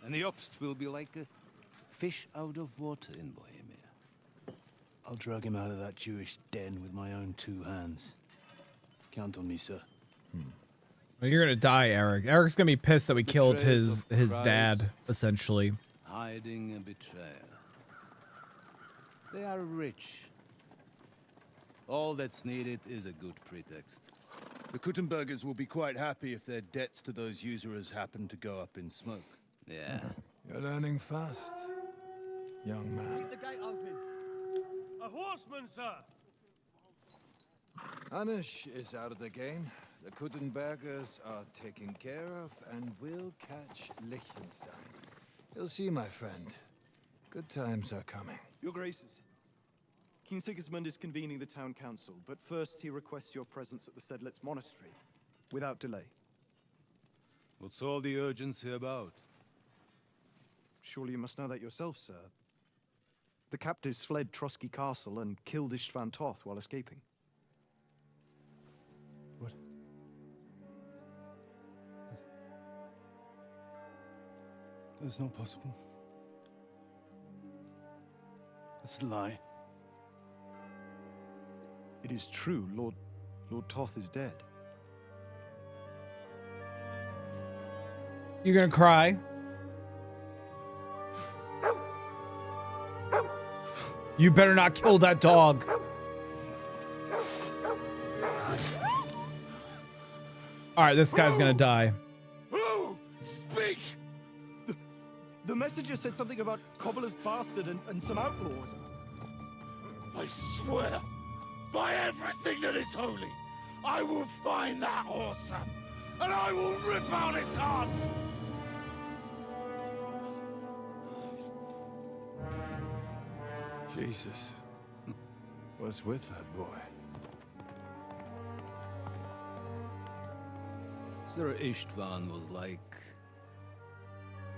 and Jobst will be like a fish out of water in Bohemia. I'll drag him out of that Jewish den with my own 2 hands. Count on me, sir. Well, you're gonna die, Eric. Eric's gonna be pissed that we killed his Christ. dad, essentially. Hiding a betrayal. They are rich. All that's needed is a good pretext. The Kuttenbergers will be quite happy if their debts to those usurers happen to go up in smoke. Yeah. You're learning fast, young man. Keep the gate open. A horseman, sir! Hanush is out of the game. The Kuttenbergers are taken care of, and we'll catch Liechtenstein. You'll see, my friend. Good times are coming. Your Graces, King Sigismund is convening the town council, but first he requests your presence at the Sedlitz monastery, without delay. What's all the urgency about? Surely you must know that yourself, sir. The captives fled Trotsky Castle and killed Istvan Toth while escaping. What? That's not possible. That's a lie. It is true, Lord Toth is dead. You gonna cry? You better not kill that dog. All right, this guy's gonna die. Who? Speak! The messenger said something about Cobbler's bastard and some outlaws. I swear, by everything that is holy, I will find that whoreson, and I will rip out his heart! Jesus. What's with that boy? Sir Istvan was like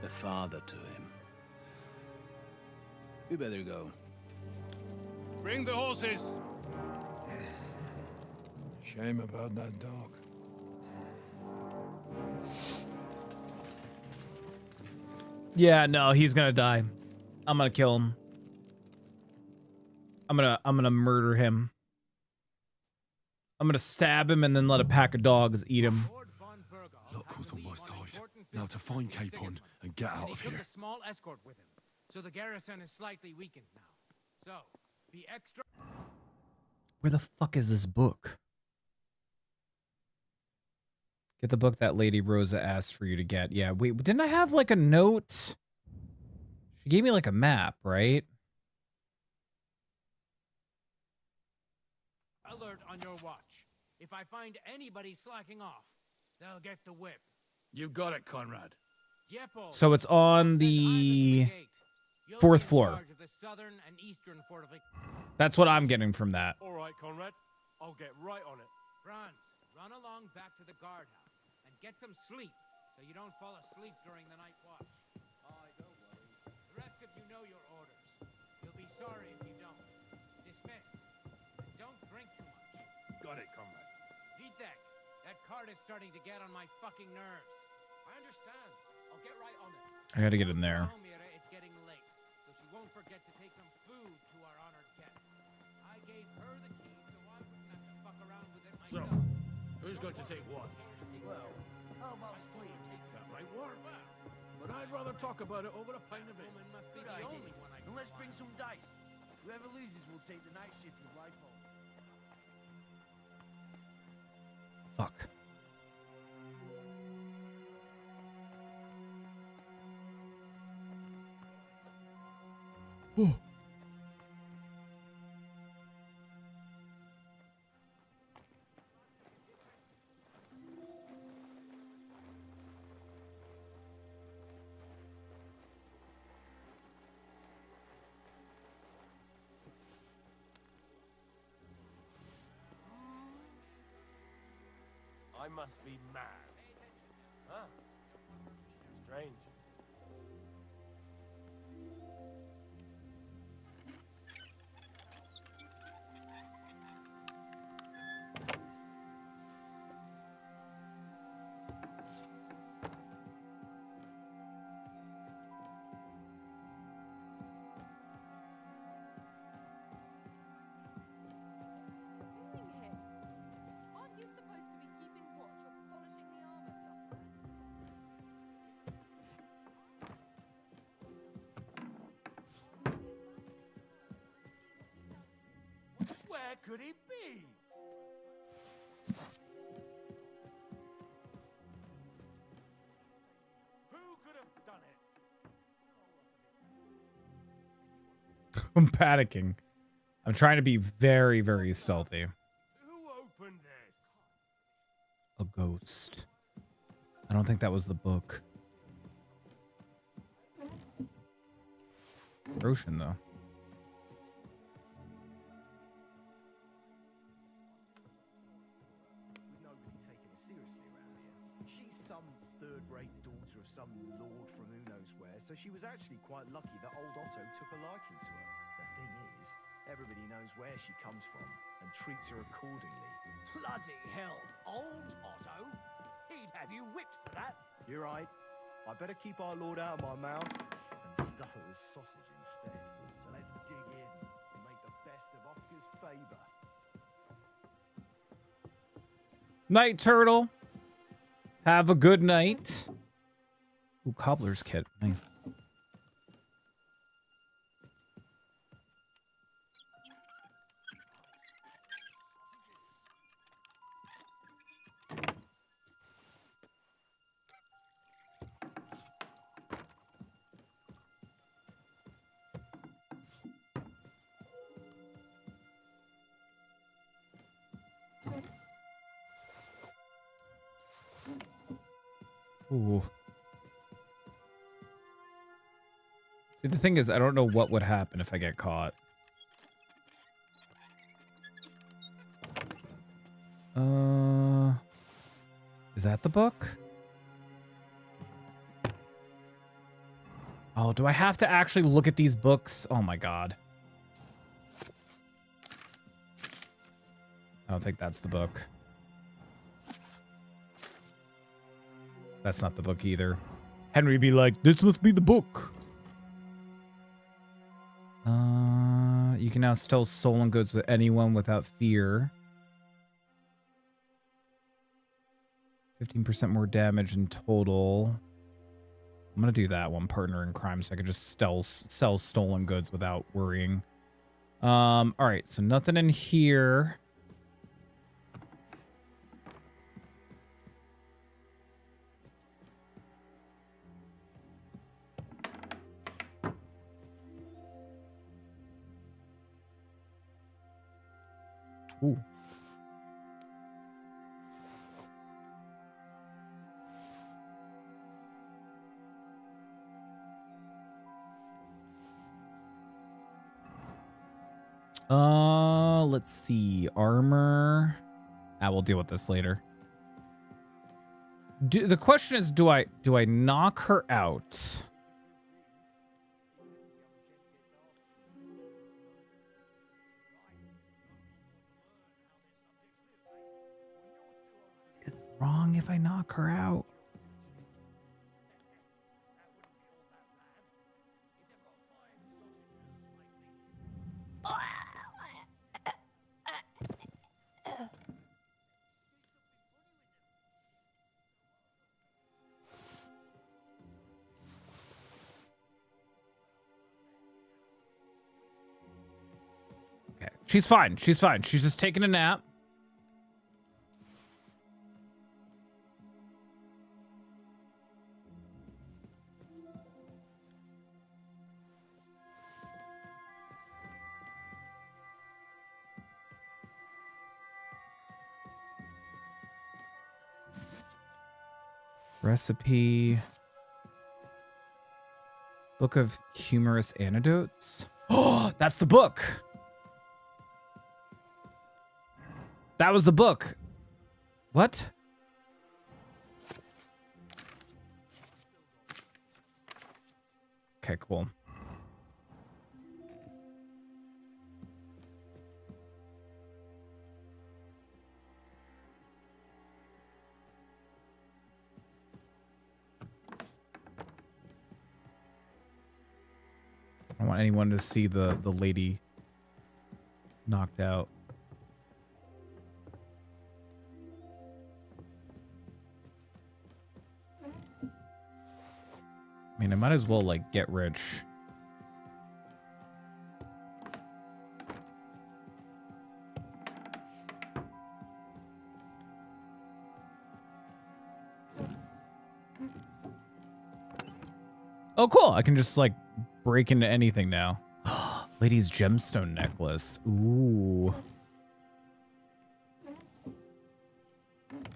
a father to him. You better go. Bring the horses! Shame about that dog. Yeah, no, he's gonna die. I'm gonna kill him. I'm gonna murder him. I'm gonna stab him and then let a pack of dogs eat him. Luck was on my side. Now to find Capon and get out of He here. took a small escort with him, so the garrison is slightly weakened now. So, be extra. Where the fuck is this book? Get the book that Lady Rosa asked for you to get. Yeah, wait, didn't I have like a note? She gave me like a map, right? Alert on your watch. If I find anybody slacking off, they'll get the whip. You got it, Conrad. Jeppel, So it's on the you'll 4th be in floor. charge of the southern and eastern fortifications. That's what I'm getting from that. All right, Conrad. I'll get right on it. Franz, run along back to the guardhouse and get some sleep so you don't fall asleep during the night watch. Aye, don't worry. The rest of you know your orders. You'll be sorry if you don't. Dismissed. And don't drink too much. Got it, comrade. Vitek, that cart is starting to get on my fucking nerves. I understand. I'll get right on it. I gotta get in there. Tell Mira it's getting late, so she won't forget to take some food to our honored guests. I gave her the keys so I wouldn't have to fuck around with it So, myself. who's going to take watch? Well, how about Fleet? That might work. But I'd rather talk about it over a pint of ale. Woman must be Good the idea. only one I And can let's bring find. some dice. Whoever loses will take the night shift with Lipo. Fuck. I must be mad. Huh? Strange. Where could he be? Who could have done it? I'm panicking. I'm trying to be very, very stealthy. Who opened this? A ghost. I don't think that was the book. Roshan, though. Nobody taking her seriously around here. She's some third-rate daughter of some lord from who knows where, so she was actually quite lucky that old Otto took a liking to her. The thing is, everybody knows where she comes from and treats her accordingly. Bloody hell, old Otto? He'd have you whipped for that. You're right. I better keep our lord out of my mouth and stuff it with sausage instead. So let's dig in and make the best of Oscar's favour. Night, turtle. Have a good night. Ooh, cobbler's kit. Nice. Ooh. See, the thing is, I don't know what would happen if I get caught. Is that the book? Oh, do I have to actually look at these books? Oh my god. I don't think that's the book. That's not the book either. Henry be like, this must be the book. You can now steal stolen goods with anyone without fear. 15% more damage in total. I'm gonna do that one, partner in crime, so I can just sell stolen goods without worrying. All right, so nothing in here. Ooh. Let's see. Armor. We'll deal with this later. The question is, do I knock her out? Is it wrong if I knock her out? Okay, she's fine. She's fine. She's just taking a nap. Recipe. Book of Humorous Anecdotes. Oh, that's the book. That was the book. What? Okay, cool. I don't want anyone to see the lady knocked out. I mean, I might as well, like, get rich. Oh, cool. I can just, like, break into anything now. Lady's gemstone necklace. Ooh.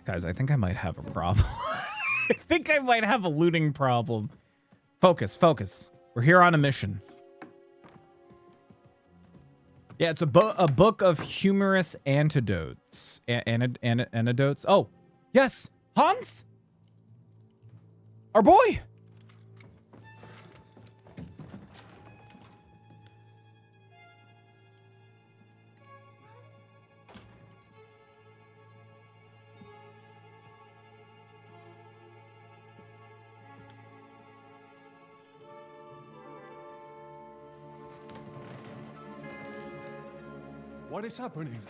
Guys, I think I might have a problem. I think I might have a looting problem. Focus, focus. We're here on a mission. Yeah, it's a book of humorous anecdotes. Anecdotes. Oh, yes, Hans, our boy. What is happening?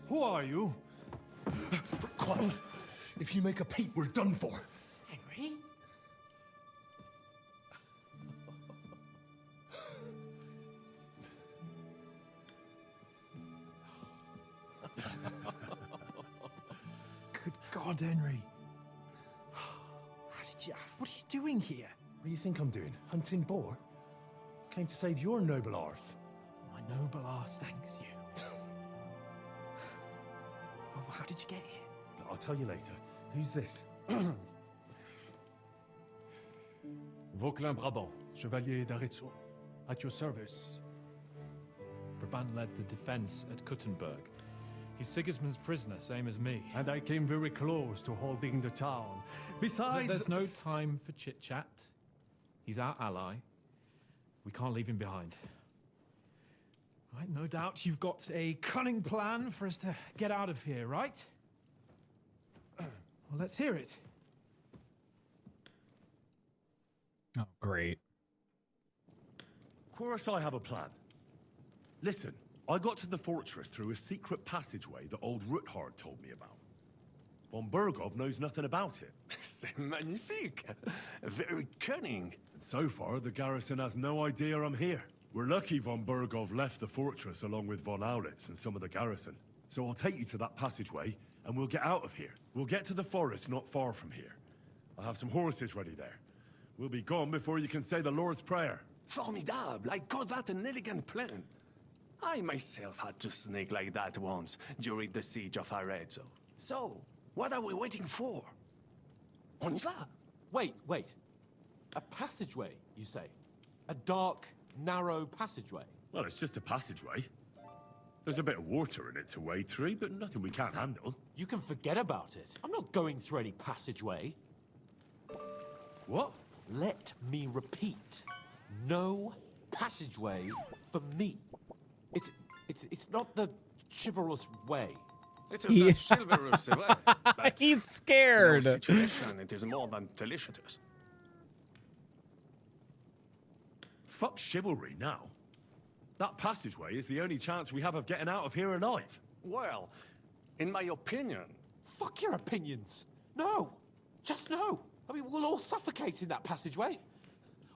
Who are you? Quiet. If you make a peep, we're done for. Henry? Good God, Henry. What are you doing here? What do you think I'm doing? Hunting boar? Came to save your noble arse. My noble arse thanks you. Oh, how did you get here? I'll tell you later. Who's this? Vauquelin Brabant, Chevalier d'Aretzo, at your service. Brabant led the defense at Kuttenberg. He's Sigismund's prisoner, same as me. And I came very close to holding the town. Besides... There's no time for chit-chat. He's our ally. We can't leave him behind. Right, no doubt you've got a cunning plan for us to get out of here, right? Well, let's hear it. Oh, great. Of course I have a plan. Listen, I got to the fortress through a secret passageway that old Ruthard told me about. Von Burgov knows nothing about it. C'est magnifique. Very cunning. And so far, the garrison has no idea I'm here. We're lucky von Burgov left the fortress along with von Aulitz and some of the garrison. So I'll take you to that passageway, and we'll get out of here. We'll get to the forest not far from here. I'll have some horses ready there. We'll be gone before you can say the Lord's Prayer. Formidable. I call that an elegant plan. I myself had to sneak like that once during the siege of Arezzo. So, what are we waiting for? On y va? Wait. A passageway, you say? A dark, narrow passageway? Well, it's just a passageway. There's a bit of water in it to wade through, but nothing we can't handle. You can forget about it. I'm not going through any passageway. What? Let me repeat. No passageway for me. It's not the chivalrous way. It is not chivalrous way. But he's scared. In our situation, it is more than delicious. Fuck chivalry now. That passageway is the only chance we have of getting out of here alive. Well, in my opinion... Fuck your opinions. No. Just no. I mean, we'll all suffocate in that passageway.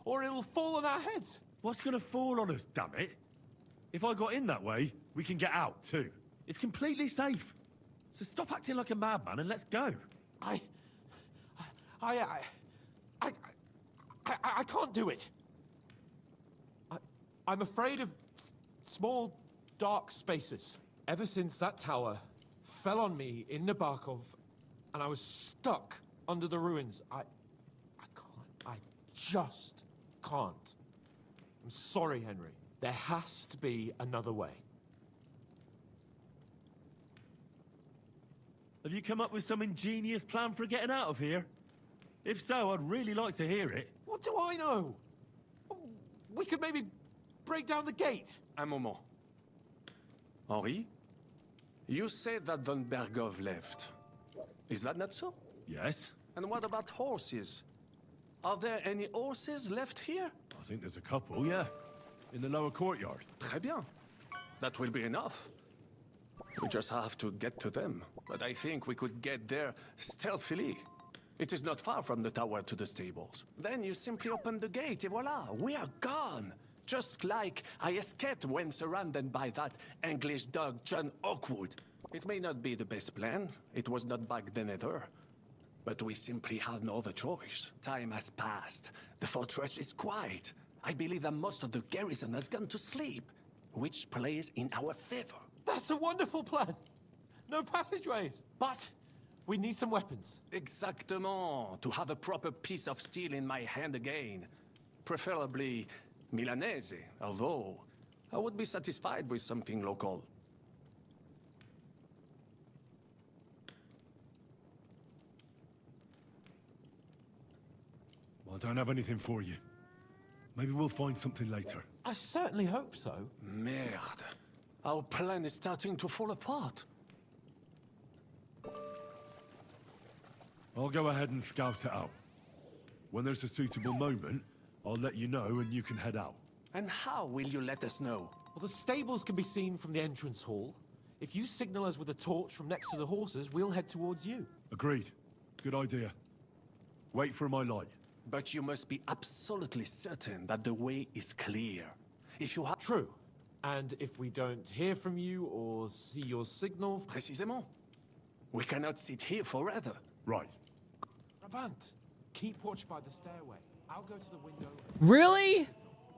Or it'll fall on our heads. What's gonna fall on us, damn it? If I got in that way, we can get out, too. It's completely safe. So stop acting like a madman and let's go. I can't do it. I'm afraid of small, dark spaces. Ever since that tower fell on me in Nabokov, and I was stuck under the ruins. I can't. I just can't. I'm sorry, Henry. There has to be another way. Have you come up with some ingenious plan for getting out of here? If so, I'd really like to hear it. What do I know? We could maybe break down the gate. Un moment. Henri, you said that Von Bergov left. Is that not so? Yes. And what about horses? Are there any horses left here? I think there's a couple, yeah. In the lower courtyard. Très bien. That will be enough. We just have to get to them. But I think we could get there stealthily. It is not far from the tower to the stables. Then you simply open the gate, et voila, we are gone. Just like I escaped when surrounded by that English dog, John Oakwood. It may not be the best plan. It was not back then either. But we simply have no other choice. Time has passed. The fortress is quiet. I believe that most of the garrison has gone to sleep, which plays in our favor. That's a wonderful plan. No passageways. But we need some weapons. Exactement. To have a proper piece of steel in my hand again. Preferably Milanese, although I would be satisfied with something local. I don't have anything for you. Maybe we'll find something later. I certainly hope so. Merde. Our plan is starting to fall apart. I'll go ahead and scout it out. When there's a suitable moment, I'll let you know and you can head out. And how will you let us know? Well, the stables can be seen from the entrance hall. If you signal us with a torch from next to the horses, we'll head towards you. Agreed. Good idea. Wait for my light. But you must be absolutely certain that the way is clear. If you have... True. And if we don't hear from you or see your signal... Précisément. We cannot sit here forever. Right. Brabant, keep watch by the stairway. I'll go to the window. Really?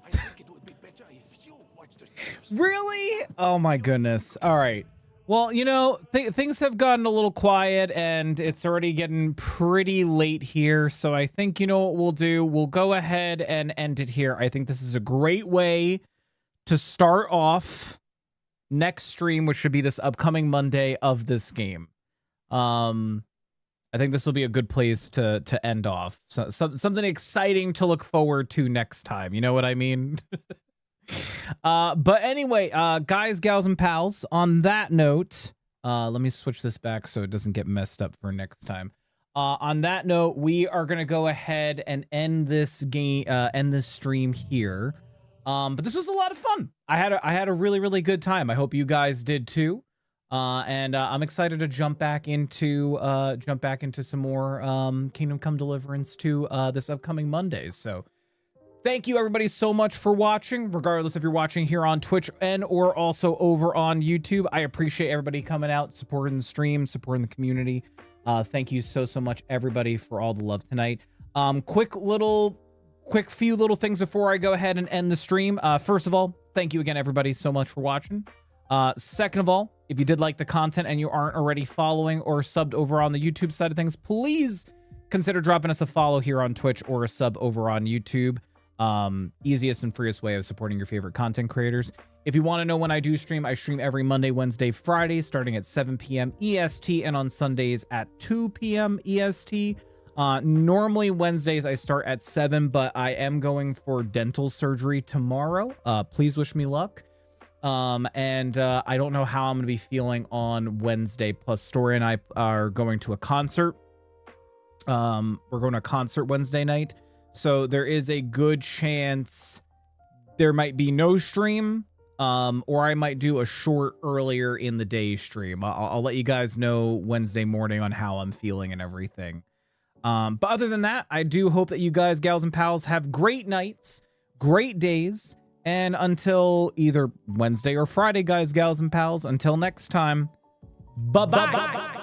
I think it would be better if you watch the stairs. Really? Oh my goodness. All right. Well, you know, things have gotten a little quiet and it's already getting pretty late here. So I think, you know what we'll do? We'll go ahead and end it here. I think this is a great way to start off next stream, which should be this upcoming Monday of this game. I think this will be a good place to end off. So, something exciting to look forward to next time. You know what I mean? But anyway, guys, gals, and pals, on that note, let me switch this back so it doesn't get messed up for next time. On that note, we are going to go ahead and end this game, end this stream here. But this was a lot of fun. I had a really, really good time. I hope you guys did too. And I'm excited to jump back into some more Kingdom Come Deliverance to this upcoming Monday. So thank you everybody so much for watching, regardless if you're watching here on Twitch and or also over on YouTube. I appreciate everybody coming out, supporting the stream, supporting the community. Thank you so much everybody for all the love tonight. Quick few little things before I go ahead and end the stream. First of all, thank you again everybody so much for watching. Second of all, if you did like the content and you aren't already following or subbed over on the YouTube side of things, please consider dropping us a follow here on Twitch or a sub over on YouTube. Easiest and freest way of supporting your favorite content creators. If you want to know when I do stream, I stream every Monday, Wednesday, Friday, starting at 7 p.m. EST and on Sundays at 2 p.m. EST. Normally Wednesdays I start at 7, but I am going for dental surgery tomorrow. Please wish me luck. I don't know how I'm going to be feeling on Wednesday. Plus, Story and I are going to a concert. We're going to a concert Wednesday night. So there is a good chance there might be no stream, or I might do a short earlier in the day stream. I'll let you guys know Wednesday morning on how I'm feeling and everything. But other than that, I do hope that you guys, gals and pals, have great nights, great days. And until either Wednesday or Friday, guys, gals, and pals, until next time, bye-bye.